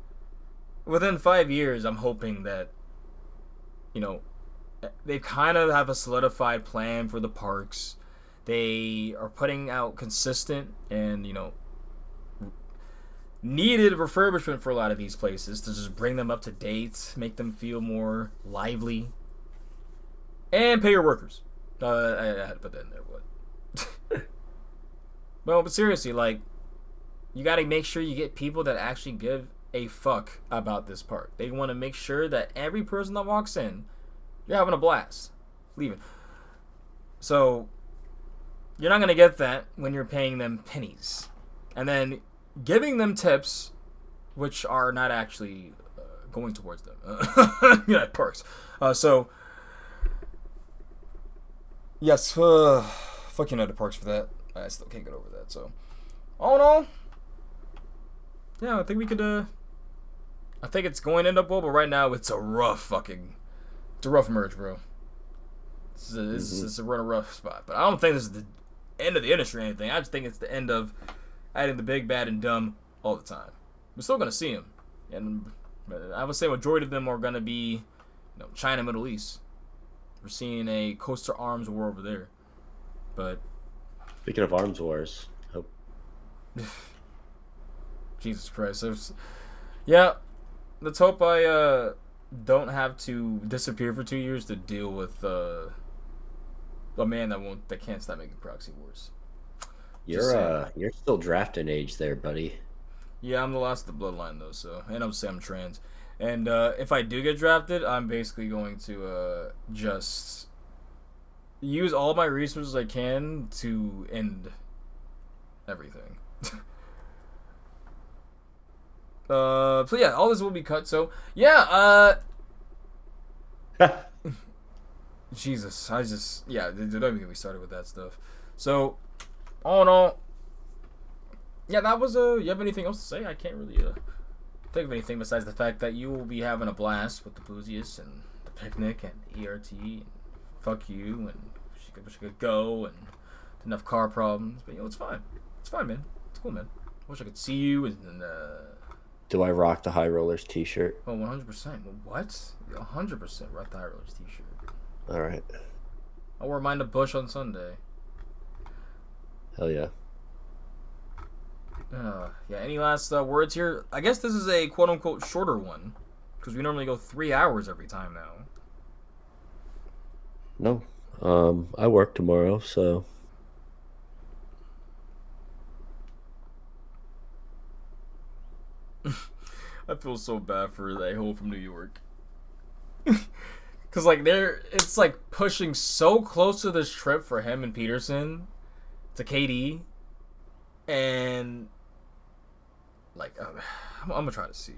Within 5 years, I'm hoping that, they kind of have a solidified plan for the parks. They are putting out consistent and, needed refurbishment for a lot of these places to just bring them up to date, make them feel more lively, and pay your workers. I had to put that in there, but well, but seriously, you got to make sure you get people that actually give a fuck about this park. They want to make sure that every person that walks in, you're having a blast leaving. So you're not gonna get that when you're paying them pennies, and then giving them tips, which are not actually going towards them. Perks. So, yes, fuck United Parks for that. I still can't get over that. So, all in all, yeah, I think we could. I think it's going to end up well, but right now it's a rough merge, bro. This is a rough spot. But I don't think this is the end of the industry or anything. I just think it's the end of adding the big, bad, and dumb all the time. We're still going to see them. And I would say majority of them are going to be China, Middle East. We're seeing a coaster arms war over there. But speaking of arms wars, hope. Jesus Christ. Yeah, let's hope I don't have to disappear for 2 years to deal with a man that can't stop making proxy wars. You're still drafting age there, buddy. Yeah, I'm the last of the bloodline though, so, and I'm trans. And if I do get drafted, I'm basically going to just use all my resources I can to end everything. So yeah, all this will be cut. So yeah, Jesus, don't even get me started with that stuff. So, all in all, yeah, that was you have anything else to say? I can't really think of anything besides the fact that you will be having a blast with the booziest and the picnic and the ERT and fuck you and she could go and enough car problems. But it's fine. It's fine, man. It's cool, man. I wish I could see you and do I rock the High Rollers t-shirt? Oh, 100%. What? 100% rock the High Rollers t-shirt. All right. I wore mine to Bush on Sunday. Hell yeah. Yeah, any last words here? I guess this is a quote-unquote shorter one, because we normally go 3 hours every time now. No. I work tomorrow, so... I feel so bad for that hoe from New York. Because, it's pushing so close to this trip for him and Peterson to KD. And, I'm going to try to see.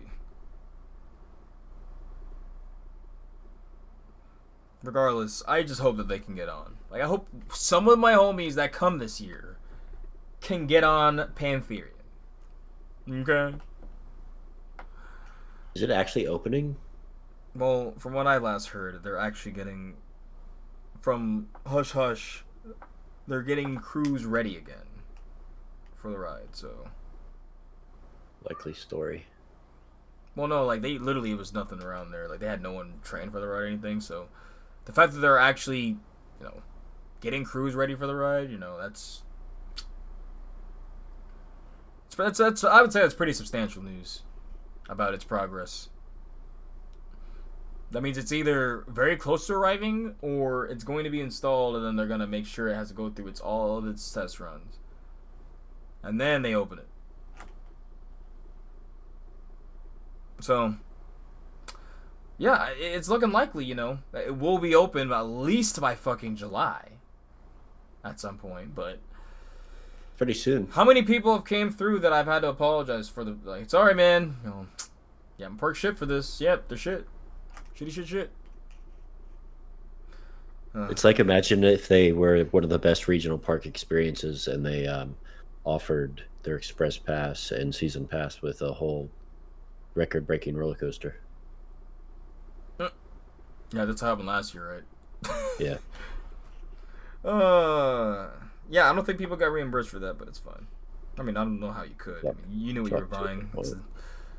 Regardless, I just hope that they can get on. I hope some of my homies that come this year can get on Pantherian. Okay? Is it actually opening? Well, from what I last heard, they're actually getting, from Hush Hush, they're getting crews ready again for the ride, so. Likely story. Well, no, they literally, it was nothing around there. They had no one trained for the ride or anything, so. The fact that they're actually, getting crews ready for the ride, that's I would say that's pretty substantial news about its progress. That means it's either very close to arriving or it's going to be installed and then they're going to make sure it has to go through all of its test runs. And then they open it. So, yeah, it's looking likely, it will be open at least by fucking July at some point, but pretty soon. How many people have came through that I've had to apologize for sorry, man. Yeah, I'm park shit for this. Yep, they're shit. Shitty shit. It's like, imagine if they were one of the best regional park experiences and they offered their express pass and season pass with a whole record-breaking roller coaster. Yeah, that's happened last year, right? Yeah. Yeah, I don't think people got reimbursed for that, but it's fine. I mean, I don't know how you could. Yep. I mean, you knew what you were buying.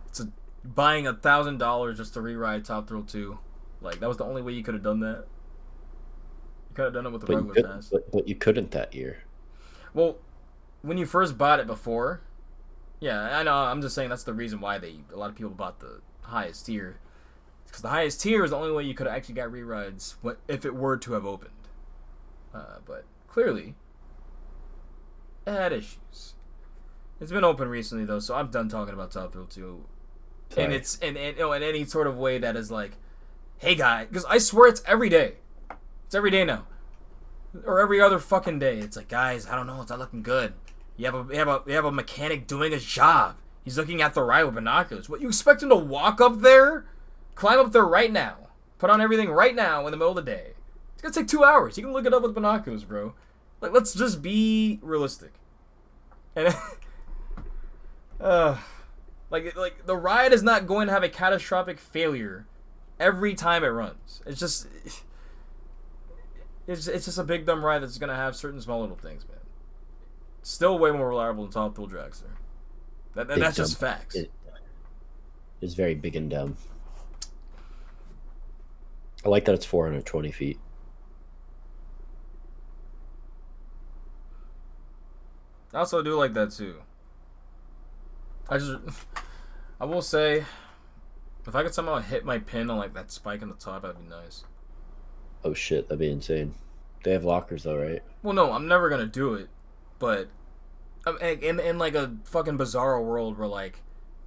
It's buying $1,000 just to re-ride Top Thrill 2. Like, that was the only way you could have done that. You could have done it with the regular pass. But you couldn't that year. Well, when you first bought it before, yeah, I know. I'm just saying that's the reason why a lot of people bought the highest tier. Because the highest tier is the only way you could have actually got re-rides if it were to have opened. But clearly, it had issues. It's been open recently though, so I'm done talking about Top Thrill 2. Sorry. And it's in any sort of way that is like, hey guy, because I swear it's every day. It's every day now, or every other fucking day. It's like, guys, I don't know, it's not looking good. You have a mechanic doing his job. He's looking at the ride with binoculars. What, you expect him to walk up there, climb up there right now, put on everything right now in the middle of the day? It's gonna take 2 hours. You can look it up with binoculars, bro. Like, let's just be realistic. And like the ride is not going to have a catastrophic failure every time it runs. It's just a big dumb ride that's gonna have certain small little things, man. Still way more reliable than Top Thrill Dragster. That's just facts. It's very big and dumb. I like that it's 420 feet. I also do like that too. I will say, if I could somehow hit my pin on like that spike on the top, that'd be nice. Oh shit, that'd be insane. They have lockers though, right? Well, no, I'm never gonna do it, but in like a fucking bizarro world where like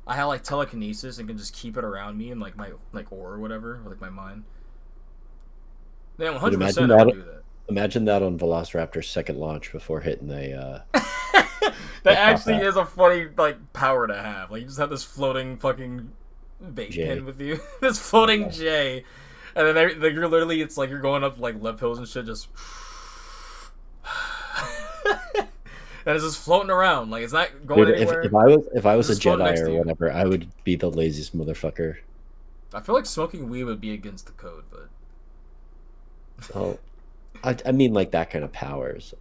I have like telekinesis and can just keep it around me in like my like aura or whatever, or like my mind. Yeah, 100% I would do that. Imagine that on Velociraptor's second launch before hitting the. That actually is a funny like power to have. Like you just have this floating fucking bait pin with you, this floating J, and then you're literally, it's like you're going up like left hills and shit, just and it's just floating around. Like it's not going anywhere. If I was a Jedi or whatever, I would be the laziest motherfucker. I feel like smoking weed would be against the code, but oh, I mean like that kind of powers.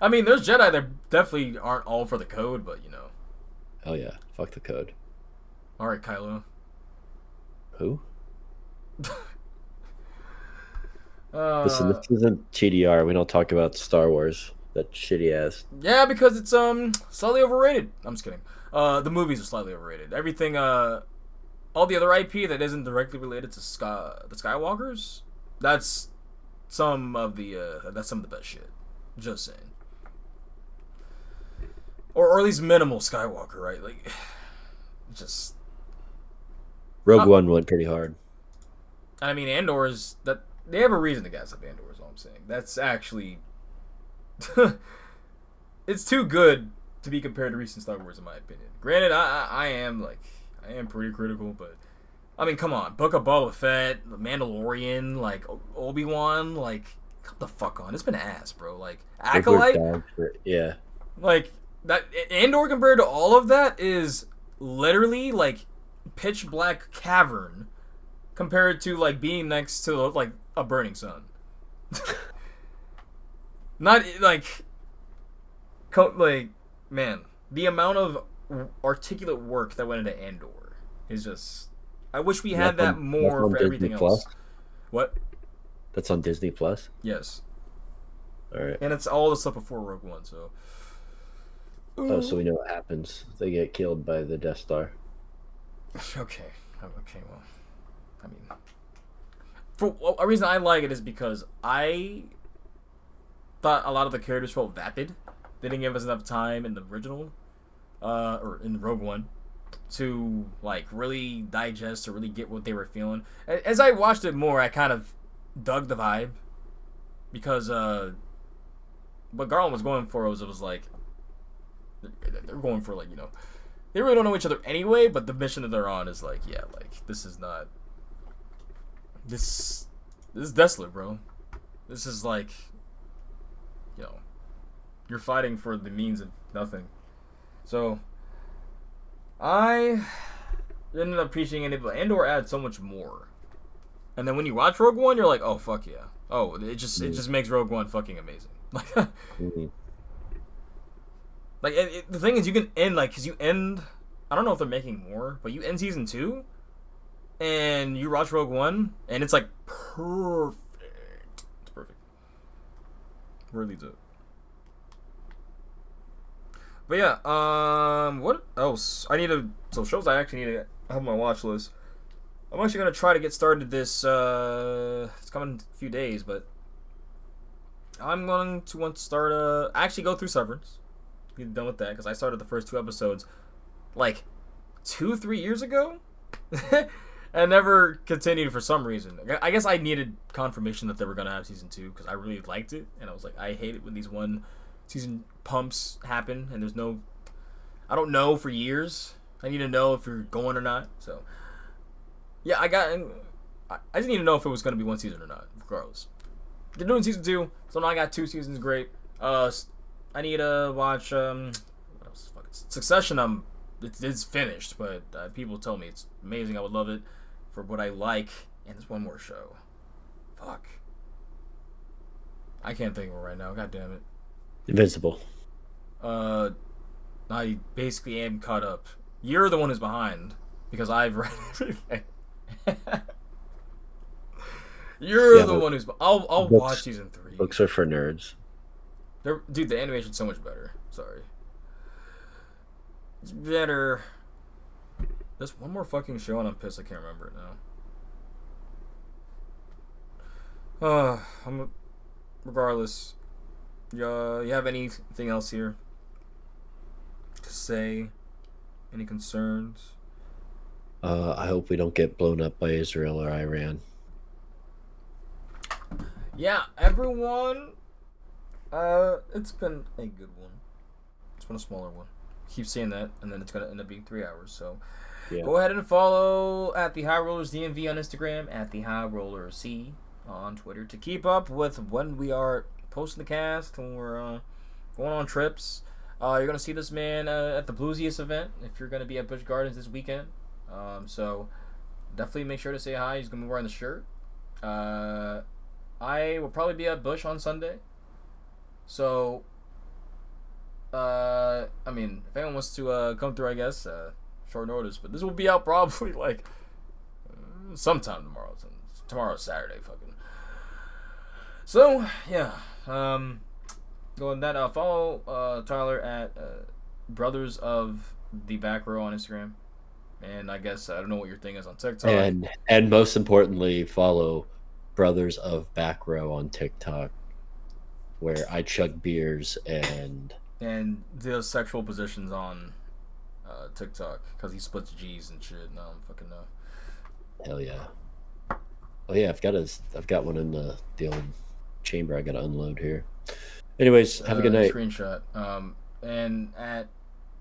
I mean, there's Jedi that definitely aren't all for the code, but you know. Hell yeah, fuck the code. All right, Kylo. Who? Listen, this isn't TDR. We don't talk about Star Wars. That shitty ass. Yeah, because it's slightly overrated. I'm just kidding. The movies are slightly overrated. Everything, all the other IP that isn't directly related to the Skywalkers, that's some of the best shit. Just saying. Or at least minimal Skywalker, right? Like, just. Rogue One went pretty hard. I mean, Andor's that they have a reason to gas up Andor. Is all I'm saying. That's actually. It's too good to be compared to recent Star Wars, in my opinion. Granted, I am pretty critical, but I mean, come on, Book of Boba Fett, The Mandalorian, like Obi-Wan, like come the fuck on. It's been ass, bro. Like Acolyte, yeah. Like that Andor compared to all of that is literally like pitch black cavern compared to like being next to like a burning sun. Not like man, the amount of articulate work that went into Andor is just. I wish we had that more for everything else. What? That's on Disney Plus? Yes. All right. And it's all the stuff before Rogue One, so. Oh, so we know what happens. They get killed by the Death Star. Okay, well. I mean. For a reason I like it is because I thought a lot of the characters felt vapid. They didn't give us enough time in the original, or in Rogue One, to like really digest or really get what they were feeling. As I watched it more, I kind of dug the vibe because what Garland was going for was like they're going for like, you know, they really don't know each other anyway, but the mission that they're on is like, yeah, like this is desolate, bro. This is like, you're fighting for the means of nothing. So, I ended up appreciating it, but Andor adds so much more. And then when you watch Rogue One, you're like, oh, fuck yeah. Oh, it just makes Rogue One fucking amazing. Like, the thing is, you can end, like, because you end, I don't know if they're making more, but you end season 2, and you watch Rogue One, and it's, like, perfect. It's perfect. Really dope. But yeah, what else? So shows I actually need to have on my watch list. I'm actually going to try to get started this, it's coming in a few days, but I'm going to want to start, actually go through Severance. Get done with that, because I started the first 2 episodes, like, 2-3 years ago? And never continued for some reason. I guess I needed confirmation that they were going to have season 2, because I really liked it, and I was like, I hate it when these one-season pumps happen, and there's no... I don't know for years. I need to know if you're going or not, so... Yeah, I just need to know if it was going to be 1 season or not, regardless. They're doing season 2, so now I got 2 seasons, great. I need to watch, what else? Succession, it's finished, but people tell me it's amazing, I would love it for what I like, and there's one more show. Fuck. I can't think of it right now, god damn it. Invincible. I basically am caught up. You're the one who's behind, because I've read everything. You're the one who's... I'll watch season 3. Books are for nerds. Dude, the animation's so much better. Sorry. It's better. There's one more fucking show and I'm pissed I can't remember it now. Regardless. You have anything else here to say? Any concerns? I hope we don't get blown up by Israel or Iran. Yeah, everyone. It's been a good one. It's been a smaller one. Keep saying that, and then it's gonna end up being 3 hours. So, Go ahead and follow at the High Rollers DMV on Instagram, at the High Rollers C on Twitter to keep up with when we are posting the cast, when we're going on trips. You're gonna see this man at the Bluesiest event if you're gonna be at Busch Gardens this weekend. So definitely make sure to say hi. He's gonna be wearing the shirt. I will probably be at Busch on Sunday. So, I mean, if anyone wants to come through, I guess, short notice. But this will be out probably, like, sometime tomorrow. Tomorrow's Saturday, fucking. So, yeah. Go on that. Follow Tyler at Brothers of the Back Row on Instagram. And I guess, I don't know what your thing is on TikTok. And most importantly, follow Brothers of Back Row on TikTok, where I chug beers and the sexual positions on TikTok, because he splits G's and shit. No, I'm fucking no. Hell yeah. Oh yeah, I've got one in the old chamber I gotta unload here. Anyways, have a good night. Screenshot. And at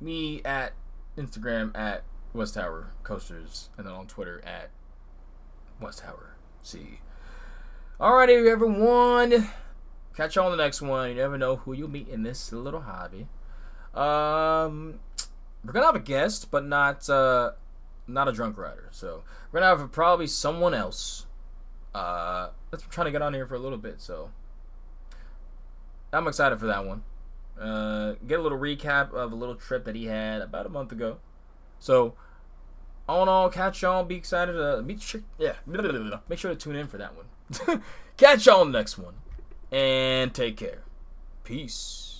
me at Instagram at West Tower Coasters, and then on Twitter at West Tower C. Alrighty, everyone. Catch y'all on the next one. You never know who you'll meet in this little hobby. We're gonna have a guest, but not a drunk rider. So we're gonna have probably someone else. That's trying to get on here for a little bit. So I'm excited for that one. Get a little recap of a little trip that he had about a month ago. So all in all, catch y'all. Be excited. Make sure to tune in for that one. Catch y'all on the next one. And take care. Peace.